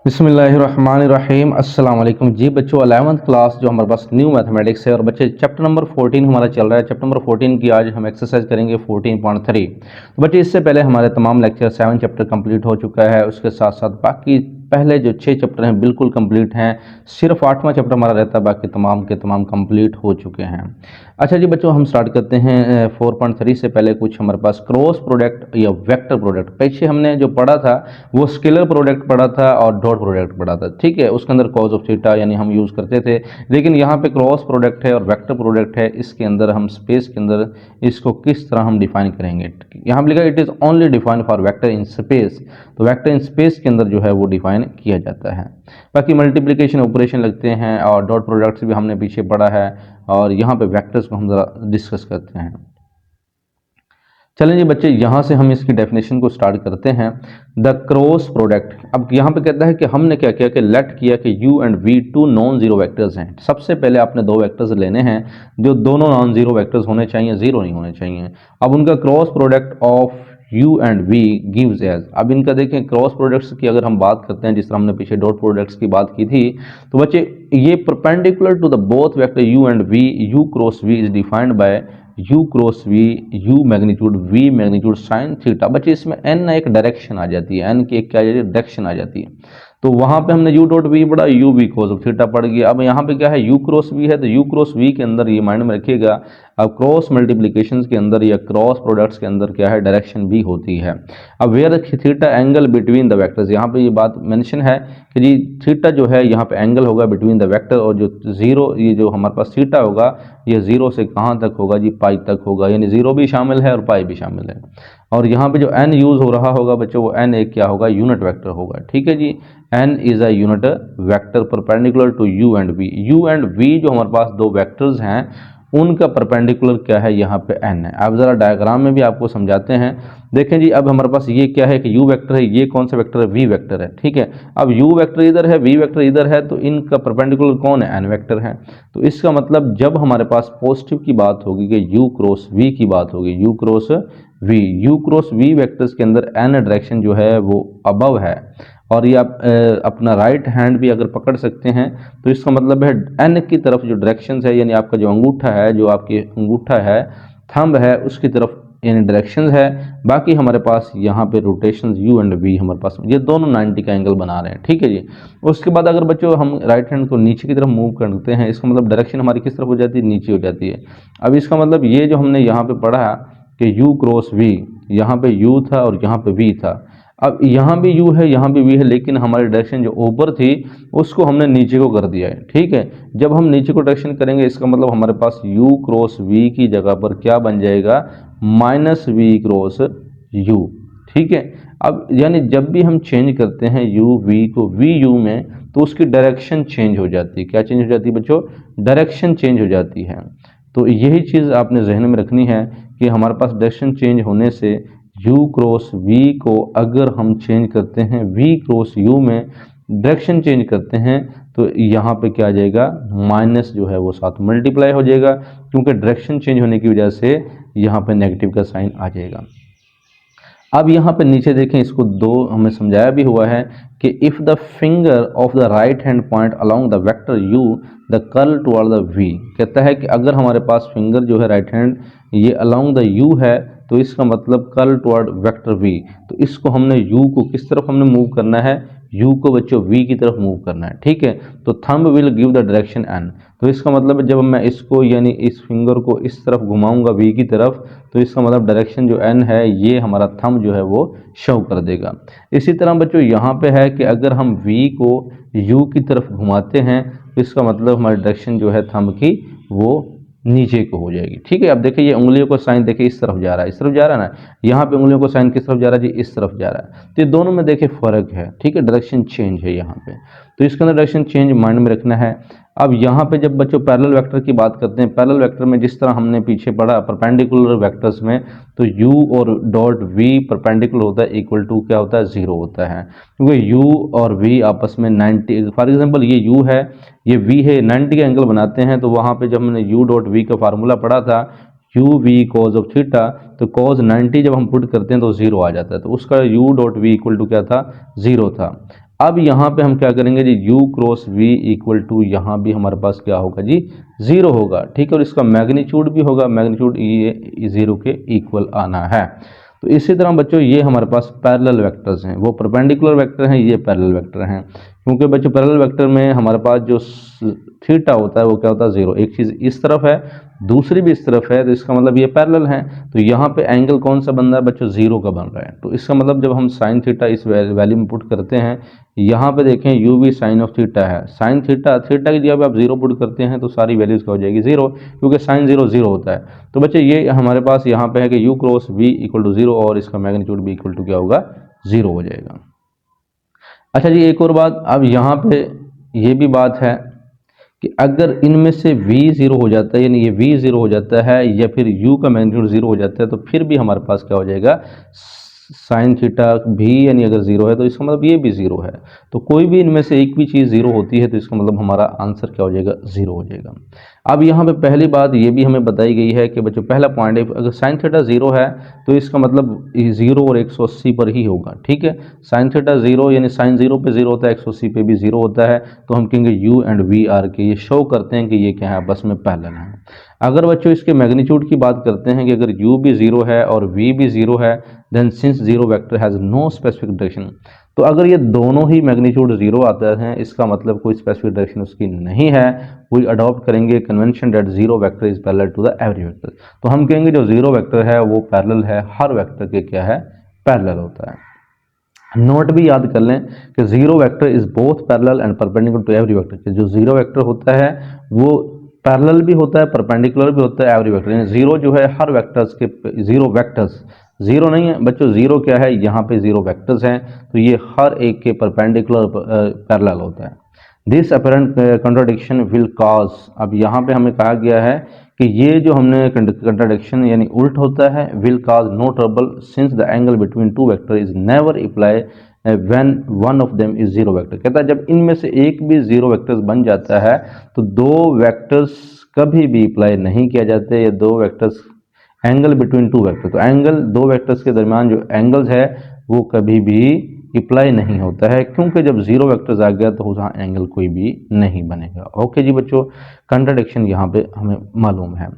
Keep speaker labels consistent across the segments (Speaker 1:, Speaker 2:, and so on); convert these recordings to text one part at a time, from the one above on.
Speaker 1: बिस्मिल्लाहिर्रहमानिर्रहीम अस्सलाम वालेकुम जी बच्चों। 11th क्लास जो हमारे पास न्यू मैथमेटिक्स है और बच्चे चैप्टर नंबर 14 हमारा चल रहा है। चैप्टर नंबर 14 की आज हम एक्सरसाइज करेंगे 14.3। तो बच्चे इससे पहले हमारे तमाम लेक्चर 7 चैप्टर कंप्लीट हो चुका है। उसके साथ साथ बाकी पहले जो 6 चैप्टर हैं बिल्कुल कंप्लीट हैं। सिर्फ 8वां चैप्टर हमारा रहता है, बाकी तमाम के तमाम कंप्लीट हो चुके हैं। अच्छा जी बच्चों, हम स्टार्ट करते हैं 4.3 से पहले कुछ हमारे पास क्रॉस प्रोडक्ट या वेक्टर प्रोडक्ट। पीछे हमने जो पढ़ा था वो स्केलर प्रोडक्ट पढ़ा था और डॉट प्रोडक्ट पढ़ा था, ठीक है। उसके अंदर कॉज ऑफ थीटा यानी हम यूज़ करते थे, लेकिन यहाँ पे क्रॉस प्रोडक्ट है और वेक्टर प्रोडक्ट है। इसके अंदर हम स्पेस के अंदर इसको किस तरह हम डिफाइन करेंगे। यहाँ पे लिखा it is only define for vector in space. तो वेक्टर इन स्पेस के अंदर जो है वो डिफाइन किया जाता है। बाकी मल्टीप्लिकेशन ऑपरेशन लगते हैं और डॉट प्रोडक्ट्स भी हमने पीछे पढ़ा है, और यहाँ पे वेक्टर्स को हम ज़रा डिस्कस करते हैं। चलें जी बच्चे, यहाँ से हम इसकी डेफिनेशन को स्टार्ट करते हैं। द क्रॉस प्रोडक्ट, अब यहाँ पे कहता है कि हमने क्या किया कि लेट किया कि u and v two non zero vectors हैं। सबसे पहले आपने दो वेक्टर्स लेने हैं जो दोनों नॉन जीरो वेक्टर्स होने चाहिए, जीरो नहीं होने चाहिए। अब उनका cross product of u and v gives as, अब इनका देखें क्रॉस प्रोडक्ट्स की अगर हम बात करते हैं जिस तरह हमने पीछे डॉट प्रोडक्ट्स की बात की थी, तो बच्चे ये perpendicular to the both vector u and v, u cross v is defined by u cross v, u magnitude v magnitude sine theta. बच्चे इसमें n एक डायरेक्शन आ जाती है, n की एक क्या आ जाती है, डायरेक्शन आ जाती है। तो वहां पे हमने u डॉट v पढ़ा, u v cos of theta पड़ गया। अब यहाँ पे क्या है, u क्रॉस v है, तो u क्रॉस v के अंदर ये माइंड में रखिएगा, अब क्रॉस मल्टीप्लिकेशन के अंदर या क्रॉस प्रोडक्ट्स के अंदर क्या है, डायरेक्शन भी होती है। अब where theta angle between the vectors, यहाँ पे ये बात मेंशन है कि जी थीटा जो है यहाँ पे एंगल होगा बिटवीन द वेक्टर, और जो जीरो ये जो हमारे पास थीटा होगा ये जीरो से कहाँ तक होगा जी, पाई तक होगा, यानी जीरो भी शामिल है और पाई भी शामिल है। और यहाँ पे जो n यूज हो रहा होगा बच्चों, वो n एक क्या होगा, यूनिट वेक्टर होगा, ठीक है जी। n is a unit vector perpendicular to u and v। u and v जो हमारे पास दो वेक्टर्स हैं उनका परपेंडिकुलर क्या है, यहाँ पे n है। अब जरा डायग्राम में भी आपको समझाते हैं। देखें जी, अब हमारे पास ये क्या है कि u वेक्टर है, ये कौन सा वेक्टर है, v वेक्टर है, ठीक है। अब u वेक्टर इधर है, v वेक्टर इधर है, तो इनका परपेंडिकुलर कौन है, n वेक्टर है। तो इसका मतलब जब हमारे पास पॉजिटिव की बात होगी कि u क्रॉस v की बात होगी, u cross v, u cross v vectors के अंदर n डायरेक्शन जो है वो अबव है, और ये आप अपना राइट हैंड भी अगर पकड़ सकते हैं तो इसका मतलब है n की तरफ जो डायरेक्शंस है, यानी आपका जो अंगूठा है, जो आपकी अंगूठा है, थंब है, उसकी तरफ यानी डायरेक्शंस है। बाकी हमारे पास यहाँ पे रोटेशंस u एंड v हमारे पास ये दोनों 90 का एंगल बना रहे हैं, ठीक है जी। उसके बाद अगर बच्चों हम राइट हैंड को नीचे की तरफ मूव करते हैं, इसका मतलब डायरेक्शन हमारी किस तरफ हो जाती है, नीचे हो जाती है। अब इसका मतलब ये जो हमने यहाँ पे पढ़ा कि u क्रॉस v, यहाँ पे u था और यहाँ पे v था। अब यहाँ भी u है, यहाँ भी v है, लेकिन हमारी डायरेक्शन जो ऊपर थी उसको हमने नीचे को कर दिया है, ठीक है। जब हम नीचे को डायरेक्शन करेंगे इसका मतलब हमारे पास u क्रॉस v की जगह पर क्या बन जाएगा, माइनस v क्रॉस u, ठीक है। अब यानी जब भी हम चेंज करते हैं u v को v u में, तो उसकी डायरेक्शन चेंज हो जाती है। क्या चेंज हो जाती है बच्चों, डायरेक्शन चेंज हो जाती है। तो यही चीज़ आपने जहन में रखनी है कि हमारे पास डायरेक्शन चेंज होने से u क्रॉस v को अगर हम चेंज करते हैं v क्रॉस u में, डायरेक्शन चेंज करते हैं, तो यहाँ पे क्या आ जाएगा, माइनस जो है वो साथ मल्टीप्लाई हो जाएगा, क्योंकि डायरेक्शन चेंज होने की वजह से यहाँ पे नेगेटिव का साइन आ जाएगा। अब यहाँ पे नीचे देखें, इसको दो हमें समझाया भी हुआ है कि if the finger of the right hand point along the vector u the curl toward the v, कहता है कि अगर हमारे पास फिंगर जो है राइट हैंड ये अलोंग द u है, तो इसका मतलब कर्ल टुवर्ड वेक्टर v। तो इसको हमने u को किस तरफ हमने मूव करना है, u को बच्चों v की तरफ मूव करना है, ठीक है। तो thumb will give the direction n, तो इसका मतलब जब मैं इसको यानी इस फिंगर को इस तरफ घुमाऊंगा v की तरफ, तो इसका मतलब डायरेक्शन जो n है ये हमारा थंब जो है वो शो कर देगा। इसी तरह बच्चों यहाँ पे है कि अगर हम v को u की तरफ घुमाते हैं, तो इसका मतलब हमारी डायरेक्शन जो है थंब की वो नीचे को हो जाएगी, ठीक है। अब देखिए ये उंगलियों को साइन देखिए इस तरफ जा रहा है, इस तरफ जा रहा है ना, यहाँ पे उंगलियों को साइन किस तरफ जा रहा है जी, इस तरफ जा रहा है। तो ये दोनों में देखिए फर्क है, ठीक है, डायरेक्शन चेंज है यहाँ पे, तो इसके अंदर डायरेक्शन चेंज माइंड में रखना है। अब यहाँ पे जब बच्चों पैरेलल वेक्टर की बात करते हैं, पैरेलल वेक्टर में जिस तरह हमने पीछे पढ़ा परपेंडिकुलर वेक्टर्स में, तो u और डॉट v परपेंडिकुलर होता है, इक्वल टू क्या होता है, जीरो होता है, क्योंकि u और v आपस में 90, फॉर एग्जांपल ये u है ये v है, 90 का एंगल बनाते हैं। तो वहाँ पे जब हमने u डॉट v का फार्मूला पढ़ा था u v cos of theta, तो cos 90 जब हम पुट करते हैं तो जीरो आ जाता है, तो उसका u dot v equal to क्या था, जीरो था। अब यहाँ पे हम क्या करेंगे जी, u cross v equal to यहाँ भी हमारे पास क्या होगा जी, 0 होगा, ठीक है। और इसका मैग्नीट्यूड भी होगा, मैग्नीट्यूड ये 0 के इक्वल आना है। तो इसी तरह बच्चों ये हमारे पास पैरेलल वेक्टर्स हैं, वो परपेंडिकुलर वेक्टर हैं, ये पैरेलल वेक्टर हैं। क्योंकि बच्चों पैरेलल वेक्टर में हमारे पास जो थीटा होता है वो क्या होता है, 0। एक चीज़ इस तरफ है, दूसरी भी इस तरफ है, तो इसका मतलब ये पैरेलल है। तो यहाँ पे एंगल कौन सा बन रहा है बच्चों, 0 का बन रहा है। तो इसका मतलब जब हम साइन थीटा इस वैल्यू में पुट करते हैं, यहाँ पे देखें u भी साइन ऑफ थीटा है, साइन थीटा थीटा की जगह पे आप 0 पुट करते हैं तो सारी वैल्यूज क्या हो जाएगी, 0, क्योंकि साइन 0 0 होता है। तो बच्चे ये हमारे पास यहाँ पे है कि u cross v equal to 0 और इसका मैग्नीट्यूड भी इक्वल टू क्या होगा, 0 हो जाएगा। अच्छा जी, एक और बात, अब यहाँ पे ये भी बात है कि अगर इनमें से v 0 हो जाता है, यानी ये v 0 हो जाता है या फिर u का मैग्नीट्यूड 0 हो जाता है, तो फिर भी हमारे पास क्या हो जाएगा, साइन थीटा भी यानी अगर 0 है तो इसका मतलब ये भी 0 है। तो कोई भी इनमें से एक भी चीज़ 0 होती है तो इसका मतलब हमारा आंसर क्या हो जाएगा, 0 हो जाएगा। अब यहाँ पे पहली बात ये भी हमें बताई गई है कि बच्चों पहला पॉइंट है, अगर साइन थीटा 0 है तो इसका मतलब 0 और 180 पर ही होगा, ठीक है। साइन थीटा 0 यानी साइन 0 पे 0 होता है, 180 पे भी 0 होता है, तो हम कहेंगे u एंड v आर के, ये शो करते हैं कि ये क्या है, आपस में पैरेलल है। अगर बच्चों इसके मैग्नीट्यूड की बात करते हैं कि अगर u भी 0 है और v भी 0 है, then since 0 vector has no specific direction, तो अगर ये दोनों ही मैग्नीट्यूड 0 आता है, इसका मतलब कोई स्पेसिफिक डायरेक्शन उसकी नहीं है, वी अडॉप्ट करेंगे convention that 0 vector is parallel to the every vector. तो हम कहेंगे जो 0 वेक्टर है वो पैरेलल है, हर वेक्टर के क्या है, पैरेलल होता है। नोट भी याद कर लें कि 0 vector is both parallel and perpendicular to every vector. जो 0 वेक्टर होता है वो पैरेलल भी होता है, परपेंडिकुलर भी होता है एवरी वेक्टर। यानी 0 जो है हर वेक्टर्स के, 0 वेक्टर्स 0 नहीं है बच्चों, 0 क्या है, यहाँ पे 0 वेक्टर्स हैं, तो ये हर एक के परपेंडिकुलर पैरेलल होता है। This apparent contradiction will cause, अब यहाँ पे हमें कहा गया है कि ये जो हमने कंट्राडिक्शन यानी उल्ट होता है, will cause no trouble since the angle between two vector is never apply when one of them is 0 vector. कहता है जब इनमें से एक भी 0 वेक्टर्स बन जाता है तो दो वेक्टर्स कभी भी अप्लाई नहीं किया जाते, या दो vectors angle between two vector, तो एंगल दो वेक्टर्स के दरमियान जो एंगल्स है वो कभी भी अप्लाई नहीं होता है, क्योंकि जब 0 वेक्टर्स आ गया तो वहाँ एंगल कोई भी नहीं बनेगा। ओके जी बच्चों, कंट्राडिक्शन यहाँ पे हमें मालूम है।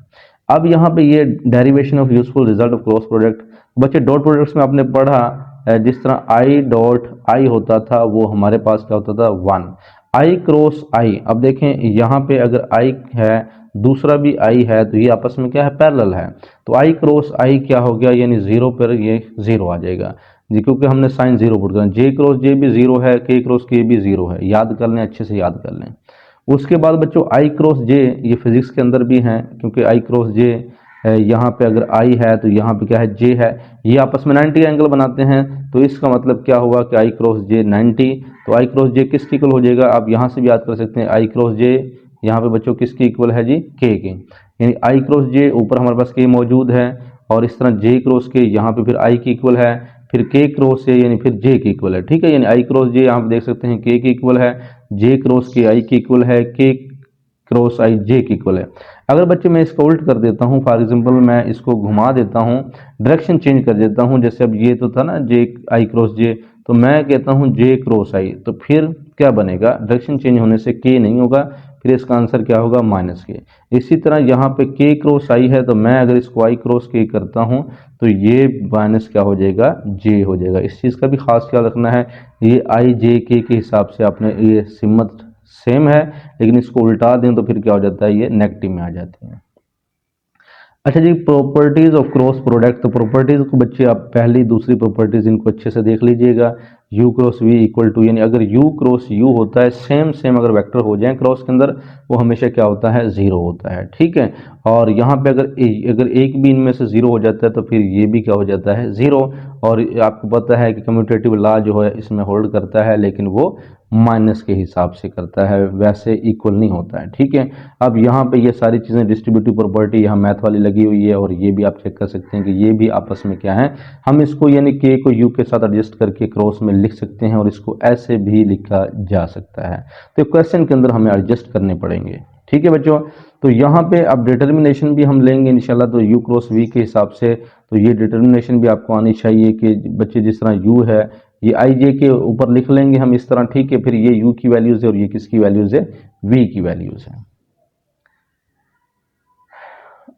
Speaker 1: अब यहाँ पे ये derivation of useful result of cross product, बच्चे डॉट प्रोडक्ट्स में आपने पढ़ा जिस तरह आई डॉट आई होता था वो हमारे पास क्या होता था, 1 आई क्रॉस आई। अब देखें यहाँ पे अगर आई है दूसरा भी आई है तो ये आपस में क्या है, पैरेलल है। तो आई क्रॉस आई क्या हो गया, यानी 0 पर ये 0 आ जाएगा जी, क्योंकि हमने साइन 0 पुट करना। जे क्रॉस जे भी 0 है, के क्रॉस के भी 0 है, याद कर लें, अच्छे से याद कर लें। उसके बाद बच्चों आई क्रॉस जे, ये फिजिक्स के अंदर भी हैं, क्योंकि आई क्रॉस जे यहाँ पे अगर आई है तो यहाँ पे क्या है, जे है, ये आपस में 90 एंगल बनाते हैं, तो इसका मतलब क्या हुआ कि आई क्रॉस जे 90। तो आई क्रॉस जे किसके इक्वल हो जाएगा, आप यहाँ से भी याद कर सकते हैं, आई क्रॉस जे यहाँ पे बच्चों किसके इक्वल है जी, के, यानी आई क्रॉस जे ऊपर हमारे पास के मौजूद है, और इस तरह जे क्रॉस के यहाँ पे फिर आई की इक्वल है, फिर के क्रॉस से यानी फिर जे के इक्वल है, ठीक है। यानी आई क्रॉस जे यहाँ पे देख सकते हैं के इक्वल है, जे क्रॉस के आई के इक्वल है, के क्रॉस आई जे के इक्वल है। अगर बच्चे मैं इसको उल्ट कर देता हूँ, फॉर एग्जांपल मैं इसको घुमा देता हूँ, डायरेक्शन चेंज कर देता हूँ, जैसे अब ये तो था ना जे आई क्रॉस जे, तो मैं कहता हूँ जे क्रॉस आई, तो फिर क्या बनेगा, डायरेक्शन चेंज होने से के नहीं होगा, फिर इसका आंसर क्या होगा, माइनस के। इसी तरह यहाँ पे के क्रॉस आई है, तो मैं अगर इसको आई क्रॉस के करता हूँ तो ये माइनस क्या हो जाएगा, जे हो जाएगा। इस चीज़ का भी खास ख्याल रखना है, ये आई जे के हिसाब से आपने ये सिमत सेम है, लेकिन इसको उल्टा दें तो फिर क्या हो जाता है, ये नेगेटिव में आ जाती है। अच्छा जी, प्रॉपर्टीज ऑफ क्रॉस प्रोडक्ट, तो प्रॉपर्टीज को बच्चे आप पहली दूसरी प्रॉपर्टीज इनको अच्छे से देख लीजिएगा। u cross v equal to, यानी अगर u क्रॉस u होता है, सेम अगर वेक्टर हो जाए क्रॉस के अंदर, वो हमेशा क्या होता है, 0 होता है, ठीक है। और यहाँ पे अगर एक भी इनमें से 0 हो जाता है तो फिर ये भी क्या हो जाता है, 0। और आपको पता है कि कम्यूटेटिव लॉ जो है इसमें होल्ड करता है, लेकिन वो माइनस के हिसाब से करता है, वैसे इक्वल नहीं होता है, ठीक है। अब यहाँ पे ये सारी चीज़ें डिस्ट्रीब्यूटिव प्रॉपर्टी यहाँ मैथ वाली लगी हुई है, और ये भी आप चेक कर सकते हैं कि ये भी आपस में क्या है, हम इसको यानी के को यू के साथ एडजस्ट करके क्रॉस में लिख सकते हैं, और इसको ऐसे भी लिखा जा सकता है। तो क्वेश्चन के अंदर हमें एडजस्ट करने पड़ेंगे, ठीक है बच्चों। तो यहाँ पे अब डिटर्मिनेशन भी हम लेंगे इंशाल्लाह, तो u क्रॉस v के हिसाब से, तो ये डिटर्मिनेशन भी आपको आनी चाहिए कि बच्चे जिस तरह u है ये आई जे के ऊपर लिख लेंगे हम इस तरह, ठीक है। फिर ये यू की वैल्यूज है और ये किसकी वैल्यूज है, वी की वैल्यूज है।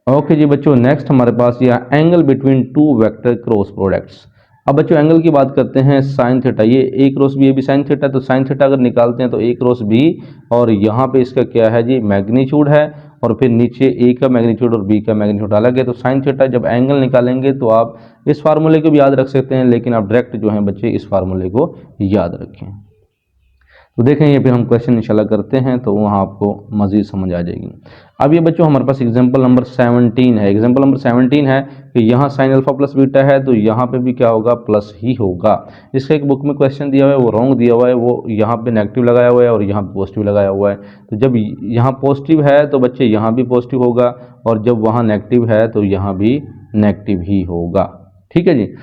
Speaker 1: ओके जी बच्चों, नेक्स्ट हमारे पास यह angle between two vector cross products. अब बच्चों एंगल की बात करते हैं, साइन थीटा, ये ए क्रॉस बी, ये भी साइन थीटा, तो साइन थीटा अगर निकालते हैं तो ए क्रॉस बी, और यहाँ पे इसका क्या है जी, मैग्नीट्यूड है, और फिर नीचे ए का मैग्नीट्यूड और बी का मैग्नीट्यूड अलग है। तो साइन थीटा जब एंगल निकालेंगे तो आप इस फार्मूले को भी याद रख सकते हैं, लेकिन आप डायरेक्ट जो है बच्चे इस फार्मूले को याद रखें। तो देखेंगे फिर हम क्वेश्चन इंशाल्लाह करते हैं तो वहाँ आपको मज़ीद समझ आ जाएगी। अब ये बच्चों हमारे पास एग्जांपल नंबर 17 है। एग्जांपल नंबर 17 है कि यहाँ साइन अल्फा प्लस बीटा है, तो यहाँ पे भी क्या होगा, प्लस ही होगा। इसका एक बुक में क्वेश्चन दिया हुआ है, वो रॉन्ग दिया हुआ है, वो यहाँ पे नेगेटिव लगाया हुआ है और यहाँ पे पॉजिटिव लगाया हुआ है। तो जब यहाँ पॉजिटिव है तो बच्चे यहाँ भी पॉजिटिव होगा, और जब वहाँ नेगेटिव है तो यहाँ भी नेगेटिव ही होगा, ठीक है जी।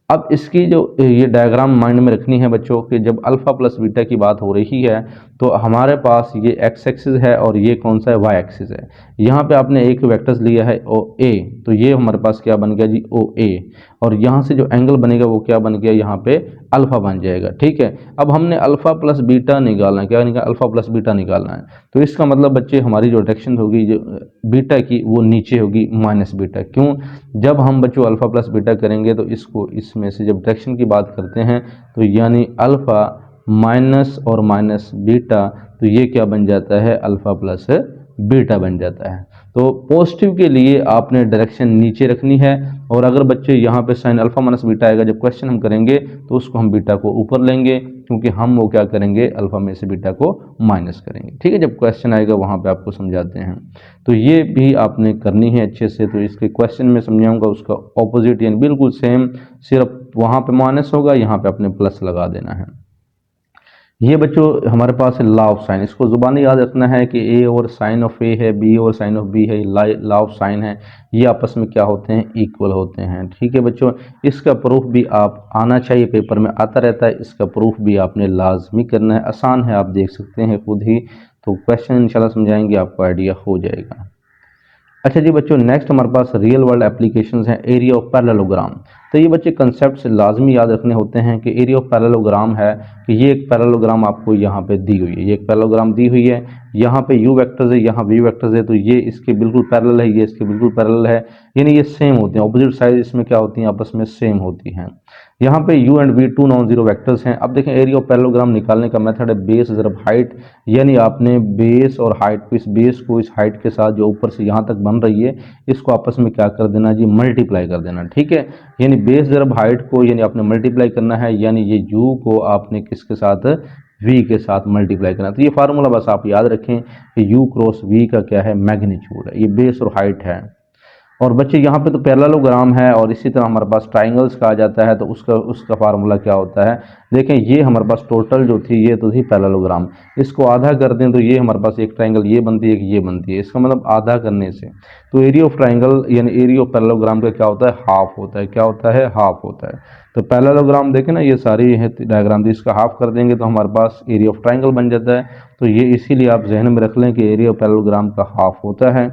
Speaker 1: अब इसकी जो ये डायग्राम माइंड में रखनी है बच्चों कि जब अल्फा प्लस बीटा की बात हो रही है तो हमारे पास ये एक्स एक्सिस है और ये कौन सा है, वाई एक्सिस है। यहाँ पे आपने एक वेक्टर्स लिया है ओ ए, तो ये हमारे पास क्या बन गया जी, ओ ए, और यहाँ से जो एंगल बनेगा वो क्या बन गया, यहाँ पे अल्फा बन जाएगा, ठीक है। अब हमने अल्फा प्लस बीटा निकालना है, क्या निकालना, अल्फा प्लस बीटा निकालना है। तो इसका मतलब बच्चे हमारी जो डायरेक्शन होगी जो बीटा की, वो नीचे होगी माइनस बीटा। क्यों, जब हम बच्चों अल्फा प्लस बीटा करेंगे तो इसको इसमें से जब डायरेक्शन की बात करते हैं तो यानी अल्फा माइनस और माइनस बीटा, तो ये क्या बन जाता है, अल्फा प्लस बीटा बन जाता है। तो पॉजिटिव के लिए आपने डायरेक्शन नीचे रखनी है, और अगर बच्चे यहाँ पे साइन अल्फा माइनस बीटा आएगा जब क्वेश्चन हम करेंगे तो उसको हम बीटा को ऊपर लेंगे, क्योंकि हम वो क्या करेंगे, अल्फा में से बीटा को माइनस करेंगे, ठीक है। जब क्वेश्चन आएगा वहाँ पे आपको समझाते हैं, तो ये भी आपने करनी है अच्छे से। तो इसके क्वेश्चन में समझाऊंगा उसका ऑपोजिट, यानी बिल्कुल सेम, सिर्फ वहाँ पे माइनस होगा, यहाँ पे आपने प्लस लगा देना है। ये बच्चों हमारे पास है लॉ ऑफ साइन, इसको जुबानी याद रखना है कि ए और साइन ऑफ ए है, बी और साइन ऑफ बी है, लॉ ऑफ साइन है, ये आपस में क्या होते हैं, इक्वल होते हैं, ठीक है बच्चों। इसका प्रूफ भी आप आना चाहिए, पेपर में आता रहता है, इसका प्रूफ भी आपने लाजमी करना है, आसान है, आप देख सकते हैं खुद ही। तो क्वेश्चन इंशाल्लाह समझाएंगे, आपको आइडिया हो जाएगा। अच्छा जी बच्चों, नेक्स्ट हमारे पास रियल वर्ल्ड एप्लीकेशंस हैं, एरिया ऑफ पैरेललोग्राम। तो ये बच्चे कंसेप्ट से लाजमी याद रखने होते हैं कि एरिया ऑफ पैरेललोग्राम है कि ये एक पैरेललोग्राम आपको यहाँ पे दी हुई है, ये एक पैरेललोग्राम दी हुई है, यहाँ पे यू वेक्टर्स है, यहाँ वी वेक्टर्स है, तो ये इसके बिल्कुल पैरेलल है, ये इसके बिल्कुल पैरेलल है, यानी ये सेम होते हैं, ऑपोजिट साइड इसमें क्या होती हैं, आपस में सेम होती हैं। यहाँ पे u and v two non zero vectors हैं। अब देखें एरिया ऑफ पैरेललोग्राम निकालने का मेथड है बेस ज़रब हाइट, यानी आपने बेस और हाइट को, इस बेस को इस हाइट के साथ जो ऊपर से यहाँ तक बन रही है इसको आपस में क्या कर देना जी, मल्टीप्लाई कर देना, ठीक है। यानी बेस ज़रब हाइट को यानी आपने मल्टीप्लाई करना है, यानी ये u को आपने किसके साथ, v के साथ मल्टीप्लाई करना। तो ये फार्मूला बस आप याद रखें कि u क्रॉस v का क्या है, मैग्नीट्यूड है, ये बेस और हाइट है। और बच्चे यहाँ पे तो पैरेललोग्राम है, और इसी तरह हमारे पास ट्राइंगल्स का आ जाता है, तो उसका फार्मूला क्या होता है, देखें ये हमारे पास टोटल जो थी ये तो थी पैरेललोग्राम, इसको आधा कर दें तो ये हमारे पास एक ट्राइंगल ये बनती है, एक ये बनती है, इसका मतलब आधा करने से तो एरिया ऑफ ट्राइंगल यानी एरिया ऑफ पैरेललोग्राम का क्या होता है, हाफ होता है, क्या होता है, हाफ होता है। तो पैरेललोग्राम देखें ना, ये सारी है डायग्राम, तो इसका हाफ कर देंगे तो हमारे पास एरिया ऑफ ट्राइंगल बन जाता है। तो ये इसीलिए आप जहन में रख लें कि एरिया ऑफ पैरेललोग्राम का हाफ होता है,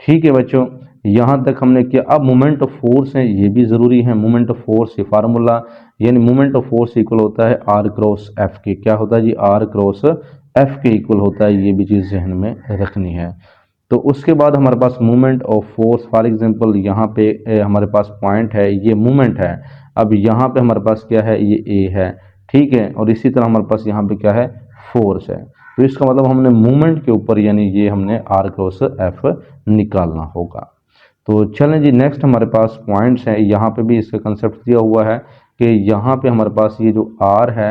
Speaker 1: ठीक है बच्चों। यहाँ तक हमने किया। अब मोमेंट ऑफ फोर्स है, ये भी ज़रूरी है, मोमेंट ऑफ फोर्स ये फार्मूला, यानी मोमेंट ऑफ फोर्स इक्वल होता है आर क्रॉस एफ के, क्या होता है जी, आर क्रॉस एफ के इक्वल होता है, ये भी चीज़ जहन में रखनी है। तो उसके बाद हमारे पास moment of force, for example यहाँ पे हमारे पास पॉइंट है, ये मोमेंट है, अब यहाँ पे हमारे पास क्या है, ये ए है, ठीक है, और इसी तरह हमारे पास यहाँ पे क्या है, फोर्स है। तो इसका मतलब हमने मोमेंट के ऊपर यानी ये हमने आर क्रॉस एफ निकालना होगा। तो चलें जी, नेक्स्ट हमारे पास पॉइंट्स हैं, यहाँ पे भी इसका कंसेप्ट दिया हुआ है कि यहाँ पे हमारे पास ये जो आर है,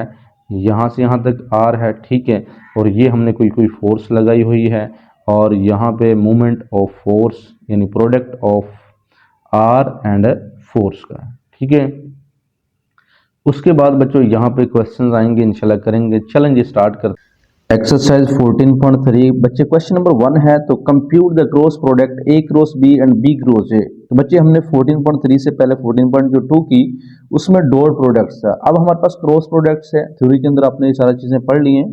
Speaker 1: यहाँ से यहाँ तक आर है, ठीक है, और ये हमने कोई फोर्स लगाई हुई है, और यहाँ पे मूवमेंट ऑफ फोर्स यानी product of r and force का, ठीक है। उसके बाद बच्चों यहाँ पे क्वेश्चंस आएंगे, इंशाल्लाह करेंगे। चलें जी, स्टार्ट करते हैं। एक्सरसाइज 14.3 बच्चे क्वेश्चन नंबर 1 है, तो compute the cross product A cross B and B cross ए। तो बच्चे हमने 14.3 से पहले 14.2 की, उसमें डॉट प्रोडक्ट्स था। अब हमारे पास क्रॉस प्रोडक्ट्स है, थ्योरी के अंदर आपने ये सारी चीजें पढ़ ली हैं।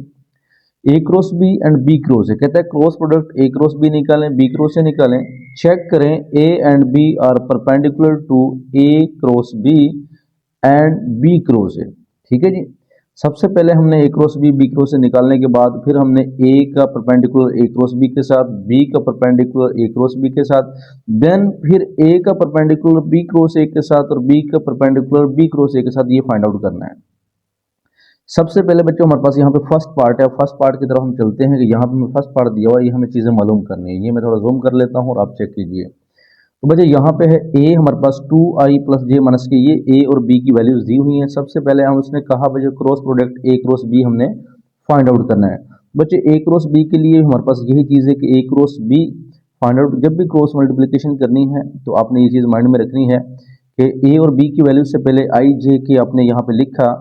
Speaker 1: A cross B and B cross है, कहता है क्रॉस प्रोडक्ट ए क्रॉस बी निकालें, बी क्रॉस से निकालें, चेक करें A and B are perpendicular to A cross B and B cross A, ठीक है जी। सबसे पहले हमने ए क्रॉस बी क्रॉस से निकालने के बाद फिर हमने ए का परपेंडिकुलर ए क्रॉस बी के साथ, बी का परपेंडिकुलर ए क्रॉस बी के साथ, देन फिर ए का परपेंडिकुलर बी क्रॉस ए के साथ और बी का परपेंडिकुलर बी क्रॉस ए के साथ ये फाइंड आउट करना है। सबसे पहले बच्चों हमारे पास यहाँ पे फर्स्ट पार्ट है, फर्स्ट पार्ट की तरफ हम चलते हैं कि यहाँ पे हमें फर्स्ट पार्ट दिया हुआ है, ये हमें चीज़ें मालूम करनी है। ये मैं थोड़ा जूम कर लेता हूँ और आप चेक कीजिए। तो बच्चे यहाँ पे है ए हमारे पास 2i प्लस जे माइनस के, ये ए और बी की वैल्यूज दी हुई हैं। सबसे पहले हम उसने कहा बच्चे क्रॉस प्रोडक्ट ए क्रॉस बी हमने फाइंड आउट करना है। बच्चे ए क्रॉस बी के लिए हमारे पास यही चीज़ है कि ए क्रॉस बी फाइंड आउट, जब भी क्रॉस मल्टीप्लिकेशन करनी है तो आपने ये चीज़ माइंड में रखनी है कि ए और बी की वैल्यू से पहले आई जे के आपने यहाँ पे लिखा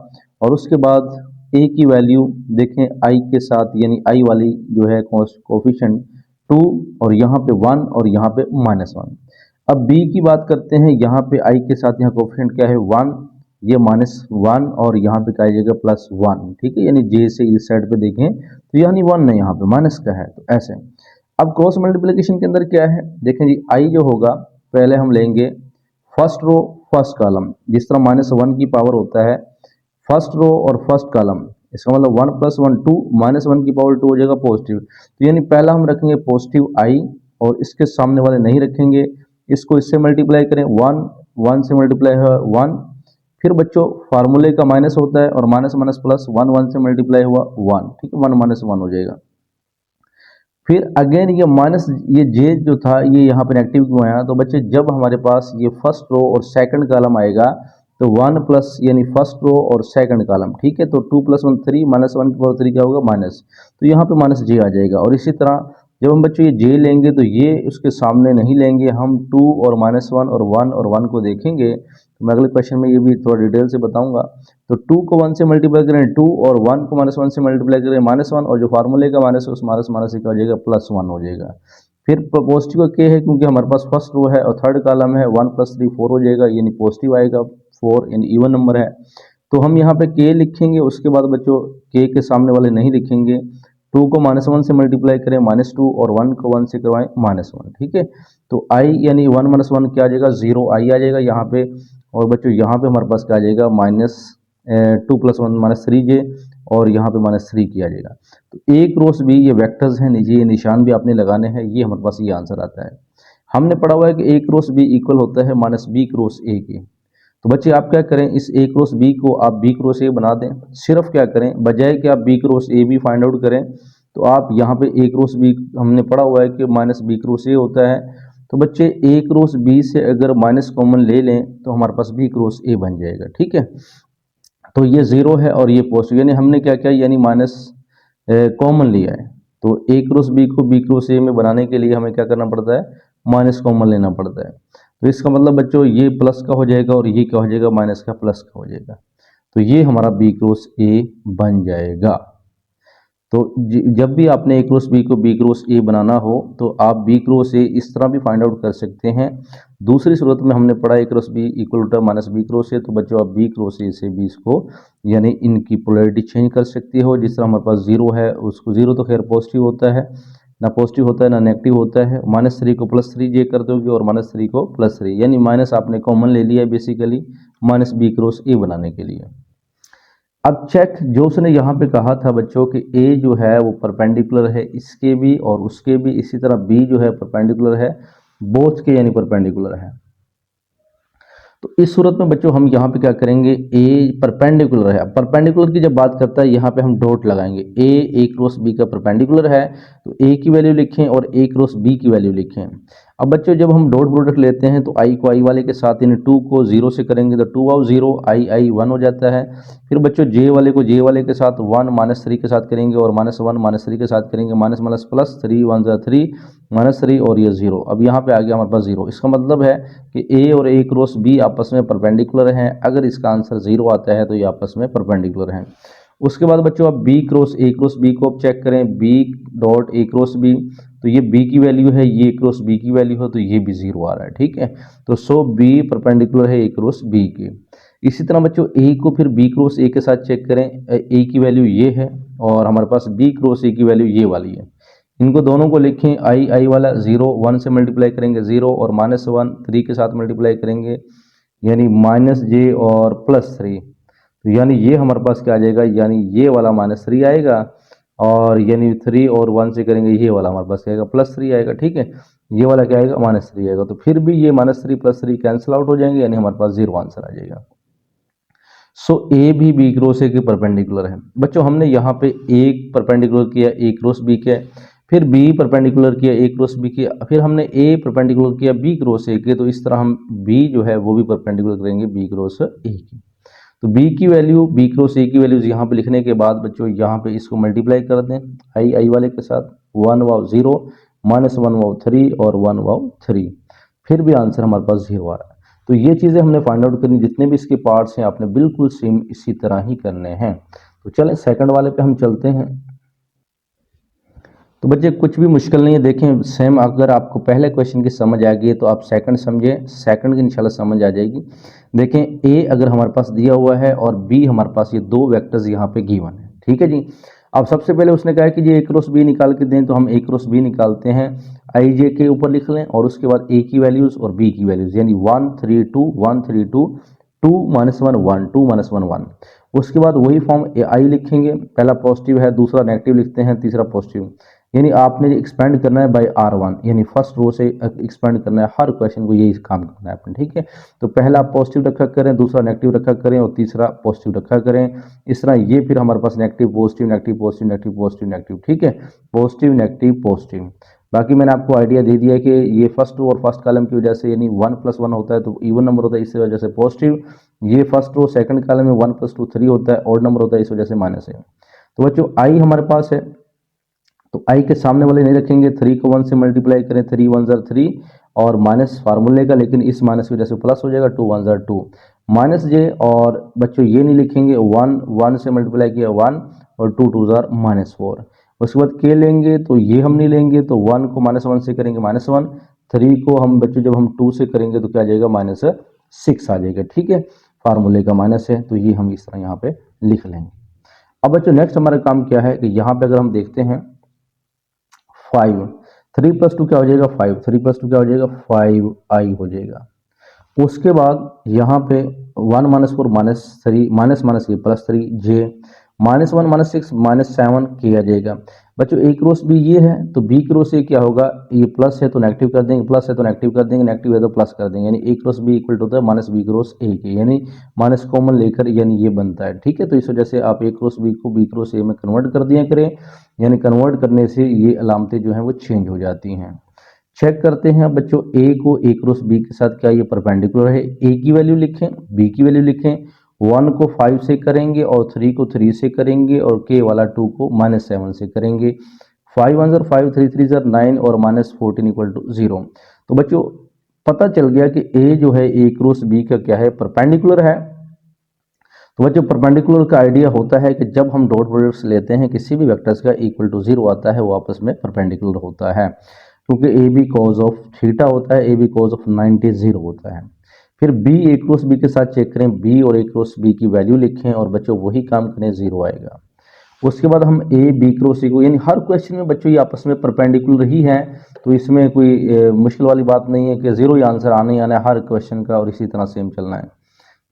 Speaker 1: और उसके बाद ए की वैल्यू देखें आई के साथ, यानी आई वाली जो है कोफिशिएंट 2 और यहाँ पे 1 और यहाँ पे -1। अब b की बात करते हैं, यहाँ पे i के साथ यहाँ कोफिशिएंट क्या है 1, ये -1 और यहाँ पे क्या आ जाएगा +1। ठीक है, यानी j से इस साइड पे देखें तो यानी 1 नहीं, यहाँ पे माइनस का है, तो ऐसे। अब क्रॉस मल्टीप्लिकेशन के अंदर क्या है देखें जी, i जो होगा पहले हम लेंगे फर्स्ट रो फर्स्ट कॉलम, जिस तरह -1 की पावर होता है फर्स्ट रो और फर्स्ट कॉलम, इसका मतलब 1 + 1 2, -1 की पावर 2 हो जाएगा पॉजिटिव। तो यानी पहला हम रखेंगे पॉजिटिव i और इसके सामने वाले नहीं रखेंगे, इसको इससे मल्टीप्लाई करें 1, 1 से मल्टीप्लाई हुआ 1, फिर बच्चों फार्मूले का माइनस होता है और माइनस माइनस प्लस 1, 1 से मल्टीप्लाई हुआ 1, ठीक है, 1 - 1 हो जाएगा। फिर अगेन ये माइनस, ये जे जो था ये यहाँ पे नेगेटिव क्यों आया, तो बच्चे जब हमारे पास ये फर्स्ट रो और सेकंड कॉलम आएगा तो 1 प्लस यानी फर्स्ट रो और सेकंड कॉलम, ठीक है, तो 2 + 1 3, -1 की पावर 3 क्या होगा माइनस, तो यहाँ पे माइनस जे आ जाएगा। और इसी तरह जब हम बच्चों ये जे लेंगे तो ये उसके सामने नहीं लेंगे, हम 2 और -1 और 1 और 1 को देखेंगे। तो मैं अगले क्वेश्चन में ये भी थोड़ा डिटेल से बताऊंगा। तो 2 को 1 से मल्टीप्लाई करें 2 और 1 को -1 से मल्टीप्लाई करें -1 और जो फार्मूले का माइनस है उस माइनस से क्या हो जाएगा +1 हो जाएगा। फिर पॉजिटिव का के है क्योंकि हमारे पास फर्स्ट रो है और थर्ड कॉलम है, 1 + 3 4 हो जाएगा, यानी पॉजिटिव आएगा 4, यानी इवन नंबर है। तो हम यहाँ पे के लिखेंगे, उसके बाद बच्चों के सामने वाले नहीं लिखेंगे। 2 को -1 से मल्टीप्लाई करें -2 और 1 को 1 से करवाएं -1, ठीक है। तो i यानी 1 - 1 क्या आ जाएगा 0 i आ जाएगा यहाँ पे। और बच्चों यहाँ पे हमारे पास क्या आ जाएगा -2 + 1 -3j और यहाँ पे -3 किया जाएगा। तो ए क्रॉस बी ये वेक्टर्स हैं, ये निशान भी आपने लगाने हैं, ये हमारे पास ये आंसर आता है। हमने पढ़ा हुआ है कि ए क्रॉस बी इक्वल होता है -b क्रॉस ए के। तो बच्चे आप क्या करें, इस ए क्रॉस बी को आप बी क्रॉस ए बना दें। सिर्फ क्या करें, बजाय कि आप बी क्रॉस ए भी फाइंड आउट करें तो आप यहाँ पे ए क्रॉस बी, हमने पढ़ा हुआ है कि -b क्रॉस ए होता है। तो बच्चे ए क्रॉस बी से अगर माइनस कॉमन ले लें तो हमारे पास बी क्रॉस ए बन जाएगा, ठीक है। तो ये 0 है और ये पॉजिटिव, यानी हमने क्या किया, यानी माइनस कॉमन लिया है। तो ए क्रॉस बी को बी क्रॉस ए में बनाने के लिए हमें क्या करना पड़ता है, माइनस कॉमन लेना पड़ता है। तो इसका मतलब बच्चों ये प्लस का हो जाएगा और ये क्या हो जाएगा, माइनस का प्लस का हो जाएगा। तो ये हमारा बी क्रॉस ए बन जाएगा। तो जब भी आपने ए क्रॉस बी को बी क्रॉस ए बनाना हो तो आप बी क्रॉस ए इस तरह भी फाइंड आउट कर सकते हैं। दूसरी सूरत में हमने पढ़ा A cross B equal to -b cross ए, तो बच्चों आप बी क्रॉस ए से भी इसको यानी इनकी पोलैरिटी चेंज कर सकते हो। जिस तरह हमारे पास 0 है, उसको 0 तो खैर पॉजिटिव होता है, ना पॉजिटिव होता है ना नेगेटिव होता है। -3 को +3j कर दोगे और -3 को +3, यानी माइनस आपने कॉमन ले लिया है बेसिकली -b क्रॉस ए बनाने के लिए। अब चेक, जो उसने यहाँ पे कहा था बच्चों कि ए जो है वो परपेंडिकुलर है इसके भी और उसके भी, इसी तरह बी जो है परपेंडिकुलर है बोथ के, यानी परपेंडिकुलर है। तो इस सूरत में बच्चों हम यहाँ पे क्या करेंगे, ए परपेंडिकुलर है। परपेंडिकुलर की जब बात करता है यहाँ पे हम डॉट लगाएंगे, ए क्रॉस बी का परपेंडिकुलर है तो ए की वैल्यू लिखें और ए क्रॉस बी की वैल्यू लिखें। अब बच्चों जब हम डॉट प्रोडक्ट लेते हैं तो आई को आई वाले के साथ, यानी 2 को 0 से करेंगे तो 2 आउट 0, आई 1 हो जाता है। फिर बच्चों जे वाले को जे वाले के साथ 1 -3 के साथ करेंगे और -1 -3 के साथ करेंगे, माइनस माइनस प्लस 3 1 3 -3 और ये 0। अब यहाँ पे आ गया हमारे पास 0। इसका मतलब है कि ए और ए क्रॉस बी आपस में परपेंडिकुलर हैं। अगर इसका आंसर 0 आता है तो ये आपस में परपेंडिकुलर हैं। उसके बाद बच्चों आप बी क्रॉस बी को आप चेक करें, b dot a cross b, तो ये बी की वैल्यू है, ये क्रॉस बी की वैल्यू है, तो ये भी 0 आ रहा है, ठीक है। तो सो बी परपेंडिकुलर है ए क्रॉस बी के। इसी तरह बच्चों ए को फिर बी क्रॉस ए के साथ चेक करें, ए की वैल्यू ये है और हमारे पास बी क्रॉस ए की वैल्यू ये वाली है। इनको दोनों को लिखें, आई वाला 0 1 से मल्टीप्लाई करेंगे 0 और -1 3 के साथ मल्टीप्लाई करेंगे, यानी -j और +3। तो यानी ये हमारे पास क्या आ जाएगा, यानी ये वाला -3 आएगा, और यानी 3 और 1 से करेंगे ये वाला हमारे पास क्या आएगा, +3 आएगा। ठीक है, ये वाला क्या आएगा, -3 आएगा। तो फिर भी ये -3 +3 कैंसिल आउट हो जाएंगे, यानी हमारे पास 0 आंसर आ जाएगा। सो ए भी बी क्रॉस ए के परपेंडिकुलर है। बच्चों हमने यहाँ पे एक परपेंडिकुलर किया, ए क्रॉस बी किया, फिर बी परपेंडिकुलर किया, ए क्रॉस बी किया, फिर हमने ए परपेंडिकुलर किया बी क्रॉस ए के, तो इस तरह हम बी जो है वो भी परपेंडिकुलर करेंगे बी क्रॉस ए की। तो बी की वैल्यू, बी क्रॉस ए की वैल्यूज यहाँ पे लिखने के बाद बच्चों यहाँ पे इसको मल्टीप्लाई कर दें आई वाले के साथ, 1 वाव 0, -1 वाव 3 और 1 वाव 3, फिर भी आंसर हमारे पास 0 आ रहा है। तो ये चीज़ें हमने फाइंड आउट करनी, जितने भी इसके पार्ट्स हैं आपने बिल्कुल सेम इसी तरह ही करने हैं। तो चलें सेकंड वाले पे हम चलते हैं। तो बच्चे कुछ भी मुश्किल नहीं है, देखें सेम अगर आपको पहले क्वेश्चन की समझ आ गई तो आप सेकंड समझें, सेकंड की इंशाल्लाह समझ आ जाएगी। देखें ए अगर हमारे पास दिया हुआ है और बी हमारे पास, ये दो वेक्टर्स यहाँ पे गिवन है। ठीक है जी, अब सबसे पहले उसने कहा है कि ये ए क्रॉस बी निकाल के दें, तो हम ए क्रॉस बी निकालते हैं, आई जे के ऊपर लिख लें और उसके बाद ए की वैल्यूज और बी की वैल्यूज, यानी 1 3 2 1 3 2 2 -1 1 2 -1 1। उसके बाद वही फॉर्म आई लिखेंगे, पहला पॉजिटिव है, दूसरा नेगेटिव लिखते हैं, तीसरा पॉजिटिव, यानी आपने एक्सपेंड करना है बाय R1, यानी फर्स्ट रो से एक्सपेंड करना है हर क्वेश्चन को, यही काम करना है आपने। ठीक है, तो पहला पॉजिटिव रखा करें, दूसरा नेगेटिव रखा करें और तीसरा पॉजिटिव रखा करें। इस तरह ये फिर हमारे पास negative positive negative positive negative positive negative, ठीक है, पॉजिटिव नेगेटिव पॉजिटिव। बाकी मैंने आपको आइडिया दे दिया कि ये फर्स्ट रो और फर्स्ट कॉलम की वजह से, यानी 1 + 1 होता है तो इवन नंबर होता है, इस वजह से पॉजिटिव। ये फर्स्ट रो सेकंड कॉलम में 1 + 2 3 होता है, ऑड नंबर होता है, इस वजह से माइनस है। तो बच्चों आई हमारे पास है, तो आई के सामने वाले नहीं रखेंगे, 3 को 1 से मल्टीप्लाई करें, 3 1 ज़र 3 और माइनस फार्मूले का, लेकिन इस माइनस की वजह से प्लस हो जाएगा, 2 1 ज़र 2 माइनस जे। और बच्चों ये नहीं लिखेंगे, 1 1 से मल्टीप्लाई किया 1 और 2 2 ज़र -4। उसके बाद के लेंगे तो ये हम नहीं लेंगे, तो 1 को -1 से करेंगे -1, 3 को हम बच्चों जब हम 2 से करेंगे तो क्या आ जाएगा, -6 आ जाएगा। ठीक है, फार्मूले का माइनस है, तो ये हम इस तरह यहाँ पे लिख लेंगे। अब बच्चों नेक्स्ट हमारा काम क्या है कि यहाँ पे अगर हम देखते हैं 5, 3 + 2 क्या हो जाएगा 5, 3 + 2 क्या हो जाएगा 5i हो जाएगा। उसके बाद यहाँ पे 1 -4 -3 माइनस ये +3 जे, -1 -6 -7 के आ जाएगा। बच्चों ए क्रॉस बी ये है, तो बी क्रॉस ए क्या होगा, ये प्लस है तो नेगेटिव कर देंगे, प्लस है तो नेगेटिव कर देंगे, नेगेटिव है तो प्लस कर देंगे, यानी ए क्रॉस बी इक्वल टू होता है -b क्रॉस ए के, यानी माइनस कॉमन लेकर यानी ये बनता है। ठीक है, तो इस वजह से आप ए क्रॉस बी को बी क्रॉस ए में कन्वर्ट कर दिया करें, यानी कन्वर्ट करने से ये अलामतें जो हैं वो चेंज हो जाती हैं। चेक करते हैं बच्चों ए को ए क्रॉस बी के साथ क्या ये परपेंडिकुलर है, ए की वैल्यू लिखें, बी की वैल्यू लिखें, 1 को 5 से करेंगे और 3 को 3 से करेंगे और के वाला 2 को -7 से करेंगे। 5 1 ज़र 5, 3 3 ज़र 9 और -14 = 0। तो बच्चों पता चल गया कि ए जो है ए क्रॉस बी का क्या है, परपेंडिकुलर है। तो बच्चों परपेंडिकुलर का आइडिया होता है कि जब हम डॉट प्रोडक्ट्स लेते हैं किसी भी वेक्टर्स का, इक्वल टू 0 आता है, वो आपस में परपेंडिकुलर होता है, क्योंकि a B cos of theta होता है, ए बी कॉज ऑफ 90 0 होता है। फिर बी ए क्रॉस बी के साथ चेक करें, बी और ए क्रॉस बी की वैल्यू लिखें और बच्चों वही काम करें, 0 आएगा। उसके बाद हम ए बी क्रॉस सी को, यानी हर क्वेश्चन में बच्चों ये आपस में परपेंडिकुलर ही है, तो इसमें कोई मुश्किल वाली बात नहीं है कि 0 ही आंसर आने ही आना है हर क्वेश्चन का, और इसी तरह सेम चलना है।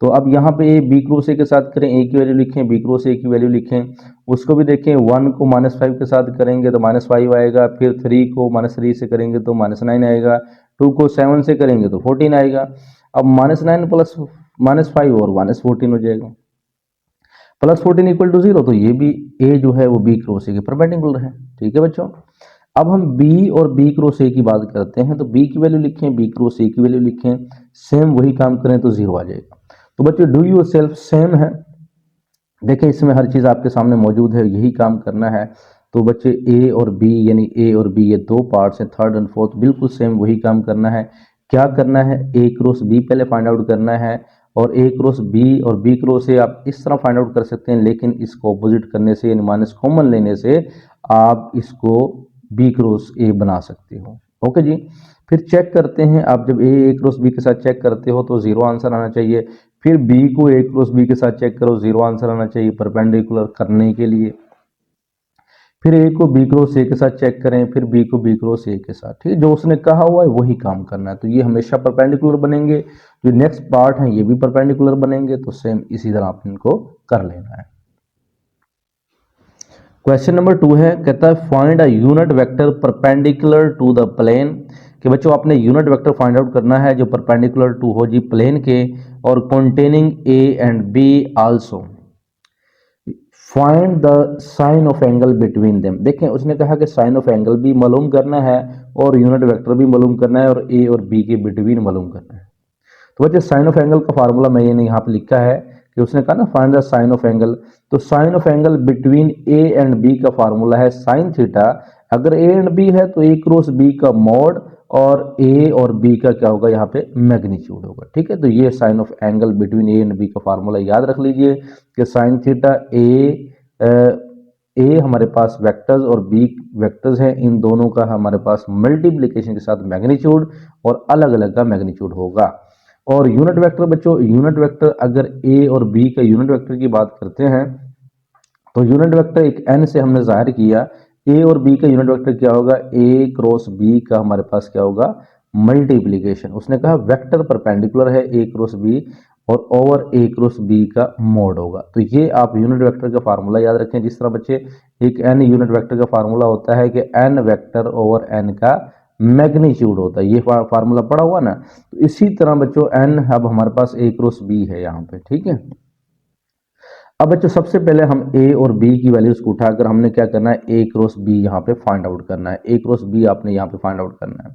Speaker 1: तो अब यहाँ पे ए बी क्रॉस ए के साथ करें, ए की वैल्यू लिखें, बी क्रॉस ए की वैल्यू लिखें, उसको भी देखें, 1 को -5 के साथ करेंगे तो -5 आएगा, फिर 3 को -3 से करेंगे तो -9 आएगा, 2 को 7 से करेंगे तो 14 आएगा। अब -9 प्लस -5 और -14 हो जाएगा, +14 = 0, तो ये भी ए जो है वो बी क्रॉस ए के परपेंडिकुलर है। ठीक है बच्चों, अब हम बी और बी क्रॉस ए की बात करते हैं, तो बी की वैल्यू लिखें, बी क्रॉस ए की वैल्यू लिखें, सेम वही काम करें तो 0 आ जाएगा। तो बच्चों डू योर सेल्फ सेम है, देखें इसमें हर चीज़ आपके सामने मौजूद है, यही काम करना है। तो बच्चे ए और बी, यानी ए और बी ये दो पार्ट्स हैं, थर्ड एंड फोर्थ, बिल्कुल सेम वही काम करना है। क्या करना है, ए क्रॉस बी पहले फाइंड आउट करना है, और ए क्रॉस बी और बी क्रॉस ए आप इस तरह फाइंड आउट कर सकते हैं, लेकिन इसको अपोजिट करने से, यानी माइनस कॉमन लेने से आप इसको बी क्रॉस ए बना सकते हो। ओके जी, फिर चेक करते हैं, आप जब ए क्रॉस बी के साथ चेक करते हो तो 0 आंसर आना चाहिए। फिर बी को ए क्रॉस बी के साथ चेक करो, 0 आंसर आना चाहिए परपेंडिकुलर करने के लिए। फिर ए को बी क्रॉस ए के साथ चेक करें, फिर बी को बी क्रॉस ए के साथ, ठीक है। जो उसने कहा हुआ है वही काम करना है, तो ये हमेशा परपेंडिकुलर बनेंगे। जो नेक्स्ट पार्ट है ये भी परपेंडिकुलर बनेंगे, तो सेम इसी तरह आप इनको कर लेना है। क्वेश्चन नंबर 2 है, कहता है find a unit vector perpendicular to the plane. कि बच्चों आपने यूनिट वेक्टर फाइंड आउट करना है जो परपेंडिकुलर टू हो जी प्लेन के, और containing a and b also. Find the sine of angle between them. देखें उसने कहा कि साइन ऑफ एंगल भी मालूम करना है और यूनिट वेक्टर भी मालूम करना है और ए और बी के बिटवीन मालूम करना है। तो बच्चे साइन ऑफ एंगल का फार्मूला मैंने यहाँ पे लिखा है कि उसने कहा ना find the sine of angle. तो sine of angle between A and B का फार्मूला है साइन थीटा। अगर ए एंड बी है तो ए क्रॉस बी का मॉड, और ए और बी का क्या होगा यहाँ पे मैग्नीट्यूड होगा, ठीक है। तो ये sine of angle between A and B का फार्मूला याद रख लीजिए कि साइन थीटा ए हमारे पास वेक्टर्स और बी वेक्टर्स हैं, इन दोनों का हमारे पास मल्टीप्लिकेशन के साथ मैग्नीट्यूड और अलग अलग का मैग्नीट्यूड होगा। और यूनिट वेक्टर बच्चों, यूनिट वेक्टर अगर ए और बी का यूनिट वेक्टर की बात करते हैं तो यूनिट वेक्टर एक एन से हमने जाहिर किया। ए और बी का यूनिट वेक्टर क्या होगा, ए क्रॉस बी का हमारे पास क्या होगा मल्टीप्लिकेशन। उसने कहा वेक्टर परपेंडिकुलर है ए क्रॉस बी और ओवर ए क्रॉस बी का मोड होगा। तो ये आप यूनिट वेक्टर का फार्मूला याद रखें। जिस तरह बच्चे एक एन यूनिट वेक्टर का फार्मूला होता है कि एन वेक्टर ओवर एन का मैग्नीट्यूड होता है, ये फार्मूला पड़ा हुआ ना। तो इसी तरह बच्चों एन अब हमारे पास ए क्रॉस बी है यहाँ पे, ठीक है। अब बच्चों सबसे पहले हम ए और बी की वैल्यूज को उठाकर हमने क्या करना है, ए क्रॉस बी यहाँ पे फाइंड आउट करना है। ए क्रॉस बी आपने यहाँ पे फाइंड आउट करना है।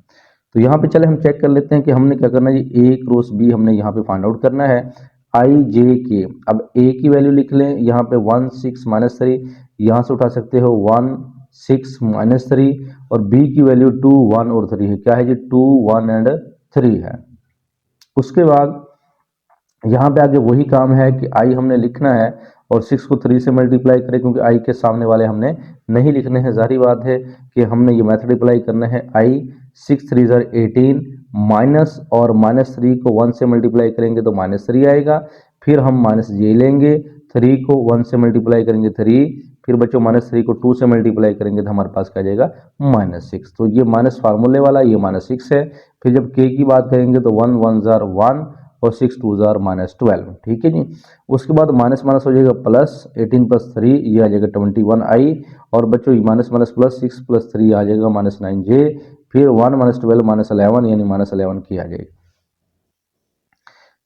Speaker 1: तो यहाँ पे चले हम चेक कर लेते हैं कि हमने क्या करना है जी, ए क्रॉस बी हमने यहाँ पे फाइंड आउट करना है आई जे के। अब ए की वैल्यू लिख लें यहाँ पे 1 6 -3, यहाँ से उठा सकते हो 1 6 -3, और बी की वैल्यू 2 1 और 3 है। क्या है जी 2 1 एंड 3 है। उसके बाद यहाँ पे आगे वही काम है कि आई हमने लिखना है और 6 को 3 से मल्टीप्लाई करें, क्योंकि आई के सामने वाले हमने नहीं लिखने हैं। जाहिर बात है कि हमने ये मेथड अप्लाई करना है। आई 6 3 18 माइनस, और -3 को 1 से मल्टीप्लाई करेंगे तो -3 आएगा। फिर हम माइनस जे लेंगे, 3 को 1 से मल्टीप्लाई करेंगे 3, फिर बच्चों -3 को 2 से मल्टीप्लाई करेंगे तो हमारे पास क्या जाएगा -6। तो ये माइनस फार्मूले वाला, ये -6 है। फिर जब के की बात करेंगे तो 1 1 जार 1 और 6 2 जार -12, ठीक है जी। उसके बाद माइनस माइनस हो जाएगा प्लस, 18 + 3 ये आ जाएगा 21 आई, और बच्चों माइनस माइनस प्लस 6 + 3 आ जाएगा -9 जे, फिर 1 -12 -11 यानी -11 की आ जाएगी।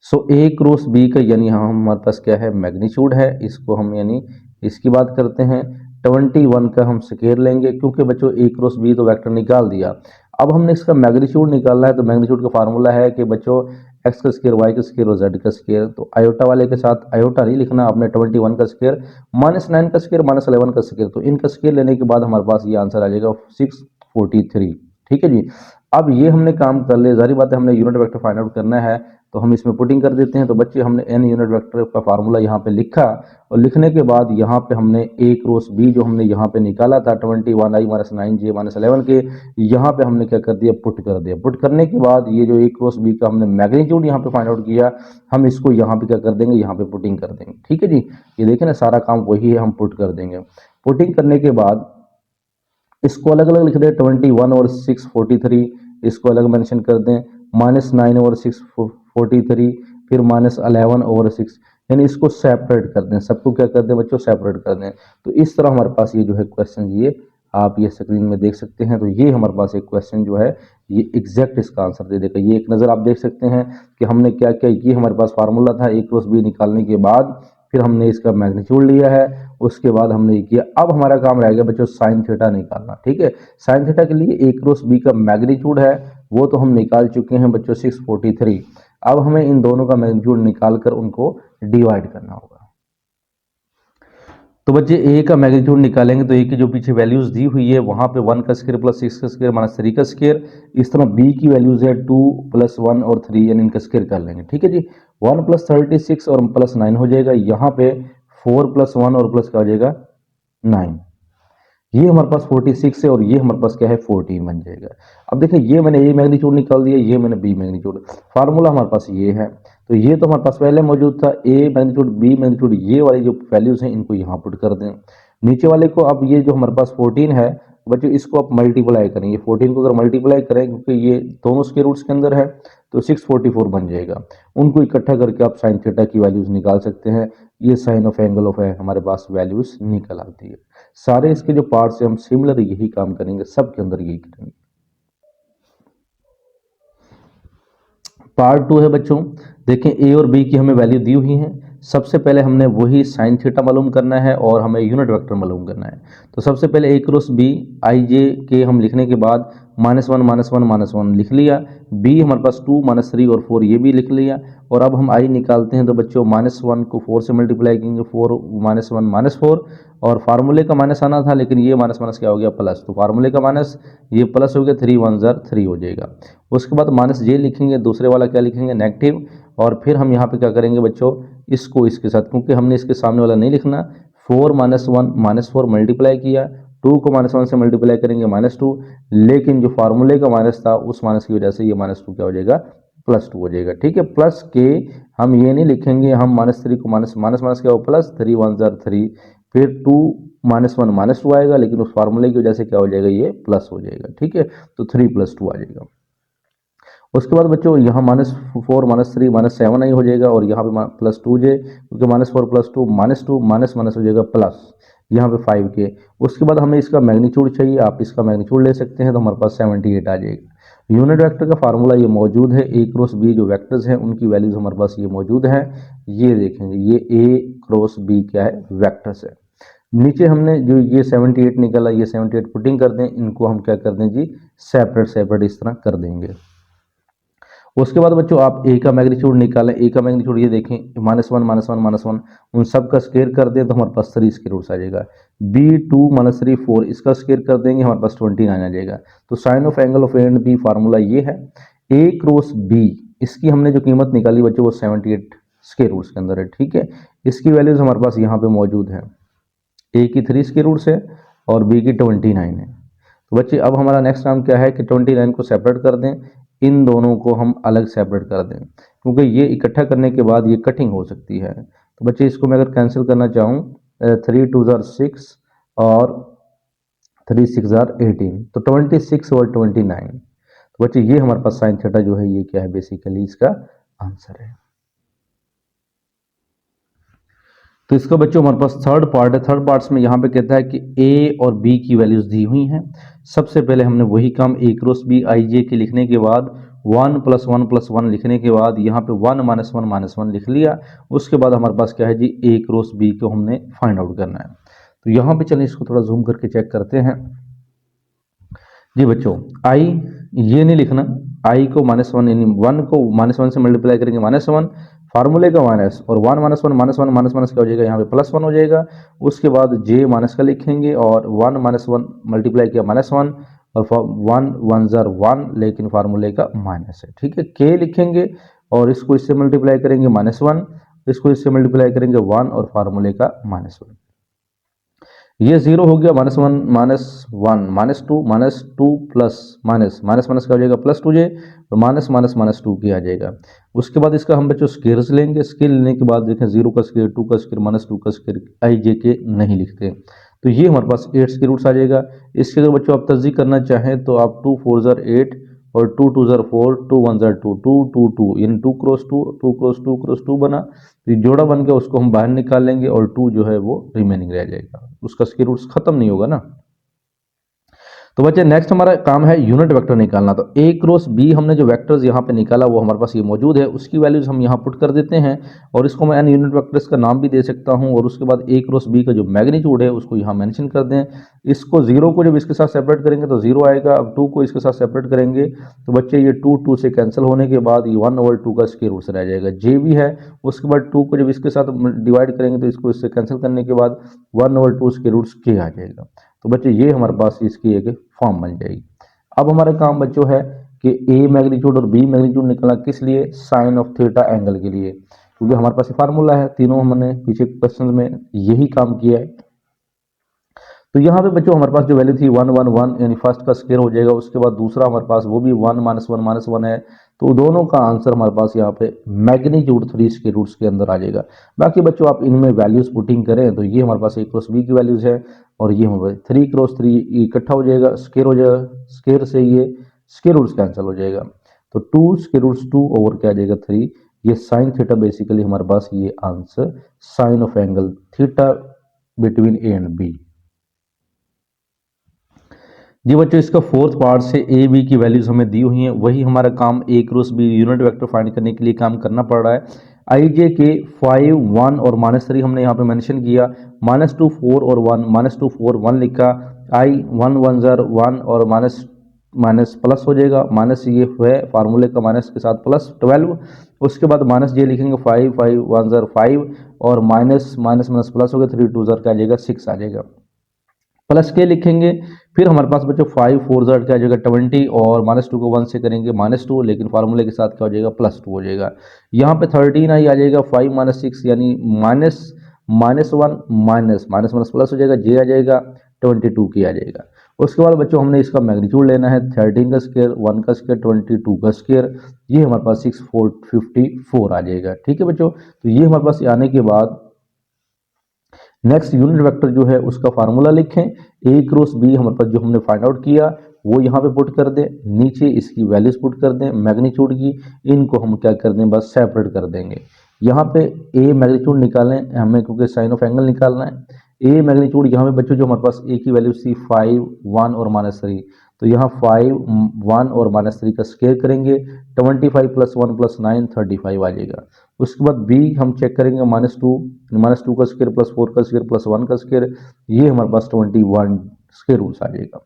Speaker 1: सो ए क्रॉस बी का यानी यहाँ हमारे पास क्या है मैग्नीट्यूड है, इसको हम यानी इसकी बात करते हैं। 21 का हम स्क्वायर लेंगे, क्योंकि बच्चों ए क्रॉस बी तो वेक्टर निकाल दिया। अब हमने इसका मैग्नीट्यूड निकालना है। तो मैग्नीट्यूड का फार्मूला है कि बच्चों एक्स का स्क्वायर, वाई का स्क्वायर और जेड का स्क्वायर। तो आयोटा वाले के साथ आयोटा नहीं लिखना आपने, 21 का स्क्वायर, -9 का स्क्वायर, -11 का स्क्वायर। तो इनका स्क्वायर लेने के बाद हमारे पास ये आंसर आ जाएगा 643, ठीक है जी। अब ये हमने काम कर लिया, जारी बात है हमने यूनिट वेक्टर फाइंड आउट करना है, तो हम इसमें पुटिंग कर देते हैं। तो बच्चे हमने एन यूनिट वेक्टर का फार्मूला यहाँ पे लिखा, और लिखने के बाद यहाँ पे हमने ए क्रॉस बी जो हमने यहाँ पे निकाला था 21 आई -9 जे -11 के, यहाँ पे हमने क्या कर दिया पुट कर दिया। पुट करने के बाद ये जो ए क्रॉस बी का हमने मैग्नीट्यूड यहाँ पे फाइंड आउट किया, हम इसको यहाँ पे क्या कर देंगे, यहाँ पे पुटिंग कर देंगे, ठीक है जी। ये देखें ना सारा काम वही है, हम पुट कर देंगे। पुटिंग करने के बाद इसको अलग अलग लिख दें, 21 और 643 इसको अलग मेंशन कर दें, -9 और 643, फिर -11 और 6, यानी इसको सेपरेट कर दें, सबको क्या कर दें बच्चों सेपरेट कर दें। तो इस तरह हमारे पास ये जो है क्वेश्चन, ये आप ये स्क्रीन में देख सकते हैं। तो ये हमारे पास एक क्वेश्चन जो है ये एग्जैक्ट इसका आंसर दे देगा। ये एक नज़र आप देख सकते हैं कि हमने क्या किया, ये हमारे पास फार्मूला था ए क्रॉस बी निकालने के बाद, फिर हमने इसका मैग्नीट्यूड लिया है, उसके बाद हमने ये किया। अब हमारा काम रह गया बच्चों साइन थीटा निकालना, ठीक है। साइन थीटा के लिए ए क्रॉस बी का मैग्नीट्यूड है वो तो हम निकाल चुके हैं बच्चों 643। अब हमें इन दोनों का मैग्नीट्यूड निकालकर उनको डिवाइड करना होगा। तो बच्चे ए का मैग्नीट्यूड निकालेंगे तो ए की जो पीछे वैल्यूज दी हुई है वहां पे 1 का स्क्वायर प्लस 6 का स्क्वायर -3 का स्क्वायर, इस तरह बी की वैल्यूज है 2 + 1 और 3, यानी इनका स्क्वायर कर लेंगे, ठीक है जी। 1 + 36 और +9 हो जाएगा, यहाँ पे 4 + 1 और प्लस का हो जाएगा 9, ये हमारे पास 46 है और ये हमारे पास क्या है 14 बन जाएगा। अब देखिए ये मैंने ए मैग्नीट्यूड निकाल दिया, ये मैंने बी मैग्नीट्यूड, फार्मूला हमारे पास ये है। तो ये तो हमारे पास पहले मौजूद था, ए मैग्नीट्यूड बी मैग्नीट्यूड, ये वाली जो वैल्यूज हैं इनको यहाँ पुट कर दें। नीचे वाले को अब ये जो हमारे पास 14 है बच्चों इसको आप मल्टीप्लाई करेंगे, 14 को अगर मल्टीप्लाई करें क्योंकि ये दोनों स्क्वायर रूट्स के अंदर है तो 644 बन जाएगा। उनको इकट्ठा करके आप साइन थीटा की वैल्यूज निकाल सकते हैं। ये साइन ऑफ एंगल ऑफ है हमारे पास वैल्यूज निकल आती है। सारे इसके जो पार्ट्स हैं हम सिमिलर यही काम करेंगे, सबके अंदर यही करेंगे। पार्ट 2 है बच्चों, देखें ए और बी की हमें वैल्यू दी हुई है। सबसे पहले हमने वही साइन थीटा मालूम करना है और हमें यूनिट वेक्टर मालूम करना है। तो सबसे पहले ए क्रॉस बी आई जे के हम लिखने के बाद -1 लिख लिया, बी हमारे पास 2 -3 और 4 ये भी लिख लिया। और अब हम आई निकालते हैं तो बच्चों -1 को 4 से मल्टीप्लाई करेंगे, 4 -1 -4 और फार्मूले का माइनस आना था लेकिन ये माइनस माइनस क्या हो गया प्लस, तो फार्मूले का माइनस ये प्लस हो गया, 3 1 3 हो जाएगा। उसके बाद माइनस जे लिखेंगे, दूसरे वाला क्या लिखेंगे नेगेटिव, और फिर हम यहाँ पे क्या करेंगे बच्चों इसको इसके साथ, क्योंकि हमने इसके सामने वाला नहीं लिखना, 4 -1 -4 मल्टीप्लाई किया, 2 को -1 से मल्टीप्लाई करेंगे -2, लेकिन जो फार्मूले का माइनस था उस माइनस की वजह से ये -2 क्या हो जाएगा +2 हो जाएगा। ठीक है, प्लस के हम ये नहीं लिखेंगे, हम -3 को माइनस माइनस माइनस क्या हो प्लस, 3 1 3, फिर 2 -1 -2 आएगा, लेकिन उस फार्मूले की वजह से क्या हो जाएगा ये प्लस हो जाएगा। ठीक है, तो 3 + 2 आ जाएगा। उसके बाद बच्चों यहाँ -4 -3 -7 ही हो जाएगा, और यहाँ पे +2j, क्योंकि -4 +2 -2 माइनस माइनस हो जाएगा प्लस, यहाँ पे 5 के। उसके बाद हमें इसका मैग्नीट्यूड चाहिए, आप इसका मैग्नीट्यूड ले सकते हैं, तो हमारे पास 78 आ जाएगा। यूनिट वेक्टर का फार्मूला ये मौजूद है, ए क्रॉस बी जो वेक्टर्स हैं उनकी वैल्यूज हमारे पास ये मौजूद है। ये देखेंगे ये ए क्रॉस बी क्या है वेक्टर्स है। नीचे हमने जो ये 78 निकला, ये 78 पुटिंग कर दें, इनको हम क्या कर दें जी सेपरेट सेपरेट इस तरह कर देंगे। उसके बाद बच्चों आप ए का मैग्नीट्यूड निकालें, ए का मैग्नीट्यूड ये देखें -1 -1 उन सब का स्क्वायर कर दें तो हमारे पास 3 स्क्वायर रूट्स आ जाएगा। b2 -3 4 इसका स्क्वायर कर देंगे हमारे पास 29 आ जाएगा। तो sine of angle of a and b formula ये है, ए क्रॉस बी इसकी हमने जो कीमत निकाली बच्चों वो 78 स्क्वायर रूट्स के अंदर है। ठीक है, इसकी वैल्यूज हमारे पास यहाँ पे मौजूद है, ए की 3 स्क्वायर रूट्स है और बी की 29 है। तो बच्चे अब हमारा नेक्स्ट काम क्या है कि 29 को सेपरेट कर दें, इन दोनों को हम अलग सेपरेट कर दें, क्योंकि ये इकट्ठा करने के बाद ये कटिंग हो सकती है। तो बच्चे इसको मैं अगर कैंसिल करना चाहूँ 3 2 6 और 3 6 18, तो 26 और 29। तो बच्चे ये हमारे पास साइन थीटा जो है ये क्या है बेसिकली इसका आंसर है। तो इसका बच्चों हमारे पास थर्ड पार्ट है। थर्ड पार्ट्स में यहाँ पे कहता है कि ए और बी की वैल्यूज दी हुई हैं। सबसे पहले हमने वही काम A cross B I J के लिखने के बाद 1 + 1 + 1 लिखने के बाद यहाँ पे 1 -1 -1 लिख लिया। उसके बाद हमारे पास क्या है जी ए क्रॉस बी को हमने फाइंड आउट करना है। तो यहाँ पे चलिए इसको थोड़ा जूम करके चेक करते हैं जी बच्चों। आई ये नहीं लिखना, आई को -1 यानी 1 को -1 से मल्टीप्लाई करेंगे -1 फार्मूले का माइनस, और 1 -1 -1 माइनस क्या हो जाएगा यहाँ पे +1 हो जाएगा। उसके बाद जे माइनस का लिखेंगे और 1 -1 मल्टीप्लाई किया -1 और 1 1 1 लेकिन फार्मूले का माइनस है। ठीक है, के लिखेंगे और इसको इससे मल्टीप्लाई करेंगे -1, इसको इससे मल्टीप्लाई करेंगे 1 और फार्मूले का -1। ये 0 हो गया, -1 -1 -2 प्लस माइनस माइनस माइनस का हो जाएगा +2j, तो माइनस माइनस -2 की आ जाएगा। उसके बाद इसका हम बच्चों स्क्वायर्स लेंगे, स्क्वायर लेने के बाद देखें 0 का स्क्वायर, 2 का स्क्वायर, -2 का स्क्वायर आई जे के नहीं लिखते, तो ये हमारे पास 8 स्क्वायर रूट्स आ जाएगा। इसके अगर बच्चों आप तस्दीक करना चाहें तो आप 2 4 8 और 2 2 4 2 1 2 2 2 2 यानी 2 क्रॉस 2 2 क्रॉस 2 क्रॉस 2 बना, तो ये जोड़ा बन गया, उसको हम बाहर निकाल लेंगे और 2 जो है वो रिमेनिंग रह जाएगा, उसका स्क्वायर रूट्स खत्म नहीं होगा ना। तो बच्चे नेक्स्ट हमारा काम है यूनिट वेक्टर निकालना। तो ए क्रॉस बी हमने जो वेक्टर्स यहाँ पे निकाला वो हमारे पास ये मौजूद है, उसकी वैल्यूज हम यहाँ पुट कर देते हैं और इसको मैं एन यूनिट वेक्टर्स का नाम भी दे सकता हूँ। और उसके बाद ए क्रॉस बी का जो मैग्नीट्यूड है उसको यहाँ मेंशन कर दें। इसको 0 को जब इसके साथ सेपरेट करेंगे तो 0 आएगा, अब 2 को इसके साथ सेपरेट करेंगे तो बच्चे ये 2 2 से कैंसिल होने के बाद ये 1/2 का स्क्वायर रूट रह जाएगा, जे भी है। उसके बाद 2 को जब इसके साथ डिवाइड करेंगे तो इसको इससे कैंसिल करने के बाद 1/2 स्क्वायर रूट के आ जाएगा। तो बच्चे ये हमारे पास इसकी एक फॉर्म बन जाएगी। अब हमारा काम बच्चों है कि ए मैग्नीट्यूड और बी मैग्नीट्यूड निकालना, किस लिए, साइन ऑफ थीटा एंगल के लिए, क्योंकि हमारे पास फार्मूला है, तीनों हमने पीछे क्वेश्चन में यही काम किया है। तो यहाँ पे बच्चों हमारे पास जो वैल्यू थी 1 1 1 यानी फर्स्ट का स्क्वायर हो जाएगा, उसके बाद दूसरा हमारे पास वो भी 1 -1 -1 है, तो दोनों का आंसर हमारे पास यहाँ पे मैग्नीट्यूड 3 स्क्वायर रूट्स के अंदर आ जाएगा। बाकी बच्चों आप इनमें वैल्यूज पुटिंग करें तो ये हमारे पास a क्रॉस b की वैल्यूज है और ये हमारे 3 क्रॉस 3 इकट्ठा हो जाएगा, स्क्वायर हो जाएगा, स्क्वायर से ये स्क्वायर रूट्स कैंसिल हो जाएगा, तो 2 स्क्वायर रूट्स 2 ओवर क्या आ जाएगा 3। ये साइन थीटा बेसिकली हमारे पास ये answer sine of angle theta between A and B. जी बच्चों इसका फोर्थ पार्ट से ए बी की वैल्यूज हमें दी हुई हैं, वही हमारा काम A cross B unit vector find करने के लिए काम करना पड़ रहा है। आई जे के 5 1 और -3 हमने यहाँ पे मेंशन किया, -2 4 और 1, -2 4 1 लिखा, आई 1 1 0 1 और माइनस माइनस प्लस हो जाएगा, माइनस ये है फार्मूले का माइनस के साथ प्लस 12, उसके बाद माइनस जे लिखेंगे 5 5 1 0 5 और माइनस माइनस माइनस प्लस हो गया 3 2 0 का आ जाएगा 6 आ जाएगा, प्लस के लिखेंगे, फिर हमारे पास बच्चों 5 4 Z क्या हो जाएगा 20 और -2 को 1 से करेंगे -2, लेकिन फार्मूले के साथ क्या हो जाएगा +2 हो जाएगा। यहाँ पे 13 आई आ जाएगा 5 -6 यानी minus minus 1 minus minus minus plus हो जाएगा, जे आ जाएगा 22 की आ जाएगा। उसके बाद बच्चों हमने इसका मैग्नीट्यूड लेना है, 13 का स्क्वायर 1 का स्क्वायर 22 का स्क्वायर, ये हमारे पास 654 आ जाएगा। ठीक है बच्चों, तो ये हमारे पास आने के बाद नेक्स्ट यूनिट वेक्टर जो है उसका फार्मूला लिखें, ए क्रॉस बी हमारे पास जो हमने फाइंड आउट किया वो यहाँ पे पुट कर दें, नीचे इसकी वैल्यूज पुट कर दें मैग्नीट्यूड की, इनको हम क्या कर दें बस सेपरेट कर देंगे। यहाँ पे ए मैग्नीट्यूड निकालें हमें क्योंकि साइन ऑफ एंगल निकालना है, ए मैग्नीट्यूड यहाँ पे बच्चों जो हमारे पास ए की वैल्यू थी 5 1 और -3, तो यहाँ 5 1 और -3 का स्क्वायर करेंगे, 25 + 1 + 9 35 आ जाएगा। उसके बाद बी हम चेक करेंगे -2 का स्क्वायर +4 का स्क्वायर +1 का स्क्वायर, ये हमारे पास 21 स्क्वायर रूट्स आ जाएगा।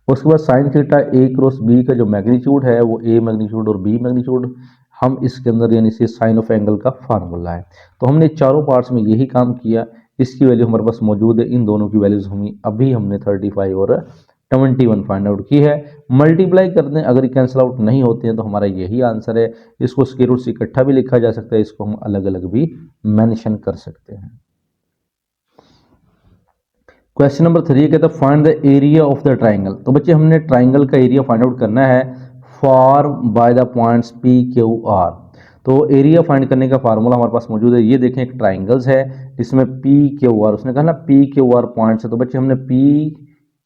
Speaker 1: उसके बाद साइन थीटा ए क्रॉस बी का जो मैग्नीट्यूड है वो ए मैग्नीट्यूड और बी मैग्नीट्यूड, हम इसके अंदर यानी से साइन ऑफ एंगल का फार्मूला है। तो हमने चारों पार्ट्स में यही काम किया, इसकी वैल्यू हमारे पास मौजूद है, इन दोनों की वैल्यूज हम अभी हमने 35 और 21 फाइंड आउट की है। मल्टीप्लाई कर दें, अगर कैंसिल आउट नहीं होते हैं तो हमारा यही आंसर है। इसको स्क्वायर रूट से इकट्ठा भी लिखा जा सकता है, इसको हम अलग अलग भी मेंशन कर सकते हैं। क्वेश्चन नंबर 3 कहता है find the area of the triangle. तो बच्चे हमने ट्राइंगल का एरिया फाइंड आउट करना है form by the points P Q R. तो एरिया फाइंड करने का फार्मूला हमारे पास मौजूद है, ये देखें एक ट्राइंगल्स है जिसमें पी क्यू आर, उसने कहा ना पी क्यू आर पॉइंट्स है, तो बच्चे हमने पी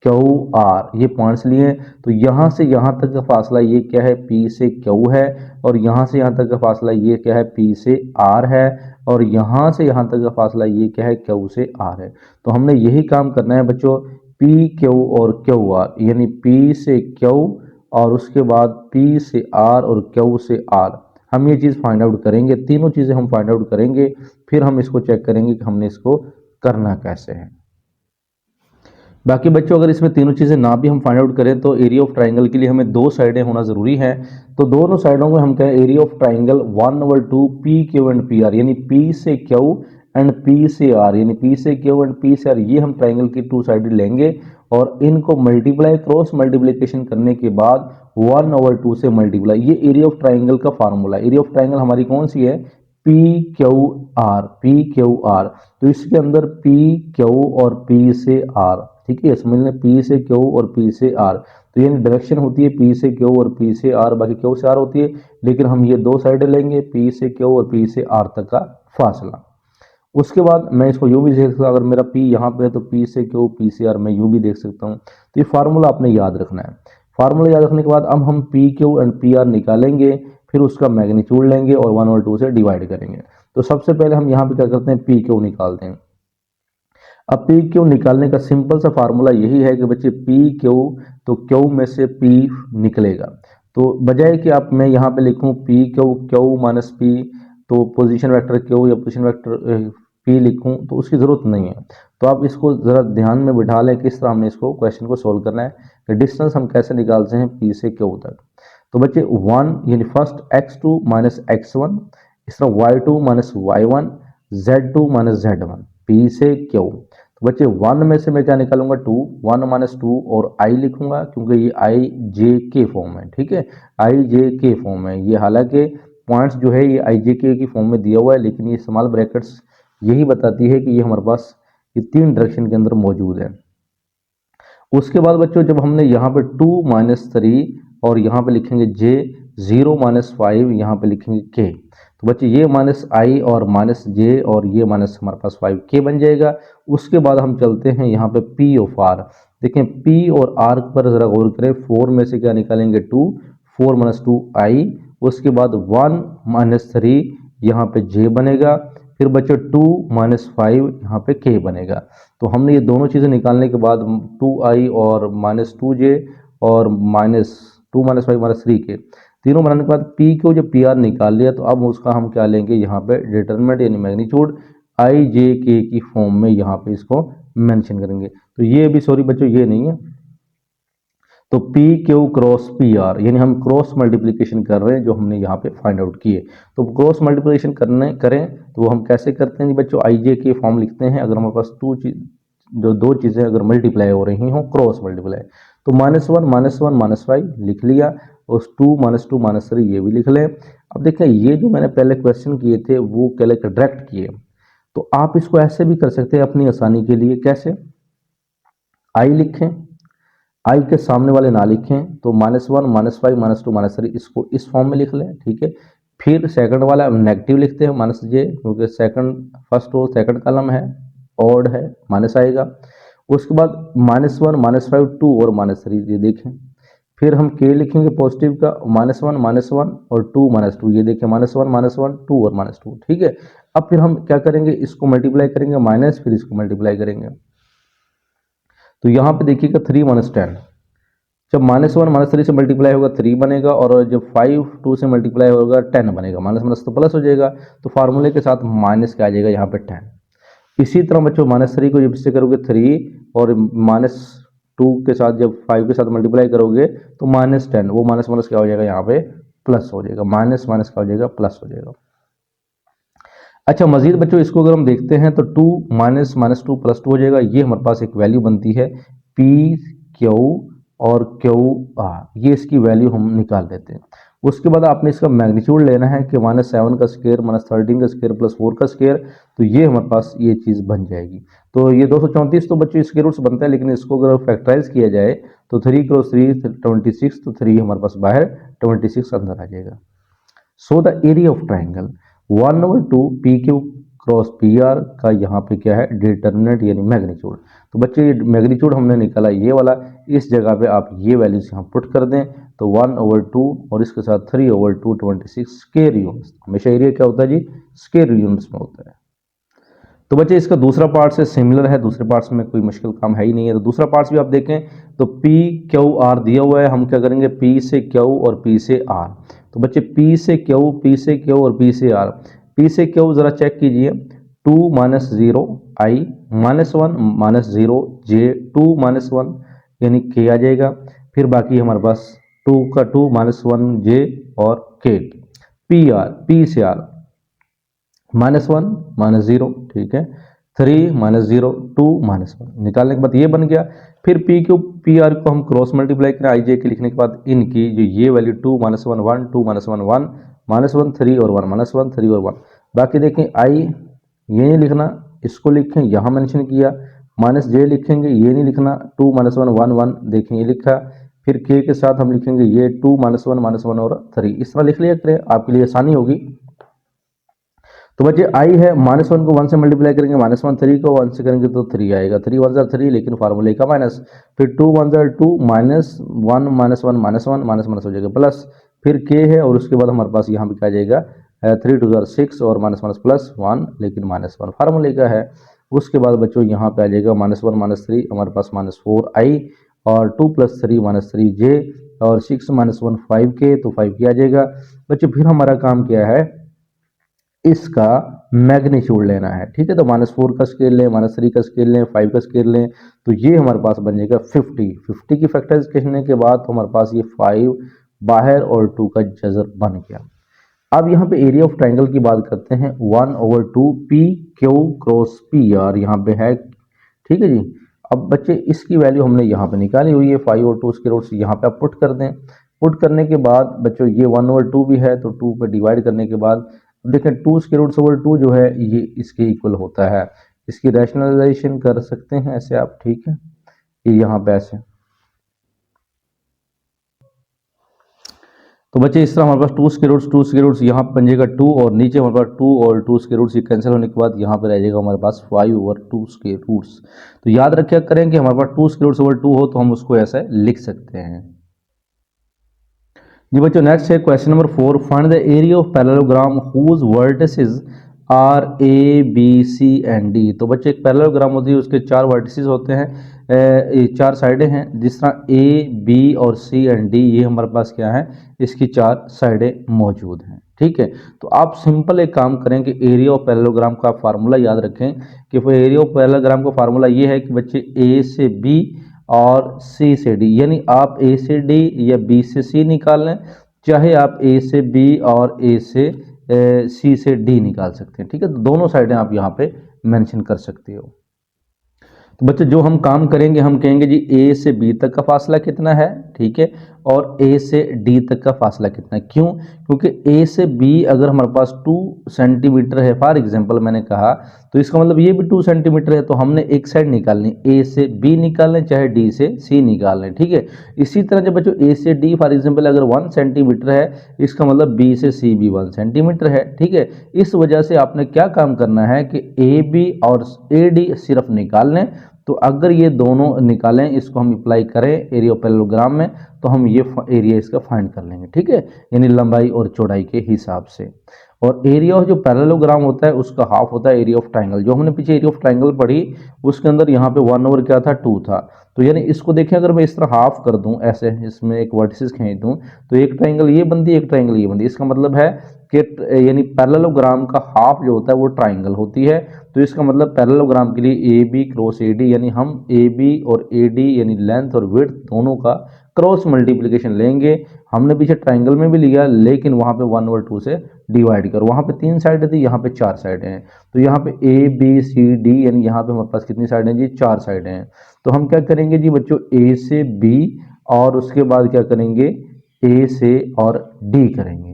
Speaker 1: क्यू आर ये पॉइंट्स लिए, तो यहाँ से यहाँ तक का फासला ये क्या है पी से क्यू है, और यहाँ से यहाँ तक का फासला ये क्या है पी से आर है, और यहाँ से यहाँ तक का फासला ये क्या है क्यू से आर है। तो हमने यही काम करना है बच्चों, पी क्यू और क्यू आर यानी पी से क्यू और उसके बाद पी से आर और क्यू से आर, हम ये चीज़ फाइंड आउट करेंगे, तीनों चीज़ें हम फाइंड आउट करेंगे, फिर हम इसको चेक करेंगे कि हमने इसको करना कैसे है। बाकी बच्चों अगर इसमें तीनों चीज़ें ना भी हम फाइंड आउट करें तो एरिया ऑफ ट्राइंगल के लिए हमें दो साइडें होना ज़रूरी है, तो दोनों साइडों में हम कहें area of triangle 1/2 P Q and P R, यानी पी से क्यू एंड पी से आर, यानी पी से क्यू एंड पी से आर, ये हम ट्राइंगल की टू साइडेड लेंगे और इनको मल्टीप्लाई क्रॉस मल्टीप्लीकेशन करने के बाद 1/2 से मल्टीप्लाई, ये एरिया ऑफ ट्राइंगल का फार्मूला। एरिया ऑफ ट्राइंगल हमारी कौन सी है पी क्यू आर, तो इसके अंदर पी क्यू और पी से आर, ठीक है समझ लें पी से क्यू और पी से आर, तो ये डायरेक्शन होती है पी से क्यू और पी से आर, बाकी क्यू से आर होती है, लेकिन हम ये दो साइडें लेंगे पी से क्यू और पी से आर तक का फासला। उसके बाद मैं इसको यूं भी देख सकता हूँ, अगर मेरा पी यहाँ पे है तो पी से क्यू पी से आर मैं यूं भी देख सकता हूँ, तो ये फार्मूला आपने याद रखना है। फार्मूला याद रखने के बाद अब हम P Q and P R निकालेंगे, फिर उसका मैग्नीट्यूड लेंगे और 1/2 से डिवाइड करेंगे। तो सबसे पहले हम यहाँ पे क्या करते हैं पी क्यू निकालते हैं। अब पी क्यू निकालने का सिंपल सा फार्मूला यही है कि बच्चे पी क्यू, तो क्यू में से पी निकलेगा, तो बजाय कि आप मैं यहाँ पे लिखूँ P Q Q minus P, तो पोजीशन वेक्टर क्यू या पोजीशन वेक्टर पी लिखूँ तो उसकी ज़रूरत नहीं है। तो आप इसको ज़रा ध्यान में बिठा लें किस तरह हमने इसको क्वेश्चन को सोल्व करना है कि डिस्टेंस हम कैसे निकालते हैं पी से क्यू तक। तो बच्चे 1 यानी फर्स्ट x2 माइनस x1, इस तरह y2 minus y1, z2 minus z1 P से क्यू। तो बच्चे 1 में से मैं क्या निकालूंगा 2, 1 माइनस 2 और i लिखूंगा क्योंकि ये आई जे के फॉर्म है, ठीक है आई जे के फॉर्म है ये, हालांकि पॉइंट्स जो है ये आई जे के की फॉर्म में दिया हुआ है, लेकिन ये स्मॉल ब्रैकेट्स यही बताती है कि ये हमारे पास ये 3 डायरेक्शन के अंदर मौजूद है। उसके बाद बच्चों जब हमने यहाँ पे 2 माइनस 3 और यहाँ पे लिखेंगे j, 0 माइनस 5 यहाँ पे लिखेंगे k, तो बच्चे ये माइनस i और माइनस j और ये माइनस हमारे पास 5k बन जाएगा। उसके बाद हम चलते हैं यहाँ पे p ऑफ r। देखें p और r पर ज़रा गौर करें, 4 में से क्या निकालेंगे 2, 4 माइनस 2 i, उसके बाद 1 माइनस 3 यहाँ पे j बनेगा, फिर बच्चों 2 माइनस 5 यहाँ पे k बनेगा। तो हमने ये दोनों चीज़ें निकालने के बाद 2i और माइनस 2j और माइनस 2 माइनस 5 माइनस 3k तीनों बनाने के बाद p को जो pr निकाल लिया, तो अब उसका हम क्या लेंगे यहाँ पे डिटरमिनेंट यानी मैग्नीट्यूड i j k की फॉर्म में यहाँ पे इसको मेंशन करेंगे। तो ये भी सॉरी बच्चों ये नहीं है, तो P Q cross P R यानी हम क्रॉस मल्टीप्लिकेशन कर रहे हैं जो हमने यहाँ पे फाइंड आउट किए। तो क्रॉस मल्टीप्लिकेशन करें तो वो हम कैसे करते हैं जी बच्चों, आई जे के फॉर्म लिखते हैं अगर हमारे पास दो चीज़ें अगर मल्टीप्लाई हो रही हों क्रॉस मल्टीप्लाई, तो -1 -5 लिख लिया, उस 2 माइनस 3 ये भी लिख लें। अब देखें ये जो मैंने पहले क्वेश्चन किए थे वो कैलकुलेट डायरेक्ट किए, तो आप इसको ऐसे भी कर सकते हैं अपनी आसानी के लिए। कैसे, आई लिखें, आई के सामने वाले ना लिखें, तो -1 -5 -2 -3 इसको इस फॉर्म में लिख लें, ठीक है। फिर सेकंड वाला नेगेटिव लिखते हैं माइनस जे, क्योंकि second first row second column है, ऑड है, माइनस आएगा। उसके बाद -1 -5 2 और -3 ये देखें। फिर हम के लिखेंगे पॉजिटिव का, -1 और 2 -2 ये देखें, -1 2 और -2, ठीक है। अब फिर हम क्या करेंगे, इसको मल्टीप्लाई करेंगे माइनस, फिर इसको मल्टीप्लाई करेंगे। तो यहाँ पे देखिएगा 3 - 10, जब -1 -3 से मल्टीप्लाई होगा 3 बनेगा, और जब 5 2 से मल्टीप्लाई होगा 10 बनेगा। माइनस माइनस तो प्लस हो जाएगा, तो फार्मूले के साथ माइनस क्या आ जाएगा यहाँ पे 10। इसी तरह बच्चों -3 को जब इससे करोगे 3, और -2 के साथ जब 5 के साथ मल्टीप्लाई करोगे तो -10, वो माइनस माइनस क्या हो जाएगा यहाँ पे प्लस हो जाएगा, माइनस माइनस क्या हो जाएगा प्लस हो जाएगा। अच्छा मजीद बच्चों इसको अगर हम देखते हैं तो 2 -2 +2 हो जाएगा। ये हमारे पास एक वैल्यू बनती है पी क्यू और क्यू आर, ये इसकी वैल्यू हम निकाल लेते हैं। उसके बाद आपने इसका मैग्नीट्यूड लेना है कि -7 का स्क्वायर -13 का स्क्वायर +4 का स्क्वायर, तो ये हमारे पास ये चीज़ बन जाएगी। तो ये 234 तो बच्चों स्क्वायर रूट से बनता है, लेकिन इसको अगर फैक्टराइज किया जाए तो 3 × 3 26, तो 3 हमारे पास बाहर, 26 अंदर आ जाएगा। So the area of triangle 1/2 P Q cross P R का यहाँ पे क्या है डिटरमिनेंट यानी मैग्नीट्यूड। तो बच्चे ये मैग्नीट्यूड हमने निकाला ये वाला, इस जगह पे आप ये वैल्यूज यहाँ पुट कर दें, तो 1/2 और इसके साथ 3/2 26 स्क्वायर यूनिट्स। हमेशा एरिया क्या होता है जी स्क्वायर यूनिट्स में होता है। तो बच्चे इसका दूसरा पार्ट से सिमिलर है, दूसरे पार्ट्स में कोई मुश्किल काम है ही नहीं है। तो दूसरा पार्ट्स भी आप देखें तो पी क्यू आर दिया हुआ है, हम क्या करेंगे पी से क्यू और पी से आर। तो बच्चे पी से क्यू और पी से आर। पी से क्यू ज़रा चेक कीजिए, 2 - 0 i, -1 -0 j, 2 -1 यानी k आ जाएगा। फिर बाकी हमारे पास 2 का 2 -1 j और k। पी से आर -1 -0, ठीक है, 3 -0 2 -1 निकालने के बाद ये बन गया। फिर पी क्यू पी आर को हम क्रॉस मल्टीप्लाई करें आई जे के लिखने के बाद इनकी जो ये वैल्यू 2 - 1 1 2 - 1 1 -1 3 और 1 -1 3 और 1। बाकी देखें आई ये नहीं लिखना, इसको लिखें यहाँ मेंशन किया, माइनस जे लिखेंगे ये नहीं लिखना, 2 - 1 1 1 देखें ये लिखा। फिर के के साथ हम लिखेंगे ये 2 -1 और 3, इस तरह लिख लिया करें, आपके लिए आसानी होगी। तो बच्चे आई है, -1 को 1 से मल्टीप्लाई करेंगे, -1 3 को 1 से करेंगे तो 3 आएगा, 3 1 3 लेकिन फार्मूले का माइनस, फिर 2 1 2 -1 -1 हो जाएगा प्लस, फिर के है और उसके बाद हमारे पास यहाँ पे क्या आ जाएगा 3 2 6 और +1 लेकिन -1 फार्मूले का है। उसके बाद बच्चों यहाँ पे आ जाएगा -1 -3 हमारे पास -4i और 2 + 3 -3j और 6 -1 5k, तो 5k आ जाएगा। बच्चों फिर हमारा काम क्या है इसका मैग्नीट्यूड लेना है, ठीक है। तो -4 का स्केल लें, -3 का स्केल लें, 5 का स्केल लें, तो ये हमारे पास बन जाएगा 50 की फैक्टराइज करने के बाद तो हमारे पास ये 5 बाहर और 2 का जजर बन गया। अब यहाँ पे एरिया ऑफ ट्राइंगल की बात करते हैं, 1/2 P Q cross P R यहाँ पे है, ठीक है जी। अब बच्चे इसकी वैल्यू हमने यहाँ पे निकाली हुई है, 5 और 2 के रूट्स यहाँ पे आप पुट कर दें। पुट करने के बाद बच्चों ये 1/2 भी है, तो 2 पे डिवाइड करने के बाद देखें 2 के रूट्स ओवर 2 जो है ये इसके इक्वल होता है, इसकी रैशनलाइजेशन कर सकते हैं ऐसे आप, ठीक है, ये यहाँ पे ऐसे। तो बच्चे इस तरह हमारे पास टू स्क्वायर रूट्स यहाँ पे बन जाएगा 2, और नीचे हमारे पास 2 और 2 स्क्वायर रूट्स, ये कैंसिल होने के बाद यहाँ पे रह जाएगा हमारे पास 5/2 स्क्वायर रूट्स। तो याद रखिए करें कि हमारे पास 2 स्क्वायर रूट्स ओवर 2 हो तो हम उसको ऐसे लिख सकते हैं। जी बच्चों नेक्स्ट है question number 4, find the area of parallelogram whose vertices are a b c and d. तो बच्चे एक पैरेललोग्राम होती है, उसके 4 वर्टिसेस होते हैं, 4 साइडें हैं, जिस तरह ए बी और सी एंड डी ये हमारे पास क्या है, इसकी 4 साइडें मौजूद हैं, ठीक है। तो आप सिंपल एक काम करें कि एरिया ऑफ पैरेललोग्राम का फार्मूला याद रखें कि एरिया ऑफ पैरेललोग्राम का फार्मूला ये है कि बच्चे ए से बी और सी से डी, यानी आप ए से डी या बी से सी निकाल लें, चाहे आप ए से बी और ए से सी से डी निकाल सकते हैं, ठीक है। तो दोनों साइडें आप यहाँ पे मेंशन कर सकते हो। तो बच्चे जो हम काम करेंगे, हम कहेंगे जी ए से बी तक का फासला कितना है, ठीक है, और ए से डी तक का फासला कितना है। क्यों? क्योंकि ए से बी अगर हमारे पास 2 सेंटीमीटर है फॉर एग्जांपल मैंने कहा, तो इसका मतलब ये भी 2 सेंटीमीटर है, तो हमने एक साइड निकालनी, ए से बी निकाल लें चाहे डी से सी निकाल लें, ठीक है। इसी तरह जब बच्चों ए से डी फॉर एग्जांपल अगर 1 सेंटीमीटर है, इसका मतलब बी से सी भी 1 सेंटीमीटर है, ठीक है। इस वजह से आपने क्या काम करना है कि ए बी और ए डी सिर्फ निकाल लें। तो अगर ये दोनों निकालें, इसको हम अप्लाई करें एरिया ऑफ पैरेललोग्राम में, तो हम ये एरिया इसका फाइंड कर लेंगे, ठीक है, यानी लंबाई और चौड़ाई के हिसाब से। और एरिया ऑफ जो पैरेललोग्राम होता है उसका हाफ होता है एरिया ऑफ ट्राइंगल। जो हमने पीछे एरिया ऑफ ट्राइंगल पढ़ी उसके अंदर यहाँ पे 1 क्या था, 2 था। तो यानी इसको देखें अगर मैं इस तरह हाफ कर दूं, ऐसे इसमें एक वर्टिसेस खींच दूं, तो एक ट्राइंगल ये बनती है, एक ट्राइंगल ये बनती है। इसका मतलब है कि यानी पैरेललोग्राम का हाफ जो होता है वो ट्राइंगल होती है। तो इसका मतलब पैरेललोग्राम के लिए a B cross A d, यानी हम ए बी और ए डी यानी लेंथ और विड्थ दोनों का क्रॉस मल्टीप्लिकेशन लेंगे। हमने पीछे ट्राइंगल में भी लिया, लेकिन वहाँ पे 1/2 से डिवाइड कर, वहाँ पे 3 साइडें थी, यहाँ पे 4 साइडें हैं। तो यहाँ पे ए बी सी डी यानी यहाँ पे हमारे पास कितनी साइडें जी, 4 साइडें हैं। तो हम क्या करेंगे जी बच्चों, ए से बी और उसके बाद क्या करेंगे, ए से और डी करेंगे।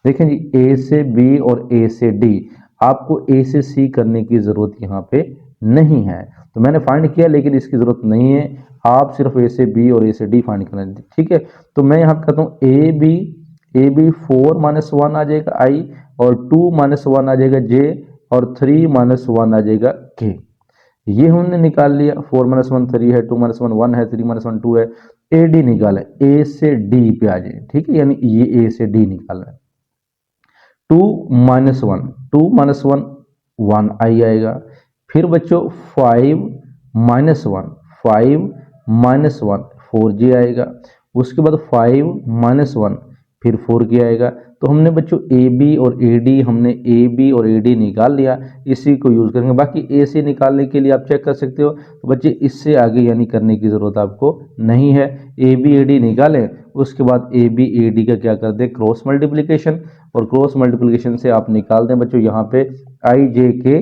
Speaker 1: देखें जी ए से बी और ए से डी, आपको ए से सी करने की ज़रूरत यहाँ पे नहीं है। तो मैंने फाइंड किया लेकिन इसकी ज़रूरत नहीं है, आप सिर्फ ए से बी और ए से डी फाइंड करना है, ठीक है। तो मैं यहाँ पे कहता हूँ ए बी 4-1 आ जाएगा आई, और 2-1 आ जाएगा जे, और 3-1 आ जाएगा के। ये हमने निकाल लिया, 4-1 3 है, 2-1 1 है, 3-1 2 है। ए डी निकाला, ए से डी पे आ जाए, ठीक है, यानी ये ए से डी निकालना है। 2-1 1 आई आएगा। फिर बच्चों 5-1 4 जे आएगा। उसके बाद 5-1 फिर 4 के आएगा। तो हमने बच्चों ए बी और ए डी, हमने ए बी और ए डी निकाल लिया, इसी को यूज़ करेंगे। बाकी ए से निकालने के लिए आप चेक कर सकते हो। तो बच्चे इससे आगे यानी करने की ज़रूरत आपको नहीं है। ए बी ए डी निकालें, उसके बाद ए बी ए डी का क्या कर दें, क्रॉस मल्टीप्लिकेशन, और क्रॉस मल्टीप्लिकेशन से आप निकाल दें बच्चों यहाँ पे आई जे के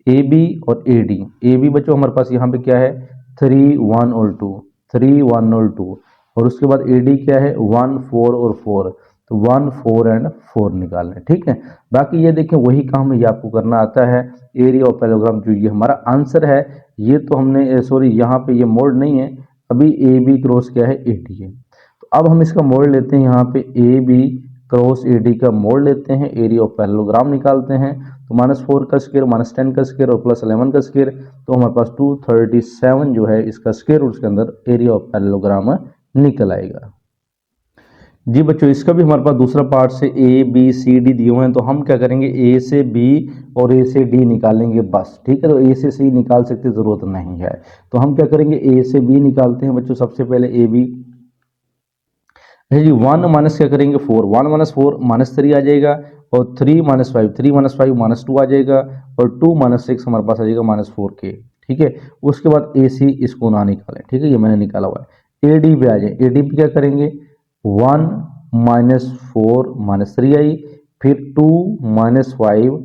Speaker 1: ए बी और ए डी। ए बी बच्चों हमारे पास यहाँ पे क्या है, 3 1 और 2, 3 1 और 2, और उसके बाद ए डी क्या है 1 4 और 4, तो 1 4 एंड 4 निकाल लें, ठीक है। बाकी ये देखें वही काम ये आपको करना आता है। एरिया ऑफ पैरेललोग्राम जो ये हमारा आंसर है, ये तो हमने सॉरी यहाँ पे ये मोड नहीं है, अभी ए बी क्रॉस क्या है 80 है। तो अब हम इसका मोड लेते हैं, यहाँ पे A B cross A d का मोड लेते हैं, एरिया ऑफ पैरेललोग्राम निकालते हैं। तो -4 का स्क्वायर, -10 का स्क्वायर और +11 का स्क्वायर, तो हमारे पास 237 जो है इसका स्क्वायर रूट के अंदर एरिया ऑफ पैरेललोग्राम निकल आएगा। जी बच्चों इसका भी हमारे पास दूसरा पार्ट से ए बी सी डी दिए हुए हैं, तो हम क्या करेंगे ए से बी और ए से डी निकालेंगे बस, ठीक है। तो ए से सी निकाल सकते ज़रूरत नहीं है। तो हम क्या करेंगे ए से बी निकालते हैं बच्चों। सबसे पहले ए बी जी 1 माइनस क्या करेंगे 4, 1 - 4 -3 आ जाएगा, और 3 - 5 3 - 5 -2 आ जाएगा, और 2 - 6 हमारे पास आ जाएगा -4 के, ठीक है। उसके बाद ए सी इसको ना निकालें, ठीक है, ये मैंने निकाला हुआ है। ए डी पे आ जाए, ए डी पे क्या करेंगे 1 - 4 -3 आई, फिर 2 - 5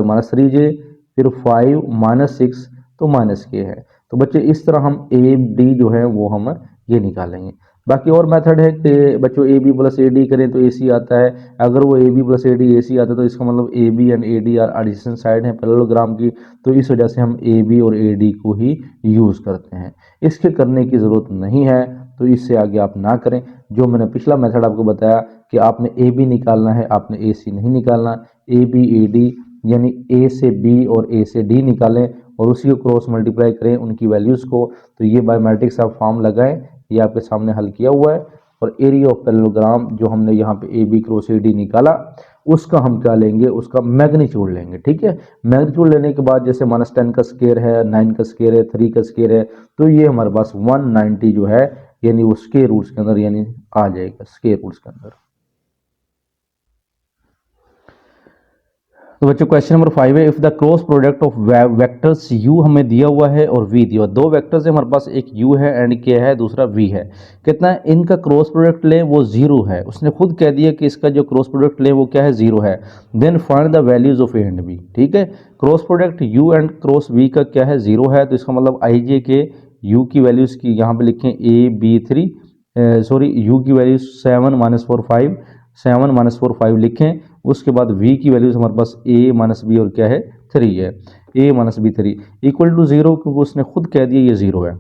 Speaker 1: -3 जे, फिर 5 - 6 तो -k है। तो बच्चे इस तरह हम ए डी जो है वो हम ये निकालेंगे। बाकी और मेथड है कि बच्चों a b plus a d करें तो ए सी आता है। अगर वो ए बी प्लस ए सी आता है तो इसका मतलब A B and A D are addition side है पैरेललोग्राम की, तो इस वजह से हम ए बी और ए डी को ही यूज़ करते हैं। इसके करने की ज़रूरत नहीं है, तो इससे आगे आप ना करें। जो मैंने पिछला मेथड आपको बताया कि आपने ए बी निकालना है, आपने ए सी नहीं निकालना। ए बी ए डी यानी ए से बी और ए से डी निकालें और उसी को क्रॉस मल्टीप्लाई करें उनकी वैल्यूज़ को, तो ये बायोमेट्रिक्स आप फॉर्म लगाएं। ये आपके सामने हल किया हुआ है। और एरिया ऑफ पैरेललोग्राम जो हमने यहाँ पे A B cross A D निकाला, उसका हम क्या लेंगे, उसका मैग्नीट्यूड लेंगे। ठीक है, मैग्नीट्यूड लेने के बाद जैसे -10 का स्क्वायर है, 9 का स्क्वायर है, 3 का स्क्वायर है, तो ये हमारे पास 190 जो है यानी वो स्क्वायर रूट्स के अंदर यानी आ जाएगा स्क्वायर रूट्स के अंदर। तो बच्चों क्वेश्चन नंबर 5 है, if the cross product of vectors u हमें दिया हुआ है और v दिया हुआ, दो वेक्टर्स है हमारे पास, एक u है एंड क्या है, दूसरा v है। कितना है, इनका क्रॉस प्रोडक्ट लें वो 0 है, उसने खुद कह दिया कि इसका जो क्रॉस प्रोडक्ट लें वो क्या है, 0 है। Then find the values of a and b। ठीक है, cross product u and cross v का क्या है, 0 है, तो इसका मतलब आई जे के u की वैल्यूज की यहाँ पे लिखें a b3 सॉरी u की वैल्यूज 7 -4 5 7 -4 5 लिखें। उसके बाद v की वैल्यूज हमारे पास a माइनस बी और क्या है 3 है, a minus B 3 equal to 0, क्योंकि उसने खुद कह दिया ये 0 है।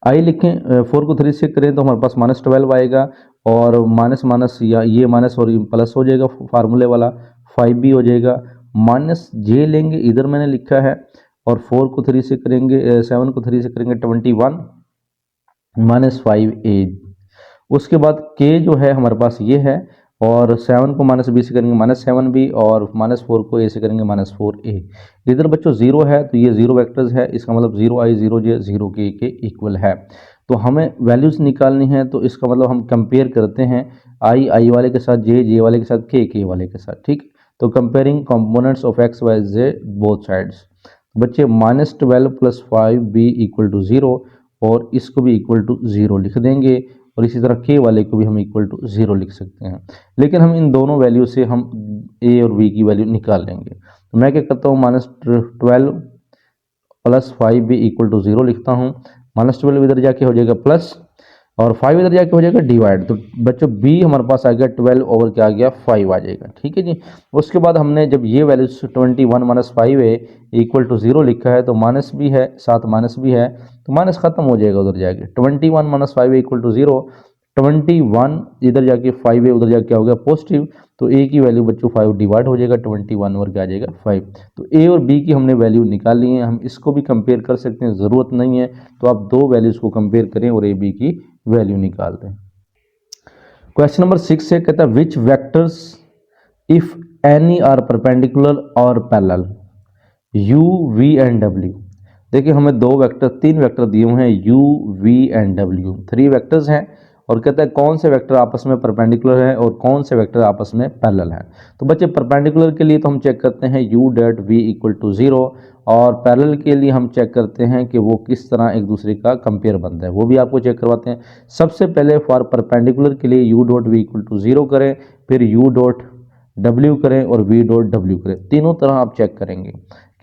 Speaker 1: आई लिखें, 4 को 3 से करें तो हमारे पास -12 आएगा और माइनस माइनस या ये माइनस और प्लस हो जाएगा फार्मूले वाला, 5b हो जाएगा। माइनस जे लेंगे, इधर मैंने लिखा है, और 4 को 3 से करेंगे 7 को 3 से करेंगे 21 -5a। उसके बाद k जो है हमारे पास ये है, और 7 को -b से करेंगे -7b और -4 को a से करेंगे -4a। इधर बच्चों 0 है तो ये 0 वेक्टर्स है, इसका मतलब 0i 0j 0k के इक्वल है। तो हमें वैल्यूज निकालनी है, तो इसका मतलब हम कंपेयर करते हैं i वाले के साथ, j वाले के साथ, k वाले के साथ। ठीक, तो comparing components of x y z both sides. बच्चे -12 + 5b = 0 और इसको भी इक्वल टू 0 लिख देंगे, और इसी तरह k वाले को भी हम इक्वल टू 0 लिख सकते हैं। लेकिन हम इन दोनों वैल्यू से हम a और b की वैल्यू निकाल लेंगे। तो मैं क्या करता हूँ, -12 + 5b = 0 लिखता हूँ। -12 इधर जाके हो जाएगा प्लस, और 5 इधर जाके हो जाएगा डिवाइड। तो बच्चों b हमारे पास आ गया 12 ओवर क्या आ गया 5 आ जाएगा। ठीक है जी। उसके बाद हमने जब ये वैल्यू 21 - 5 = 0 लिखा है, तो माइनस भी है, साथ माइनस भी है, तो माइनस खत्म हो जाएगा उधर जाके। 21 - 5 = 0, 21 इधर जाके 5 उधर जाके क्या हो गया पॉजिटिव, तो a की वैल्यू बच्चों 5 डिवाइड हो जाएगा, 21 और क्या आ जाएगा 5। तो a और b की हमने वैल्यू निकाल ली है। हम इसको भी कंपेयर कर सकते हैं, ज़रूरत नहीं है तो आप दो वैल्यूज़ को कंपेयर करें और a b की वैल्यू निकाल दें। क्वेश्चन नंबर 6 है, कहता है which vectors if any are perpendicular और parallel u v and w। देखिए हमें तीन वेक्टर दिए हुए हैं u v and w, 3 vectors हैं, और कहता है कौन से वेक्टर आपस में परपेंडिकुलर है और कौन से वेक्टर आपस में पैरेलल है। तो बच्चे परपेंडिकुलर के लिए तो हम चेक करते हैं u डॉट v = 0, और पैरेलल के लिए हम चेक करते हैं कि वो किस तरह एक दूसरे का कंपेयर बनता है, वो भी आपको चेक करवाते हैं। सबसे पहले फॉर परपेंडिकुलर के लिए u डॉट v = 0 करें, फिर u डॉट w करें और v डॉट w करें, तीनों तरह आप चेक करेंगे।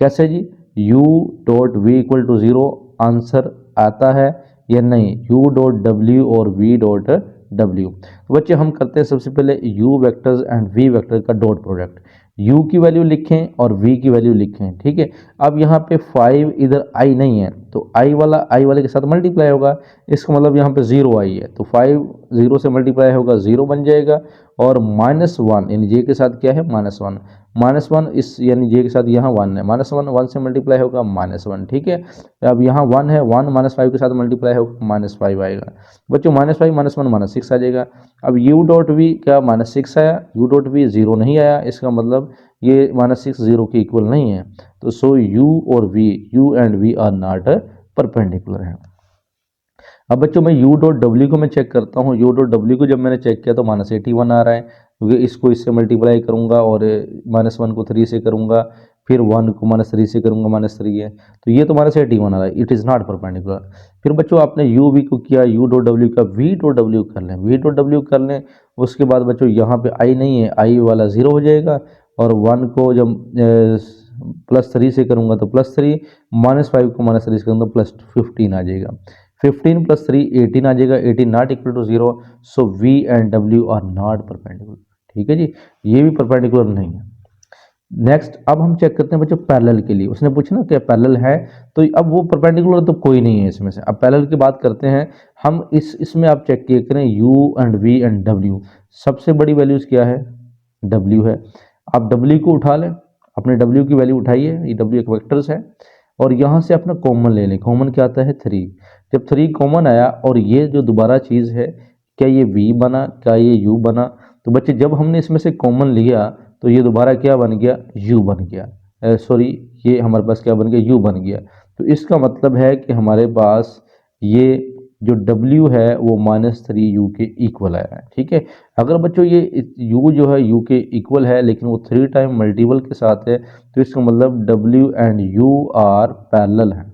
Speaker 1: कैसे जी, u डॉट v = 0 आंसर आता है या नहीं, u डॉट w और v डॉट w। तो बच्चे हम करते हैं सबसे पहले u vectors and v vector का डॉट प्रोडक्ट, u की वैल्यू लिखें और v की वैल्यू लिखें। ठीक है, अब यहाँ पे 5 इधर i नहीं है, तो i वाले के साथ मल्टीप्लाई होगा, इसका मतलब यहाँ पे 0i है, तो 5 0 से मल्टीप्लाई होगा 0 बन जाएगा, और -1 यानी j के साथ क्या है -1 इस यानी j के साथ यहाँ 1 है, -1 से मल्टीप्लाई होगा -1। ठीक है, अब यहाँ 1 है, 1 -5 के साथ मल्टीप्लाई होगा -5 आएगा। बच्चों -5 -1 -6 आ जाएगा। अब u डॉट वी क्या -6 आया, u डॉट वी 0 नहीं आया, इसका मतलब ये -6 0 के इक्वल नहीं है, तो सो u और v u and v are not perpendicular है। अब बच्चों मैं u डॉट w को मैं चेक करता हूँ। u डॉट w को जब मैंने चेक किया तो -81 आ रहा है, क्योंकि इसको इससे मल्टीप्लाई करूँगा और -1 को 3 से करूँगा, फिर 1 को -3 से करूँगा, -3 है, तो ये तो -81 आ रहा है, इट इज़ नॉट परपेंडिकुलर। फिर बच्चों आपने u v को किया, u डॉट w का v डॉट w कर लें, v डॉट w कर लें। उसके बाद बच्चों यहाँ पे i नहीं है, i वाला 0 हो जाएगा, और 1 को जब +3 से करूँगा तो +3, -5 को -3 से करूँगा तो +15 आ जाएगा। 15 प्लस 3 18 आ जाएगा, 18 not equal to 0, so V and W are not perpendicular. ठीक है जी, ये भी परपेंडिकुलर नहीं है। नेक्स्ट अब हम चेक करते हैं बच्चों पैरेलल के लिए, उसने पूछा ना क्या पैरेलल है, तो अब वो परपेंडिकुलर तो कोई नहीं है इसमें से। अब पैरेलल की बात करते हैं हम, इसमें आप चेक किए करें U and V and W, सबसे बड़ी वैल्यूज क्या है, W है। आप W को उठा लें, अपने W की वैल्यू उठाइए, ये W एक वेक्टर्स है, और यहाँ से अपना कॉमन ले लें, कॉमन क्या आता है 3। जब 3 कॉमन आया और ये जो दोबारा चीज़ है, क्या ये V बना, क्या ये U बना, तो बच्चे जब हमने इसमें से कॉमन लिया तो ये दोबारा क्या बन गया, U बन गया, सॉरी ये हमारे पास क्या बन गया, U बन गया। तो इसका मतलब है कि हमारे पास ये जो W है वो -3U के इक्वल आया है। ठीक है, अगर बच्चों ये U जो है U के इक्वल है लेकिन वो 3 टाइम मल्टीपल के साथ है, तो इसका मतलब W and U are parallel है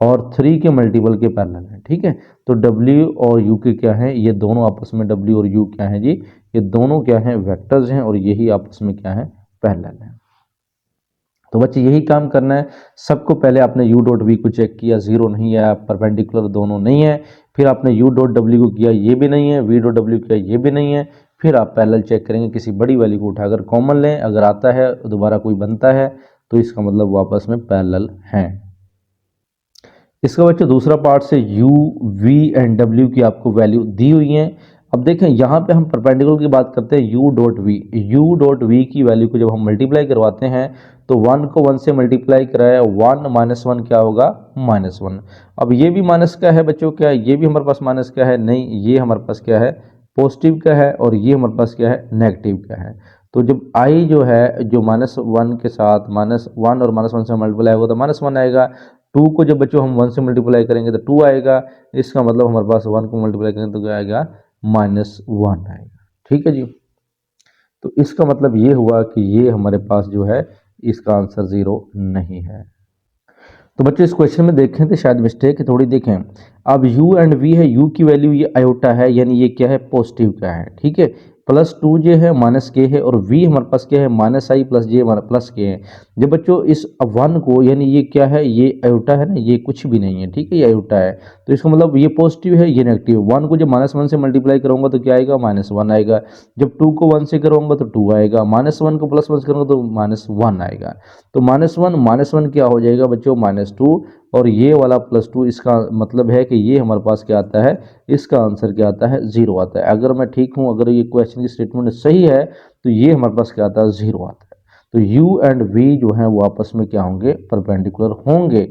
Speaker 1: और 3 के मल्टीपल के पैरेलल है। ठीक है, तो W और U के क्या है, ये दोनों आपस में W और U क्या है जी, ये दोनों क्या है, वेक्टर्स हैं, और यही आपस में क्या है, पैरेलल है। तो बच्चे यही काम करना है, सबको पहले आपने U डॉट V को चेक किया, जीरो नहीं है, परपेंडिकुलर दोनों नहीं है। फिर आपने U डॉट W को किया, ये भी नहीं है, V डॉट W किया, ये भी नहीं है। फिर आप पैरेलल चेक करेंगे, किसी बड़ी वैल्यू को उठाकर कॉमन लें, अगर आता है दोबारा कोई बनता है तो इसका मतलब वो आपस में पैरेलल हैं। इसका बच्चों दूसरा पार्ट से U, V एंड W की आपको वैल्यू दी हुई है। अब देखें यहाँ पे हम परपेंडिकुलर की बात करते हैं, U dot V, U dot V की वैल्यू को जब हम मल्टीप्लाई करवाते हैं तो 1 को 1 से मल्टीप्लाई कराया, 1 माइनस 1 क्या होगा, -1। अब ये भी माइनस का है बच्चों, क्या है, ये भी हमारे पास माइनस का है, नहीं ये हमारे पास क्या है, पॉजिटिव का है, और ये हमारे पास क्या है, नेगेटिव का है। तो जब I जो है, जो -1 के साथ -1 और -1 से मल्टीप्लाई होगा तो -1 आएगा। 2 को जब बच्चों हम 1 से मल्टीप्लाई करेंगे तो 2 आएगा। इसका मतलब हमारे पास 1 को मल्टीप्लाई करेंगे तो क्या आएगा, -1 आएगा। ठीक है जी, तो इसका मतलब ये हुआ कि ये हमारे पास जो है इसका आंसर 0 नहीं है। तो बच्चों इस क्वेश्चन में देखें तो शायद मिस्टेक है थोड़ी, देखें अब U एंड V है, U की वैल्यू ये आयोटा है, यानी ये क्या है, पॉजिटिव का है। ठीक है, +2j है, -k है, और V हमारे पास क्या है, -i + j +k है। जब बच्चों इस 1 को, यानी ये क्या है, ये आयोटा है ना, ये कुछ भी नहीं है। ठीक है, ये आयोटा है, तो इसका मतलब ये पॉजिटिव है, ये नेगेटिव। 1 को जब -1 से मल्टीप्लाई करूंगा तो क्या आएगा, -1 आएगा। जब 2 को 1 से करूंगा तो 2 आएगा, -1 को +1 से करूंगा तो -1 आएगा। तो -1 क्या हो जाएगा बच्चों, -2, और ये वाला +2, इसका मतलब है कि ये हमारे पास क्या आता है, इसका आंसर क्या आता है, 0 आता है। अगर मैं ठीक हूँ, अगर ये क्वेश्चन की स्टेटमेंट सही है तो ये हमारे पास क्या आता है, 0 आता है। तो U एंड V जो है वो आपस में क्या होंगे, परपेंडिकुलर होंगे।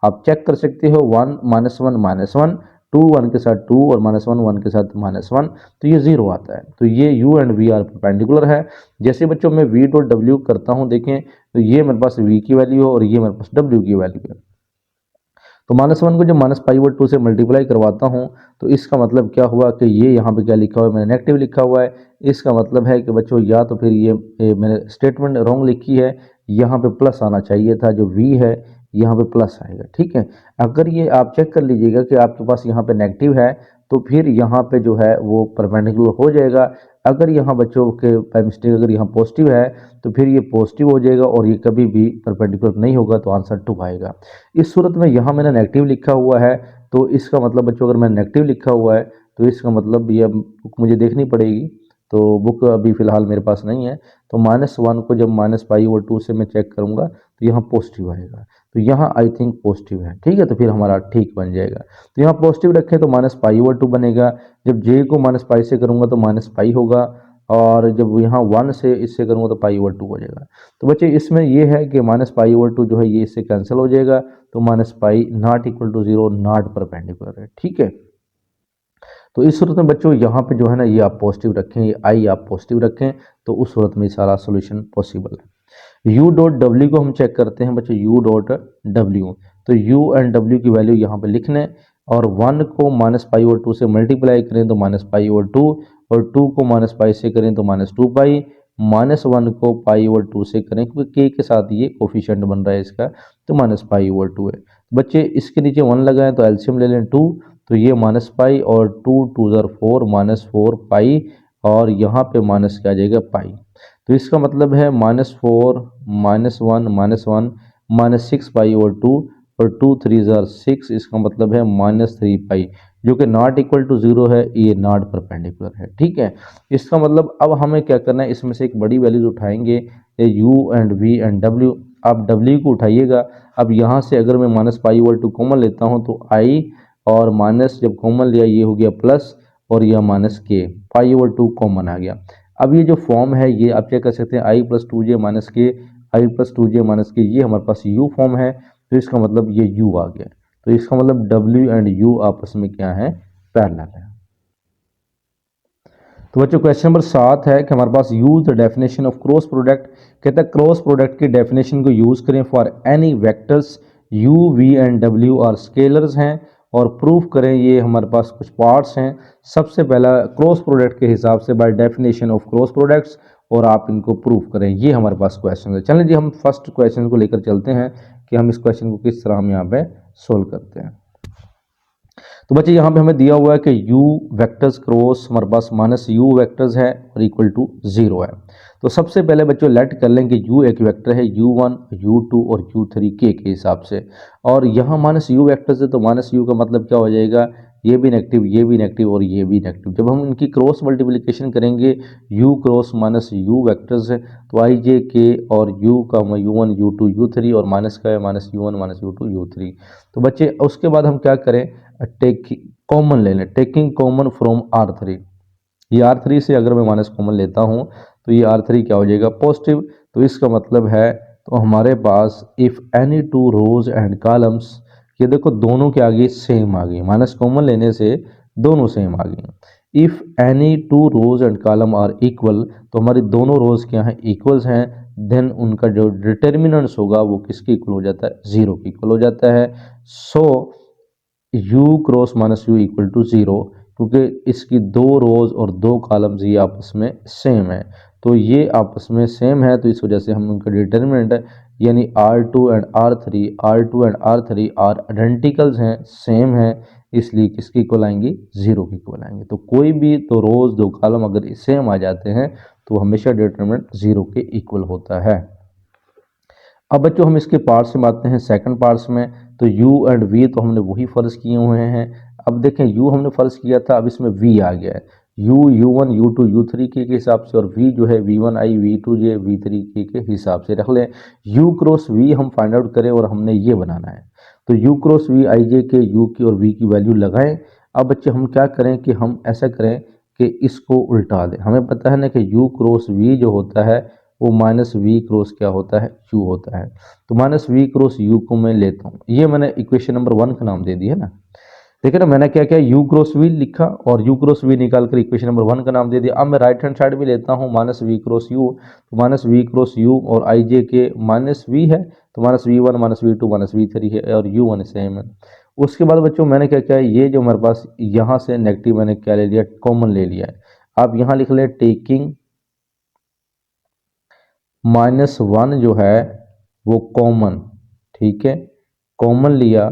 Speaker 1: आप चेक कर सकते हो, 1 -1 2 1 के साथ 2 और -1 1 के साथ -1, तो ये 0 आता है। तो ये U and V are perpendicular है। जैसे बच्चों मैं V डॉट W करता हूँ, देखें तो ये मेरे पास V की वैल्यू है और ये मेरे पास W की वैल्यू है। तो -1 को जब -π/2 से मल्टीप्लाई करवाता हूँ तो इसका मतलब क्या हुआ कि ये यहाँ पे क्या लिखा हुआ है, मैंने नेगेटिव लिखा हुआ है। इसका मतलब है कि बच्चों या तो फिर ये मैंने स्टेटमेंट रॉन्ग लिखी है, यहाँ पे प्लस आना चाहिए था, जो V है यहाँ पे प्लस आएगा। ठीक है, अगर ये आप चेक कर लीजिएगा कि आपके पास यहाँ पे नेगेटिव है तो फिर यहाँ पे जो है वो परपेंडिकुलर हो जाएगा। अगर यहाँ बच्चों के बाय मिस्टेक अगर यहाँ पॉजिटिव है तो फिर ये पॉजिटिव हो जाएगा और ये कभी भी परपेंडिकुलर नहीं होगा, तो आंसर 2 आएगा। इस सूरत में यहाँ मैंने नेगेटिव लिखा हुआ है, तो इसका मतलब बच्चों अगर मैंने नेगेटिव लिखा हुआ है तो इसका मतलब ये बुक मुझे देखनी पड़ेगी, तो बुक अभी फ़िलहाल मेरे पास नहीं है। तो -1 को जब -π/2 से मैं चेक करूँगा तो यहाँ पॉजिटिव आएगा, तो यहाँ आई थिंक पॉजिटिव है। ठीक है, तो फिर हमारा ठीक बन जाएगा। तो यहाँ पॉजिटिव रखें तो -π/2 बनेगा। जब j को -π से करूँगा तो -π होगा, और जब यहाँ 1 से इससे करूँगा तो π/2 हो जाएगा। तो बच्चे इसमें ये है कि -π/2 जो है ये इससे कैंसिल हो जाएगा, तो -π not equal to 0, not perpendicular है। ठीक है, तो इस सूरत में बच्चों यहाँ पे जो है ना ये आप पॉजिटिव रखें, ये I आप पॉजिटिव रखें, तो उस सूरत में सारा सोल्यूशन पॉसिबल है। U डॉट W को हम चेक करते हैं बच्चों, U डॉट W, तो U एंड W की वैल्यू यहाँ पे लिखने, और 1 को -π/2 से मल्टीप्लाई करें तो -π/2, और 2 को -π से करें तो -2π, -1 को π/2 से करें क्योंकि k के साथ ये कोफिशिएंट बन रहा है इसका, तो -π/2 है। बच्चे इसके नीचे 1 लगाएं तो एलसीएम ले लें 2, तो ये -π और 2 2 4 -4π, और यहाँ पे माइनस क्या आ जाएगा, पाई। तो इसका मतलब है -4 -1 -1 -6π/2, और 2 3 ज़ार 6, इसका मतलब है -3 पाई, जो कि नॉट इक्वल टू 0 है, ये नॉट परपेंडिकुलर है। ठीक है, इसका मतलब अब हमें क्या करना है, इसमें से एक बड़ी वैल्यूज उठाएंगे, u and v and w। आप w को उठाइएगा। अब यहाँ से अगर मैं -पाई/2 कॉमन लेता हूँ तो i और माइनस जब कॉमन लिया ये हो गया प्लस, और यह -k, पाई/2 कॉमन आ गया। अब ये जो फॉर्म है ये आप क्या कर सकते हैं, i+2j-k, i+2j-k, ये हमारे पास u फॉर्म है, तो इसका मतलब ये u आ गया। तो इसका मतलब w एंड u आपस में क्या है, पैरेलल है। तो बच्चों क्वेश्चन नंबर 7 है कि हमारे पास use the definition of cross product. कहता है क्रॉस प्रोडक्ट की डेफिनेशन को यूज करें for any vectors u v and w और स्केलर्स हैं, और प्रूफ करें। ये हमारे पास कुछ पार्ट्स हैं। सबसे पहला क्रॉस प्रोडक्ट के हिसाब से by definition of cross products, और आप इनको प्रूफ करें। ये हमारे पास क्वेश्चन है। चलें जी, हम फर्स्ट क्वेश्चन को लेकर चलते हैं कि हम इस क्वेश्चन को किस तरह हम यहाँ पे सोल्व करते हैं। तो बच्चे यहाँ पे हमें दिया हुआ है कि u वेक्टर्स क्रॉस हमारे पास -u वेक्टर्स है और इक्वल टू 0 है। तो सबसे पहले बच्चों लेट कर लें कि u एक वेक्टर है, u1 u2 और u3 के हिसाब से, और यहाँ -u वेक्टर्स है तो -u का मतलब क्या हो जाएगा, ये भी नेगेटिव, ये भी नेगेटिव और ये भी नेगेटिव। जब हम इनकी क्रॉस मल्टीप्लिकेशन करेंगे u क्रॉस -u वेक्टर्स है, तो i j k और u का u1 u2 u3 और माइनस का है -u1 -u2 u3। तो बच्चे उसके बाद हम क्या करें, टेकिंग कॉमन ले लें, टेकिंग कॉमन फ्रॉम R3। ये R3 से अगर मैं माइनस कॉमन लेता हूँ तो ये R3 क्या हो जाएगा, पॉजिटिव। तो इसका मतलब है, तो हमारे पास if any two rows and columns, ये देखो दोनों के आगे सेम आ गई, माइनस कॉमन लेने से दोनों सेम आ गई। If any two rows and column are equal, तो हमारी दोनों रोज क्या हैं, इक्वल्स हैं, देन उनका जो डिटर्मिनेंट्स होगा वो किसके इक्वल हो जाता है, 0 के इक्वल हो जाता है। So u cross -u equal to 0, क्योंकि इसकी दो रोज और दो कॉलम्स ये आपस में सेम है, तो ये आपस में सेम है, तो इस वजह से हम उनका डिटर्मिनेंट है, यानी R2 and R3 are identicals हैं, सेम है, इसलिए किसकी इक्वल आएंगी, 0 की इक्वल आएंगे। तो कोई भी दो रोज दो कॉलम अगर सेम आ जाते हैं तो हमेशा डिटर्मिनेंट 0 के इक्वल होता है। अब बच्चों हम इसके पार्ट्स में आते हैं, सेकंड पार्ट्स में। तो u एंड v तो हमने वही फ़र्ज किए हुए हैं। अब देखें u हमने फ़र्ज किया था, अब इसमें v आ गया है, u u1 u2 u3 के हिसाब से, और v जो है v1i v2j v3 के हिसाब से रख लें। u क्रॉस v हम फाइंड आउट करें और हमने ये बनाना है, तो u cross v i j के u की और v की वैल्यू लगाएं। अब बच्चे हम क्या करें कि हम ऐसा करें कि इसको उल्टा दें। हमें पता है ना कि u क्रॉस v जो होता है वो -v क्रॉस क्या होता है, u होता है। तो -v क्रॉस u को मैं लेता हूँ, ये मैंने इक्वेशन नंबर 1 का नाम दे दिया है ना। देखिए ना, मैंने क्या किया, u क्रॉस v लिखा और u क्रॉस v निकाल कर इक्वेशन नंबर 1 का नाम दे दिया। अब मैं राइट हैंड साइड भी लेता हूँ -v क्रॉस u, तो -v क्रॉस u और i j के -v है, तो -v1 -v2 -v3 है, और u1 सेम है। उसके बाद बच्चों मैंने क्या किया, ये जो हमारे पास यहाँ से नेगेटिव मैंने क्या ले लिया, कॉमन ले लिया है। आप यहाँ लिख ले टेकिंग -1 जो है वो कॉमन, ठीक है, कॉमन लिया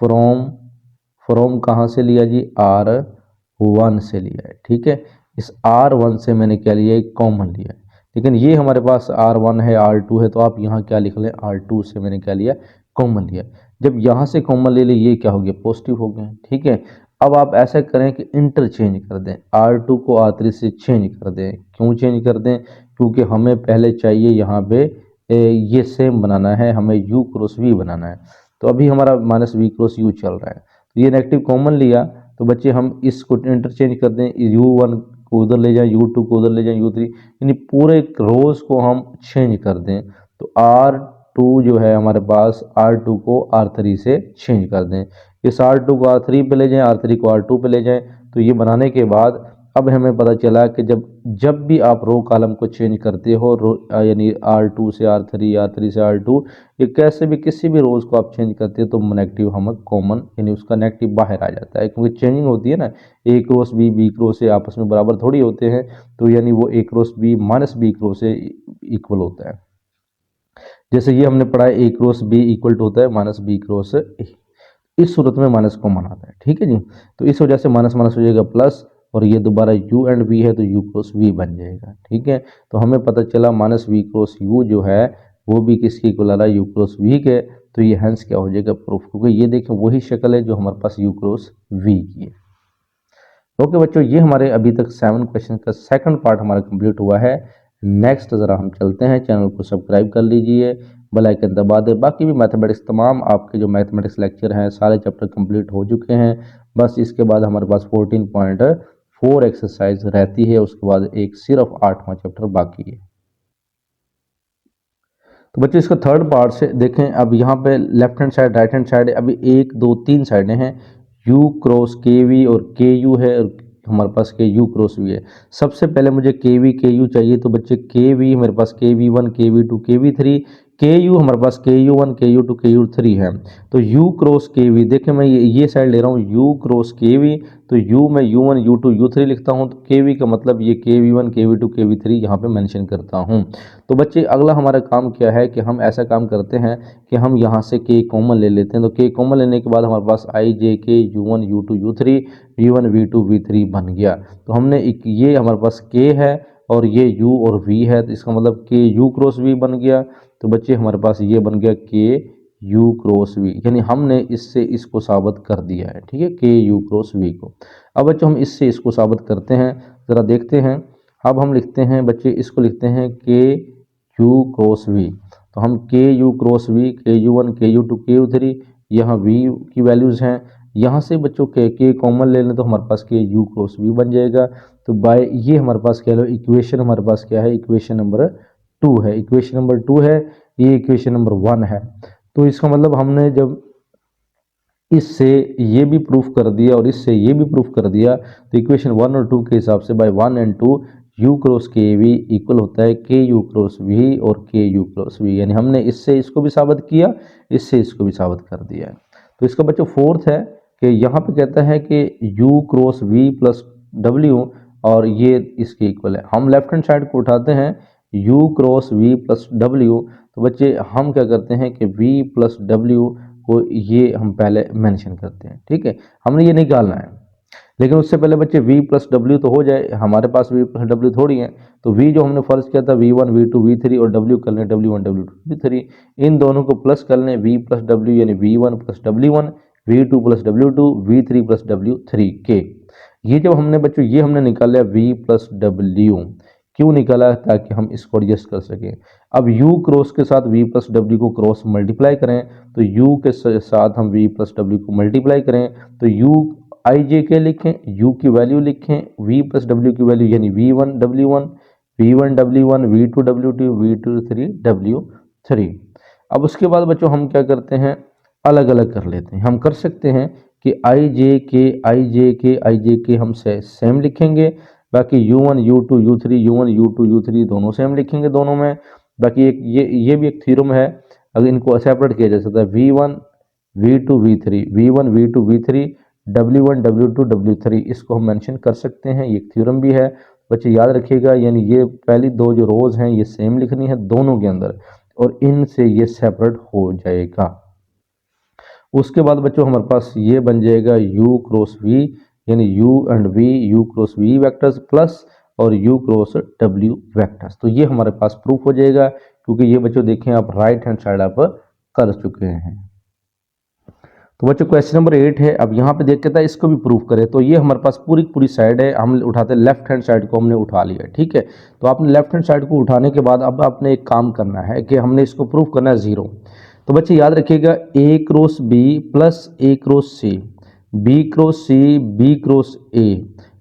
Speaker 1: फ्रॉम कहाँ से लिया जी, R1 से लिया है, ठीक है। इस R1 से मैंने क्या लिया, एक कॉमन लिया है, लेकिन ये हमारे पास R1 है R2 है, तो आप यहाँ क्या लिख लें, R2 से मैंने क्या लिया, कॉमन लिया। जब यहाँ से कॉमन ले लिए, ये क्या हो गया, पॉजिटिव हो गया, ठीक है। अब आप ऐसा करें कि इंटरचेंज कर दें, R2 को R3 से चेंज कर दें। क्यों चेंज कर दें, क्योंकि हमें पहले चाहिए यहाँ पे ये सेम बनाना है, हमें u क्रॉस v बनाना है। तो अभी हमारा -v क्रॉस u चल रहा है, तो ये नेगेटिव कॉमन लिया, तो बच्चे हम इसको इंटरचेंज कर दें, u1 को उधर ले जाएं, u2 को उधर ले जाएं, u3, यानी पूरे रोज को हम चेंज कर दें। तो R2 जो है हमारे पास, R2 को R3 से चेंज कर दें। इस R2 को R3 पे ले जाएं, R3 को R2 पे ले जाएं। तो ये बनाने के बाद अब हमें पता चला कि जब भी आप रो कॉलम को चेंज करते हो, यानी R2 से R3 R3 से R2, ये कैसे भी किसी भी रोज को आप चेंज करते हो तो नेगेटिव हमें कॉमन, यानी उसका नेगेटिव बाहर आ जाता है, क्योंकि चेंजिंग होती है ना, ए क्रॉस बी बी क्रॉस से आपस में बराबर थोड़ी होते हैं, तो यानी वो ए क्रॉस बी -b क्रॉस से इक्वल होता है। जैसे ये हमने पढ़ा है, ए क्रॉस बी इक्वल टू होता है -b क्रॉस ए, इस सूरत में माइनस कॉमन आता है, ठीक है जी। तो इस वजह से माइनस माइनस हो जाएगा प्लस, और ये दोबारा u एंड v है तो u क्रॉस v बन जाएगा, ठीक है। तो हमें पता चला -v क्रॉस u जो है वो भी किसके इक्वल आ रहा है, यू क्रॉस वी के। तो ये हैंस क्या हो जाएगा, प्रूफ, क्योंकि ये देखें वही शक्ल है जो हमारे पास यू क्रॉस वी की है। ओके बच्चों, ये हमारे अभी तक 7 क्वेश्चन का सेकंड पार्ट हमारा कंप्लीट हुआ है। नेक्स्ट ज़रा हम चलते हैं, चैनल को सब्सक्राइब कर लीजिए, बेल आइकन दबा दें। बाकी भी मैथमेटिक्स तमाम आपके जो मैथमेटिक्स लेक्चर हैं सारे चैप्टर कंप्लीट हो चुके हैं। बस इसके बाद हमारे पास 14.4 एक्सरसाइज रहती है, उसके बाद एक सिर्फ 8वां चैप्टर बाकी है। तो बच्चों इसका थर्ड पार्ट से देखें, अब यहाँ पे left hand side right hand side अभी 1 2 3 साइडें हैं, यू क्रॉस के वी और के यू है, और हमारे पास के यू क्रॉस वी है। सबसे पहले मुझे के वी के यू चाहिए, तो बच्चे के वी मेरे पास के V one K V two K V three, के यू हमारे पास के यू वन के यू टू के यू थ्री है। तो यू क्रॉस के वी देखें, मैं ये साइड ले रहा हूँ यू क्रॉस के वी, तो यू में U one U two U three लिखता हूँ, तो के वी का मतलब ये K V one K V two K V three यहाँ पे मेंशन करता हूँ। तो बच्चे अगला हमारा काम क्या है कि हम ऐसा काम करते हैं कि हम यहाँ से के कॉमन ले लेते हैं। तो के कॉमन लेने के बाद हमारे पास I J K U one U two U three V one V two V three बन गया। तो हमने ये हमारे पास के है और ये यू और वी है, तो इसका मतलब के यू क्रॉस वी बन गया। तो बच्चे हमारे पास ये बन गया के यू क्रॉस वी, यानी हमने इससे इसको साबित कर दिया है, ठीक है, के यू क्रॉस वी को। अब बच्चों हम इससे इसको साबित करते हैं, ज़रा देखते हैं। अब हम लिखते हैं बच्चे, इसको लिखते हैं के यू क्रॉस वी। तो हम के यू क्रॉस वी, के यू वन के यू टू के यू थ्री, यहाँ वी की वैल्यूज़ हैं। यहाँ से बच्चों के कॉमन ले लें तो हमारे पास के यू क्रॉस वी बन जाएगा। तो बाय ये हमारे पास कह लो इक्वेशन हमारे पास क्या है, इक्वेशन नंबर 2 है, इक्वेशन नंबर 2 है, ये इक्वेशन नंबर 1 है। तो इसका मतलब हमने जब इससे ये भी प्रूफ कर दिया और इससे ये भी प्रूफ कर दिया, तो इक्वेशन 1 और 2 के हिसाब से bye 1 and 2 you cross K we equal होता है के यू क्रॉस वी और के यू क्रॉस वी, यानी हमने इससे इसको भी साबित किया, इससे इसको भी साबित कर दिया है। तो इसका बच्चों फोर्थ है कि यहाँ पे कहता है कि U cross V plus W, और ये इसके इक्वल है। हम लेफ्ट हैंड साइड को उठाते हैं U cross V plus W, तो बच्चे हम क्या करते हैं कि वी प्लस डब्ल्यू को ये हम पहले मेंशन करते हैं, ठीक है, हमने ये निकालना है। लेकिन उससे पहले बच्चे v प्लस डब्ल्यू तो हो जाए, हमारे पास v प्लस डब्ल्यू थोड़ी है। तो v जो हमने फर्ज किया था v1 v2 v3 और w कर लें w1 w2 w3, इन दोनों को प्लस कर लें v प्लस डब्ल्यू यानी v1 plus w1 v2 plus w2 v3 plus w3 के। ये जब हमने बच्चों ये हमने निकाला v प्लस डब्ल्यू, क्यों निकाला, ताकि हम इसको एडजस्ट कर सकें। अब u क्रॉस के साथ v प्लस डब्ल्यू को क्रॉस मल्टीप्लाई करें, तो u के साथ हम v प्लस डब्ल्यू को मल्टीप्लाई करें, तो u आई जे के लिखें, u की वैल्यू लिखें, v प्लस डब्ल्यू की वैल्यू यानी v1 w1 v1 w1 v2 w2 v2 3 w3। अब उसके बाद बच्चों हम क्या करते हैं, अलग अलग कर लेते हैं। हम कर सकते हैं कि आई जे के हम सेम लिखेंगे, बाकी u1 u2 u3 u1 u2 u3 दोनों सेम लिखेंगे दोनों में। बाकी एक ये भी एक थ्योरम है, अगर इनको सेपरेट किया जा सकता है, v1 v2 v3 v1 v2 v3 w1 w2 w3, इसको हम मेंशन कर सकते हैं, ये एक थ्योरम भी है। बच्चे याद रखिएगा, यानी ये पहली दो जो रोज हैं ये सेम लिखनी है दोनों के अंदर, और इनसे ये सेपरेट हो जाएगा। उसके बाद बच्चों हमारे पास ये बन जाएगा u क्रॉस v, यानी u and v u cross v vectors plus और u क्रॉस w वेक्टर्स। तो ये हमारे पास प्रूफ हो जाएगा, क्योंकि ये बच्चों देखें आप राइट हैंड साइड आप कर चुके हैं। तो बच्चों क्वेश्चन नंबर 8 है, अब यहाँ पे देख के था इसको भी प्रूफ करें। तो ये हमारे पास पूरी पूरी साइड है, हम उठाते हैं लेफ्ट हैंड साइड को हमने उठा लिया, ठीक है। तो आपने लेफ्ट हैंड साइड को उठाने के बाद अब आपने एक काम करना है कि हमने इसको प्रूफ करना है 0। तो बच्चे याद रखिएगा a cross b plus a cross c, b cross c b cross a,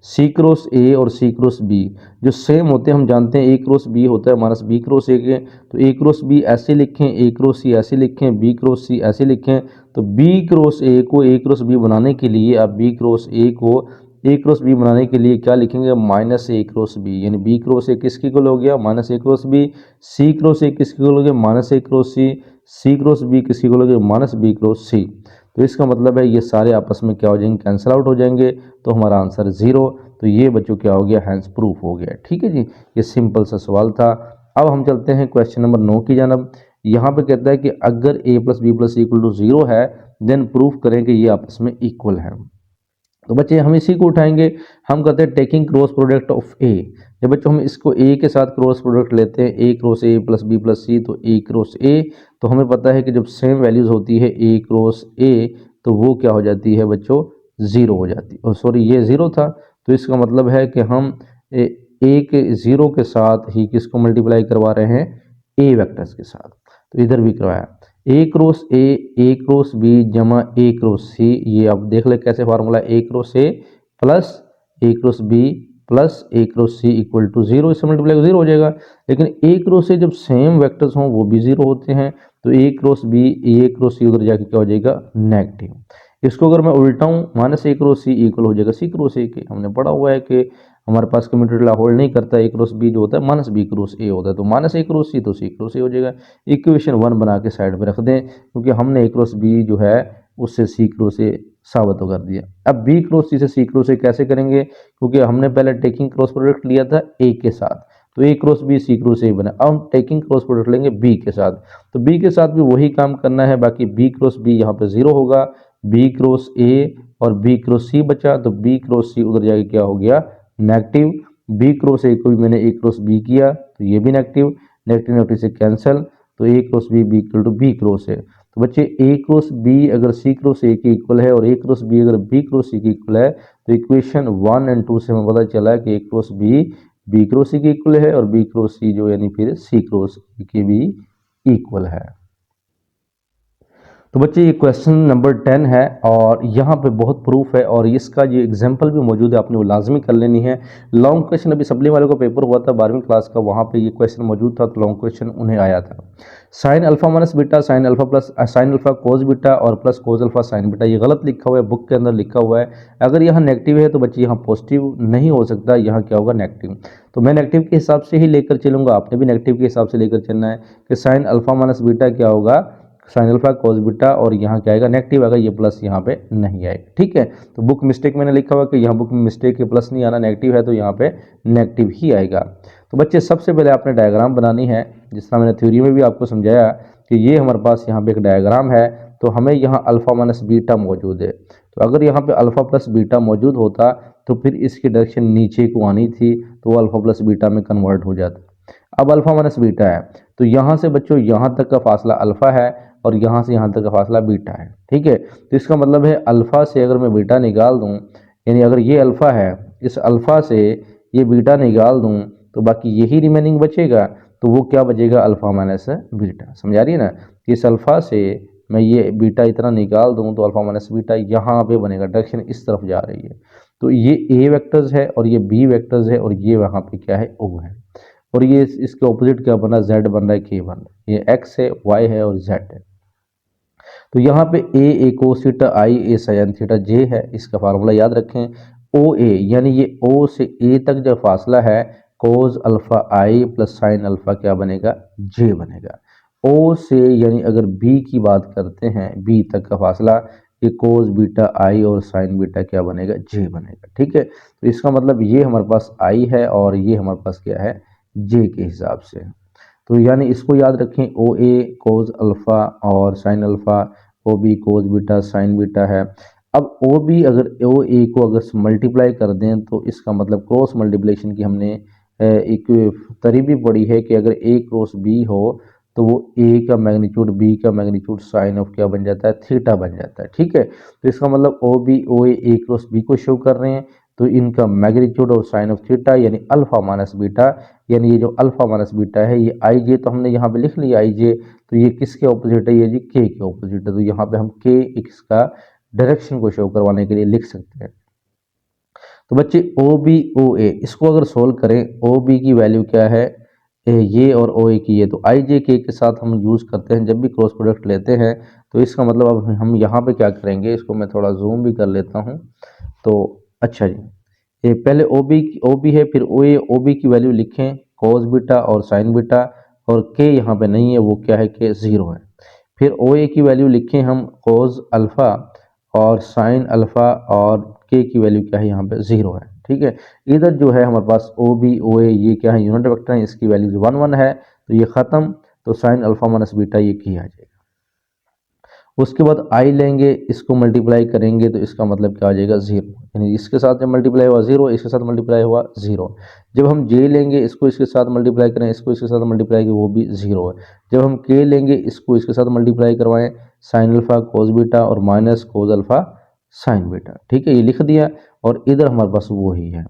Speaker 1: c cross a और c क्रॉस b जो सेम होते हैं, हम जानते हैं a क्रॉस b होता है माइनस b क्रॉस a के। तो a क्रॉस b ऐसे लिखें, a क्रॉस c ऐसे लिखें, b क्रॉस c ऐसे लिखें। तो b क्रॉस a को a क्रॉस b बनाने के लिए, अब b क्रॉस a को a क्रॉस b बनाने के लिए क्या लिखेंगे, माइनस a क्रॉस b, यानी b क्रॉस a किसकी इक्वल हो गया, minus a cross b, c cross a किसकी इक्वल हो गया, minus a cross c, c cross b किसकी इक्वल हो गया, माइनस b क्रॉस c। तो इसका मतलब है ये सारे आपस में क्या हो जाएंगे, कैंसिल आउट हो जाएंगे, तो हमारा आंसर 0। तो ये बच्चों क्या हो गया, हैंस प्रूफ हो गया, ठीक है जी। ये सिंपल सा सवाल था। अब हम चलते हैं क्वेश्चन नंबर 9 की जानब। यहाँ पे कहता है कि अगर a plus B plus equal to 0 है, देन प्रूफ करें कि ये आपस में इक्वल है। तो बच्चे हम इसी को उठाएंगे, हम कहते हैं टेकिंग क्रॉस प्रोडक्ट ऑफ ए। जब बच्चों हम इसको ए के साथ क्रॉस प्रोडक्ट लेते हैं, A cross A plus B plus C, तो ए क्रॉस ए, तो हमें पता है कि जब सेम वैल्यूज होती है ए क्रॉस ए, तो वो क्या हो जाती है बच्चों, ज़ीरो हो जाती है। और सॉरी ये ज़ीरो था, तो इसका मतलब है कि हम ए के ज़ीरो के साथ ही किसको मल्टीप्लाई करवा रहे हैं, ए वेक्टर्स के साथ। तो इधर भी करवाया ए क्रॉस बी जमा ए क्रॉस सी, ये आप देख ले कैसे formula, A cross A plus A cross B plus A cross C equal to zero, इससे मल्टीप्लाई जीरो हो जाएगा। लेकिन ए क्रॉस ए जब सेम वेक्टर्स हों वो भी जीरो होते हैं, तो A cross B A cross सी उधर जाके क्या हो जाएगा, नेगेटिव। इसको अगर मैं उल्टाऊं, माइनस ए क्रॉस सी इक्वल हो जाएगा सी क्रॉस ए के। हमने पढ़ा हुआ है कि हमारे पास कम्यूटेटर लॉ होल्ड नहीं करता, ए क्रॉस बी जो होता है माइनस बी क्रॉस ए होता है, तो माइनस ए क्रॉस सी तो सी क्रॉस ए हो जाएगा। इक्वेशन 1 बना के साइड में रख दें, क्योंकि हमने ए क्रॉस बी जो है उससे सी क्रॉस ए साबित कर दिया। अब बी क्रॉस सी से सी क्रॉस ए कैसे करेंगे, क्योंकि हमने पहले टेकिंग क्रॉस प्रोडक्ट लिया था ए के साथ, तो A cross B C cross A बना। अब हम टेकिंग क्रॉस प्रोडक्ट लेंगे बी के साथ, तो बी के साथ भी वही काम करना है, बाकी बी क्रॉस बी यहाँ पे जीरो होगा, बी क्रॉस ए और बी क्रॉस सी बचा, तो बी क्रॉस सी उधर जाके क्या हो गया, नेगेटिव। बी क्रॉस ए को भी मैंने ए क्रॉस बी किया, तो ये भी नेगेटिव, नेगेटिव नेगेटिव से कैंसिल, तो A cross B equal to B cross ए। तो बच्चे ए क्रॉस बी अगर सी क्रॉस ए के इक्वल है और ए क्रॉस बी अगर बी क्रॉस सी के इक्वल है, तो इक्वेशन 1 और 2 से हमें पता चला है कि ए क्रॉस बी क्रॉस सी के इक्वल है और बी क्रॉस सी जो यानी फिर सी क्रॉस के भी इक्वल है। तो बच्चे ये क्वेश्चन नंबर 10 है और यहाँ पे बहुत प्रूफ है और इसका ये एग्जाम्पल भी मौजूद है, आपने वो लाजमी कर लेनी है। लॉन्ग क्वेश्चन अभी सप्ली वालों का पेपर हुआ था 12वीं क्लास का, वहाँ पे ये क्वेश्चन मौजूद था, तो लॉन्ग क्वेश्चन उन्हें आया था। Sine alpha minus beta, sine alpha plus sine alpha cos beta और plus cos alpha sine beta, ये गलत लिखा हुआ है, बुक के अंदर लिखा हुआ है। अगर यहाँ नेगेटिव है तो बच्चे यहाँ पॉजिटिव नहीं हो सकता, यहाँ क्या होगा, नेगेटिव। तो मैं नेगेटिव के हिसाब से ही लेकर चलूँगा, आपने भी नेगेटिव के हिसाब से लेकर चलना है कि साइन अल्फा माइनस बीटा क्या होगा, साइन अल्फा कोस बीटा, और यहाँ क्या आएगा, नेगेटिव आएगा, ये प्लस यहाँ पे नहीं आएगा। ठीक है, तो बुक मिस्टेक मैंने लिखा हुआ कि यहाँ बुक में मिस्टेक है, प्लस नहीं आना, नेगेटिव है तो यहाँ पे नेगेटिव ही आएगा। तो बच्चे सबसे पहले आपने डायग्राम बनानी है, जिस तरह मैंने थ्योरी में भी आपको समझाया कि ये हमारे पास यहाँ पे एक डायग्राम है, तो हमें यहाँ अल्फा माइनस बीटा मौजूद है, तो अगर यहाँ पे अल्फा प्लस बीटा मौजूद होता तो फिर इसकी डायरेक्शन नीचे को आनी थी, तो वो अल्फा प्लस बीटा में कन्वर्ट हो जाता। अब अल्फा माइनस बीटा है, तो यहाँ से बच्चों यहाँ तक का फासला अल्फा है और यहाँ से यहाँ तक का फासला बीटा है। ठीक है, तो इसका मतलब है अल्फा से अगर मैं बीटा निकाल दूँ, यानी अगर ये अल्फा है, इस अल्फा से ये बीटा निकाल दूँ, तो बाकी यही रिमेनिंग बचेगा, तो वो क्या बचेगा, अल्फा माइनस बीटा। समझा रही है ना, कि इस अल्फा से मैं ये बीटा इतना निकाल दूँ तो अल्फा माइनस बीटा यहाँ पे बनेगा, डायरेक्शन इस तरफ जा रही है। तो ये ए वेक्टर्स है और ये बी वेक्टर्स है और ये वहाँ पे क्या है, ओ है, और ये इसके ऑपोजिट क्या बन रहा है, जेड बन रहा है, के बन रहा है, ये एक्स है, वाई है और जेड है। तो यहाँ पे ए कोस थीटा, आई ए साइन थीटा, जे है, इसका फार्मूला याद रखें। ओ ए यानी ये ओ से ए तक जो फासला है, कोस अल्फा आई प्लस साइन अल्फा क्या बनेगा, जे बनेगा। ओ से यानी अगर बी की बात करते हैं, बी तक का फासला, ये कोस बीटा आई और साइन बीटा क्या बनेगा, जे बनेगा। ठीक है, तो इसका मतलब ये हमारे पास आई है और ये हमारे पास क्या है, जे के हिसाब से। तो यानी इसको याद रखें, ओ ए कोज अल्फ़ा और साइन अल्फ़ा, ओ बी कोज बीटा साइन बीटा है। अब ओ बी अगर ओ ए को अगर मल्टीप्लाई कर दें, तो इसका मतलब क्रॉस मल्टीप्लिकेशन की हमने एक तरी भी पड़ी है कि अगर ए क्रॉस बी हो तो वो ए का मैग्नीट्यूड बी का मैग्नीट्यूड साइन ऑफ क्या बन जाता है, थीटा बन जाता है। ठीक है, तो इसका मतलब ओ बी ओ ए क्रॉस बी को शो कर रहे हैं, तो इनका मैग्नीट्यूड और साइन ऑफ थीटा यानी अल्फा माइनस बीटा, यानी ये जो अल्फा माइनस बीटा है, ये आई जे तो हमने यहाँ पे लिख लिया आई जे, तो ये किसके ऑपोजिट है, ये जी के के ऑपोजिट है, तो यहाँ पे हम के एक्स का डायरेक्शन को शो करवाने के लिए लिख सकते हैं। तो बच्चे ओ बी ओ ए, इसको अगर सोल्व करें, ओ बी की वैल्यू क्या है, ये और ओ ए की ये, तो आई जे के साथ हम यूज़ करते हैं जब भी क्रॉस प्रोडक्ट लेते हैं। तो इसका मतलब अब हम यहाँ पे क्या करेंगे, इसको मैं थोड़ा जूम भी कर लेता हूँ। तो अच्छा जी, ये पहले ओ बी है, फिर ओ बी की वैल्यू लिखें, कोस बीटा और साइन बीटा, और के यहाँ पे नहीं है, वो क्या है, के ज़ीरो है। फिर ओ ए की वैल्यू लिखें हम, कोस अल्फ़ा और साइन अल्फ़ा, और के की वैल्यू क्या है, यहाँ पे ज़ीरो है। ठीक है, इधर जो है हमारे पास ओ बी ओ ए ये क्या है, यूनिट वेक्टर है, इसकी वैल्यू 1 1 है, तो ये ख़त्म, तो साइन अल्फ़ा माइनस बीटा ये की आ जाएगा। उसके बाद आई लेंगे, इसको मल्टीप्लाई करेंगे तो इसका मतलब क्या हो जाएगा 0, यानी इसके साथ जब मल्टीप्लाई हुआ 0, इसके साथ मल्टीप्लाई हुआ 0। जब हम जे लेंगे, इसको इसके साथ मल्टीप्लाई करें, इसको इसके साथ मल्टीप्लाई करें, वो भी 0 है। जब हम के लेंगे, इसको इसके साथ मल्टीप्लाई करवाएं, साइन अल्फा कोस बीटा और minus cos alpha sine beta, ठीक है, ये लिख दिया। और इधर हमारे पास वो ही है।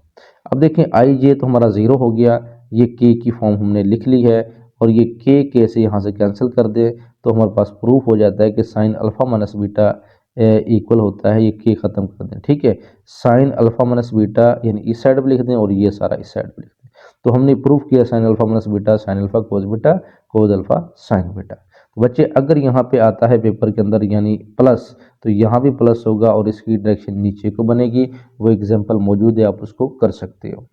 Speaker 1: अब देखें आई जे तो हमारा 0 हो गया, ये के की फॉर्म हमने लिख ली है, और ये के से यहाँ से कैंसिल कर दे तो हमारे पास प्रूफ हो जाता है कि sign alpha minus beta equal होता है, ये के ख़त्म कर दें, ठीक है, साइन अल्फा माइनस बीटा यानी इस साइड पर लिख दें और ये सारा इस साइड पर लिख दें। तो हमने प्रूफ किया sign alpha minus beta sine alpha cos alpha sine beta. तो बच्चे अगर यहाँ पे आता है पेपर के अंदर यानी प्लस, तो यहाँ भी प्लस होगा और इसकी डायरेक्शन नीचे को बनेगी, वो एग्जाम्पल मौजूद है, आप उसको कर सकते हो।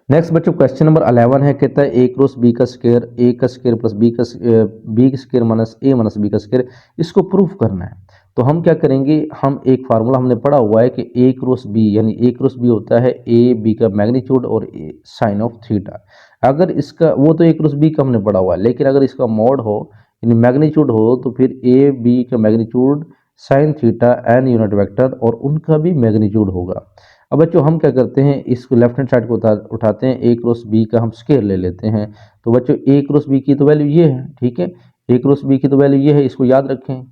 Speaker 1: नेक्स्ट बच्चों क्वेश्चन नंबर 11 है, कहता है ए क्रॉस बी का स्क्वायर, ए का स्क्वायर प्लस बी का स्क्वायर माइनस ए माइनस बी का स्क्वायर, इसको प्रूफ करना है। तो हम क्या करेंगे, हम एक फार्मूला हमने पढ़ा हुआ है कि ए क्रॉस बी, यानी ए क्रॉस बी होता है ए बी का मैग्नीट्यूड और साइन ऑफ थीटा। अगर इसका वो तो ए क्रॉस बी का हमने पढ़ा हुआ है, लेकिन अगर इसका मॉड हो यानी मैग्नीट्यूड हो तो फिर ए बी का magnitude sine theta N unit vector और उनका भी मैग्नीट्यूड होगा। अब बच्चों हम क्या करते हैं, इसको लेफ्ट हैंड साइड को उठाते हैं, ए क्रॉस बी का हम स्क्वायर ले लेते हैं। तो बच्चों ए क्रॉस बी की तो वैल्यू ये है, ठीक है, ए क्रॉस बी की तो वैल्यू ये है, इसको याद रखें।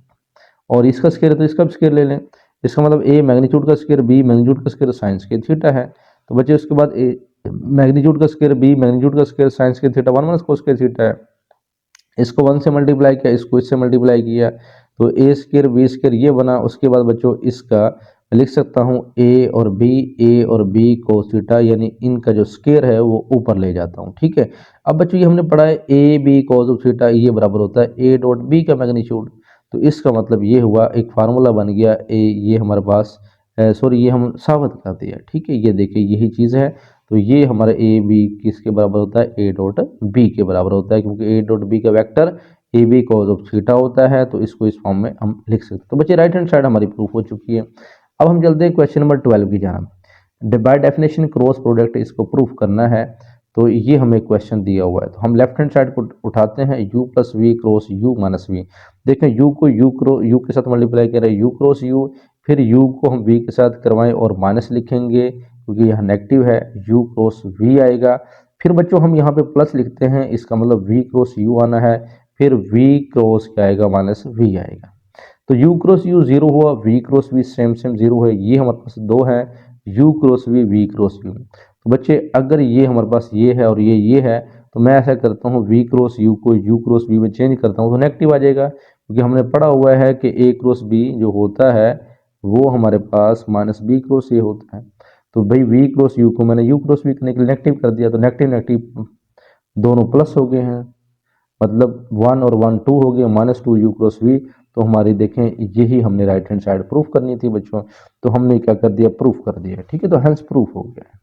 Speaker 1: और इसका स्क्वायर है तो इसका भी स्क्वायर ले लें। इसका मतलब ए मैग्नीट्यूड का स्क्वायर बी मैग्नीट्यूड का स्क्वायर साइन स्क्वायर थीटा है। तो बच्चे उसके बाद ए मैग्नीट्यूड का स्क्वायर बी मैग्नीट्यूड का square sine square theta 1 minus cos square theta है। इसको 1 से मल्टीप्लाई किया, इसको इससे मल्टीप्लाई किया, तो ए स्क्वायर बी स्क्वायर ये बना। उसके बाद बच्चों इसका लिख सकता हूँ ए और बी कोस थीटा, यानी इनका जो स्क्वायर है वो ऊपर ले जाता हूँ, ठीक है। अब बच्चों ये हमने पढ़ा है A B cos of theta ये बराबर होता है ए डॉट बी का मैग्नीट्यूड। तो इसका मतलब ये हुआ, एक फार्मूला बन गया ए, ये हमारे पास सॉरी ये हम साबित कर दिया, ठीक है। ये देखिए यही चीज़ है। तो ये हमारा ए बी किसके बराबर होता है, ए डॉट बी के बराबर होता है, क्योंकि ए डॉट बी का vector A B cos of theta होता है। तो इसको इस फॉर्म में हम लिख सकते हैं। तो बच्चे राइट हैंड साइड हमारी प्रूफ हो चुकी है। अब हम चलते हैं क्वेश्चन नंबर 12 की जानब। बाय डेफिनेशन क्रॉस प्रोडक्ट इसको प्रूफ करना है। तो ये हमें क्वेश्चन दिया हुआ है, तो हम लेफ्ट हैंड साइड को उठाते हैं, u plus V cross U minus V. देखें u को यू के साथ मल्टीप्लाई करें, u क्रॉस यू, फिर u को हम v के साथ करवाएं और माइनस लिखेंगे क्योंकि यह नेगेटिव है, u क्रॉस v आएगा। फिर बच्चों हम यहाँ पे प्लस लिखते हैं, इसका मतलब v क्रॉस u आना है, फिर v क्रॉस क्या आएगा, माइनस v आएगा। तो u क्रॉस u 0 हुआ, v क्रॉस v सेम 0 है, ये हमारे पास 2 है, u cross v cross u। तो बच्चे अगर ये हमारे पास ये है और ये है, तो मैं ऐसा करता हूँ v क्रॉस u को u क्रॉस v में चेंज करता हूँ तो नेगेटिव आ जाएगा, क्योंकि हमने पढ़ा हुआ है कि a क्रॉस b जो होता है वो हमारे पास माइनस b क्रॉस a होता है। तो भाई v क्रॉस u को मैंने u क्रॉस v करने के लिए नेगेटिव कर दिया, तो नेगेटिव नेगेटिव दोनों प्लस हो गए हैं, मतलब 1 और 1 2 हो गए, माइनस 2 u क्रॉस v। तो हमारी देखें यही हमने राइट हैंड साइड प्रूफ करनी थी बच्चों, तो हमने क्या कर दिया, प्रूफ कर दिया, ठीक है। तो हेंस प्रूफ हो गया।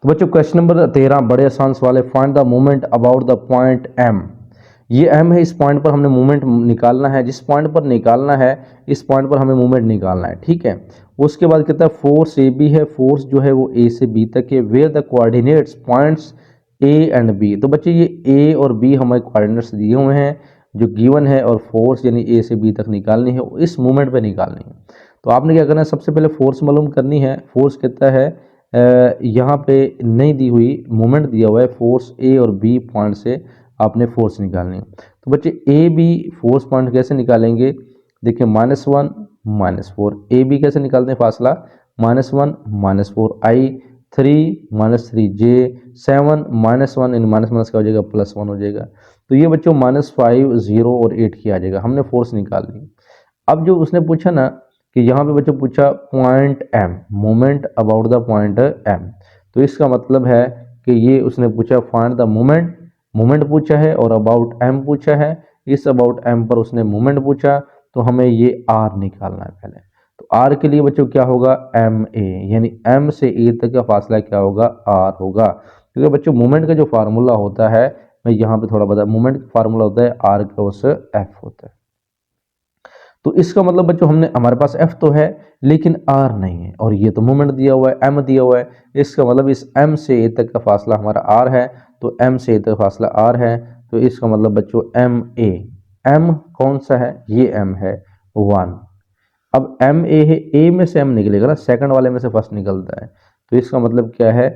Speaker 1: तो बच्चों क्वेश्चन नंबर 13 बड़े आसान सवाल है, find the moment about the point m। ये m है, इस पॉइंट पर हमने मूवमेंट निकालना है, जिस पॉइंट पर निकालना है इस पॉइंट पर हमें मूवमेंट निकालना है, ठीक है। उसके बाद कहता है फोर्स ए बी है, फोर्स जो है वो ए से बी तक है, where the coordinates points A and B. तो बच्चे ये ए और बी हमें कोऑर्डिनेट्स दिए हुए हैं जो गिवन है, और फोर्स यानी ए से बी तक निकालनी है, इस मूवमेंट पे निकालनी है। तो आपने क्या करना है, सबसे पहले फोर्स मालूम करनी है। फोर्स कहता है यहाँ पे नहीं दी हुई, मूवमेंट दिया हुआ है, फोर्स ए और बी पॉइंट से आपने फोर्स निकालनी है। तो बच्चे ए बी फोर्स पॉइंट कैसे निकालेंगे, देखिए -1 -4, ए बी कैसे निकालते हैं फासला, -1 -4 आई, 3 -3 जे, 7 -1 इन माइनस माइनस क्या हो जाएगा, +1 हो जाएगा। तो ये बच्चों -5 0 और 8 की आ जाएगा, हमने फोर्स निकाल ली। अब जो उसने पूछा ना कि यहाँ पे बच्चों पूछा point m, moment about the point m, तो इसका मतलब है कि ये उसने पूछा फाइंड द मोमेंट, मोमेंट पूछा है और अबाउट m पूछा है। इस अबाउट m पर उसने मोमेंट पूछा, तो हमें ये r निकालना है पहले। तो r के लिए बच्चों क्या होगा, ma, यानी m से a तक का फासला क्या होगा, r होगा। क्योंकि बच्चों मोमेंट का जो फार्मूला होता है, मैं यहाँ पे थोड़ा बता, मोमेंट का फार्मूला होता है r क्रॉस f होता है। तो इसका मतलब बच्चों हमने, हमारे पास f तो है लेकिन r नहीं है, और ये तो मोमेंट दिया हुआ है, m दिया हुआ है। इसका मतलब इस m से a तक का फासला हमारा r है, तो m से a तक फासला r है, तो इसका मतलब बच्चों ma m कौन सा है, ये m है 1। अब m a है, a में से m निकलेगा ना, सेकंड वाले में से फर्स्ट निकलता है, तो इसका मतलब क्या है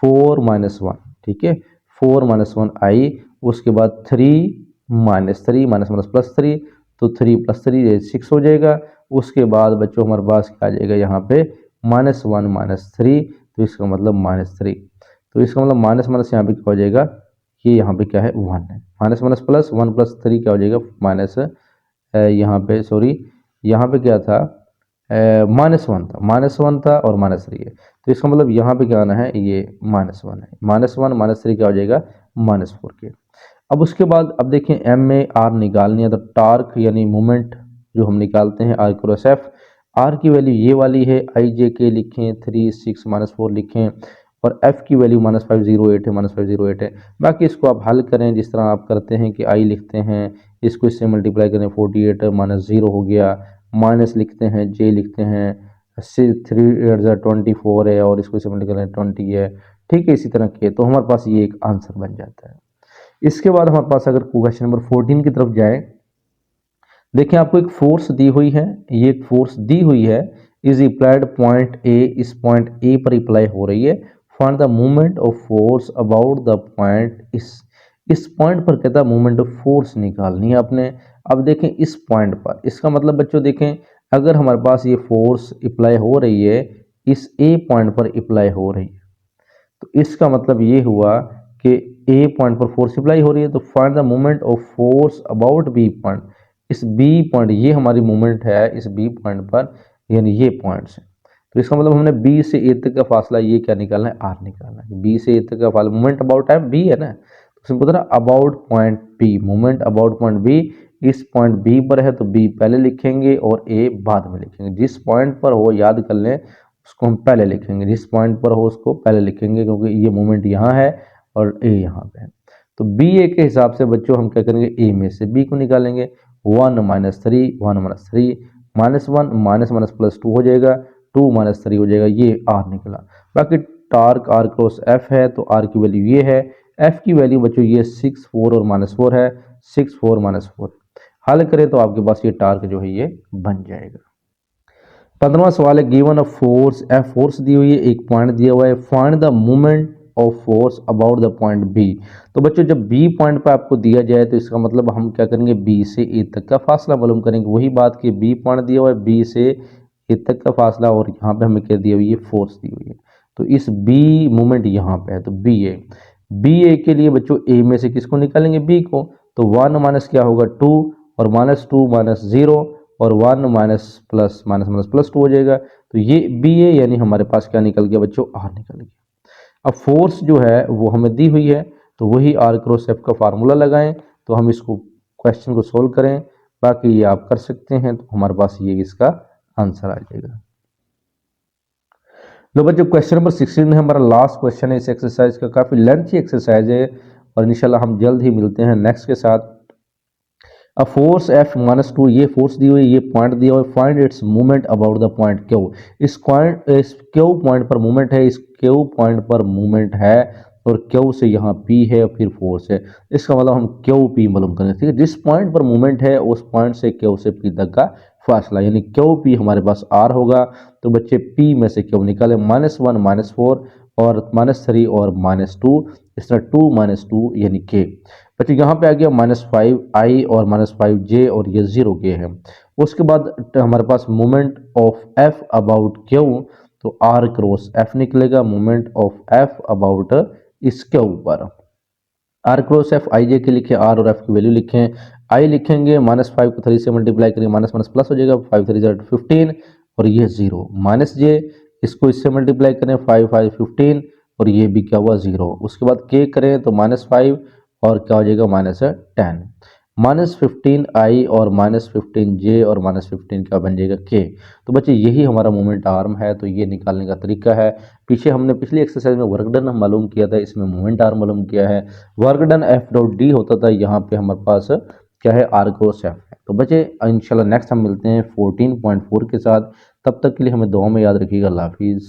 Speaker 1: 4 माइनस 1, ठीक है 4 माइनस 1 आई, उसके बाद 3 माइनस 3 माइनस माइनस प्लस 3, तो 3 प्लस 3 ये 6 हो जाएगा। उसके बाद बच्चों हमारे पास क्या आ जाएगा यहाँ पे माइनस 1 माइनस 3, तो इसका मतलब माइनस 3, तो इसका मतलब माइनस माइनस यहाँ पे क्या हो जाएगा, ये यहाँ पे क्या है 1 है, माइनस माइनस प्लस 1 प्लस 3 क्या हो जाएगा माइनस, यहाँ पे सॉरी यहाँ पे क्या था माइनस 1 था और माइनस 3 है, तो इसका मतलब यहाँ पे क्या आना है, ये -1 है, -1 माइनस 3 क्या हो जाएगा -4 के। अब उसके बाद अब देखें m में r निकालनी है, तो टार्क यानी मोमेंट जो हम निकालते हैं r क्रॉस f, r की वैल्यू ये वाली है आई जे के लिखें 3 6 -4 लिखें, और f की वैल्यू -508 है, -508 है। बाकी इसको आप हल करें जिस तरह आप करते हैं कि i लिखते हैं, इसको इससे मल्टीप्लाई करें 48 -0 हो गया, माइनस लिखते हैं, j लिखते हैं, 3 24 है और इसको इससे मल्टीप्लाई करें 20 है, ठीक है इसी तरह के, तो हमारे पास ये एक आंसर बन जाता है। इसके बाद हमारे पास अगर क्वेश्चन नंबर 14 की तरफ जाए, देखिए आपको एक फोर्स दी हुई है, ये एक फोर्स दी हुई है, इज अप्लाइड पॉइंट ए, इस पॉइंट ए पर अप्लाई हो रही है, find the movement of force about the point, इस पॉइंट पर कहता है मूवमेंट ऑफ फोर्स निकालनी है आपने। अब देखें इस पॉइंट पर, इसका मतलब बच्चों देखें अगर हमारे पास ये फोर्स अप्लाई हो रही है, इस ए पॉइंट पर अप्लाई हो रही है, तो इसका मतलब ये हुआ कि ए पॉइंट पर फोर्स अप्लाई हो रही है, तो find the moment of force about B point, इस बी पॉइंट ये हमारी मोमेंट है इस बी पॉइंट पर, यानी ये पॉइंट्स है, तो इसका मतलब हमने बी से ए तक का फासला ये क्या निकालना है, आर निकालना है। बी से ए तक का फासला मोमेंट अबाउट है बी है ना, तो सिंपल पता ना about point B, moment about point B, इस पॉइंट बी पर है तो बी पहले लिखेंगे और ए बाद में लिखेंगे, जिस पॉइंट पर हो याद कर लें उसको हम पहले लिखेंगे, जिस पॉइंट पर हो उसको पहले लिखेंगे, क्योंकि ये मोमेंट यहाँ है और ए यहाँ पे है। तो बी ए के हिसाब से बच्चों हम क्या करेंगे, ए में से बी को निकालेंगे, 1 minus 3 1 minus 3 -1 minus minus plus 2 हो जाएगा, 2 माइनस 3 हो जाएगा, ये आर निकला। बाकी टार्क आर क्रॉस एफ है, तो आर की वैल्यू ये है, एफ की वैल्यू बच्चों ये 6 4 और -4 है, 6 4 -4 हल करें तो आपके पास ये टार्क जो है ये बन जाएगा। 15वां सवाल है, given a force, F force दी हुई है, एक पॉइंट दिया हुआ है, find the moment of force about the point B. तो बच्चों जब बी पॉइंट पर आपको दिया जाए तो इसका मतलब हम क्या करेंगे, बी से ए तक का फासला मालूम करेंगे, वही बात कि बी पॉइंट दिया हुआ है, बी से ए तक का फासला, और यहाँ पे हमें क्या दिया हुई है, फोर्स दी हुई है, तो इस बी मोमेंट यहाँ पे है, तो बी ए के लिए बच्चों ए में से किसको निकालेंगे, बी को, तो 1 माइनस क्या होगा 2, और -2 -0 और 1 minus plus minus minus plus 2 हो जाएगा, तो ये बी ए यानी हमारे पास क्या निकल गया बच्चों, आर निकल गया। अब फोर्स जो है वो हमें दी हुई है, तो वही आर क्रॉस एफ का फार्मूला लगाएं, तो हम इसको क्वेश्चन को सोल्व करें, बाकी ये आप कर सकते हैं, तो हमारे पास ये इसका आंसर आ जाएगा। लो बच्चों क्वेश्चन नंबर 16 है हमारा लास्ट क्वेश्चन है इस एक्सरसाइज का, काफ़ी लेंथी एक्सरसाइज है और इंशाल्लाह हम जल्द ही मिलते हैं नेक्स्ट के साथ। अ फोर्स एफ -2, ये फोर्स दी हुई, ये पॉइंट दिया हुआ है, find its movement about the point Q, इस क्यू पॉइंट पर मूवमेंट है, इस क्यू पॉइंट पर मूवमेंट है, और क्यू से यहाँ पी है और फिर फोर्स है, इसका मतलब हम क्यू पी मालूम करेंगे, ठीक है, जिस पॉइंट पर मूवमेंट है उस पॉइंट से क्यू से पी तक का फासला, यानी क्यू पी हमारे पास आर होगा, तो बच्चे पी में से क्यू निकाले, -1 -4 और -3 और -2, इस तरह 2 -2 यानी के, बच्चे यहाँ पे आ गया -5 आई और -5 जे और ये 0 के है। उसके बाद हमारे पास moment of F about Q, तो आर क्रॉस एफ निकलेगा, मोमेंट ऑफ एफ अबाउट इस क्यू पर, R cross F I J K लिखे, आर और एफ की वैल्यू लिखें, आई लिखेंगे -5 को 3 से मल्टीप्लाई करेंगे, माइनस माइनस प्लस हो जाएगा, 5 3 15 और ये 0, माइनस जे इसको इससे मल्टीप्लाई करें, 5 5 15 और ये भी क्या हुआ 0, उसके बाद के करें तो -5 और क्या हो जाएगा -10, -15 आई और -15 जे और -15 क्या बन जाएगा के। तो बच्चे यही हमारा मोमेंट आर्म है, तो ये निकालने का तरीका है। पीछे हमने पिछली एक्सरसाइज में वर्क डन मालूम किया था, इसमें मोमेंट आर्म मालूम किया है, work done F dot D होता था, यहाँ पे हमारे पास क्या है आर क्रॉस एफ है। तो बच्चे इंशाल्लाह नेक्स्ट हम मिलते हैं 14.4 के साथ, तब तक के लिए हमें दुआ में याद रखिएगा, अल्लाह हाफिज़।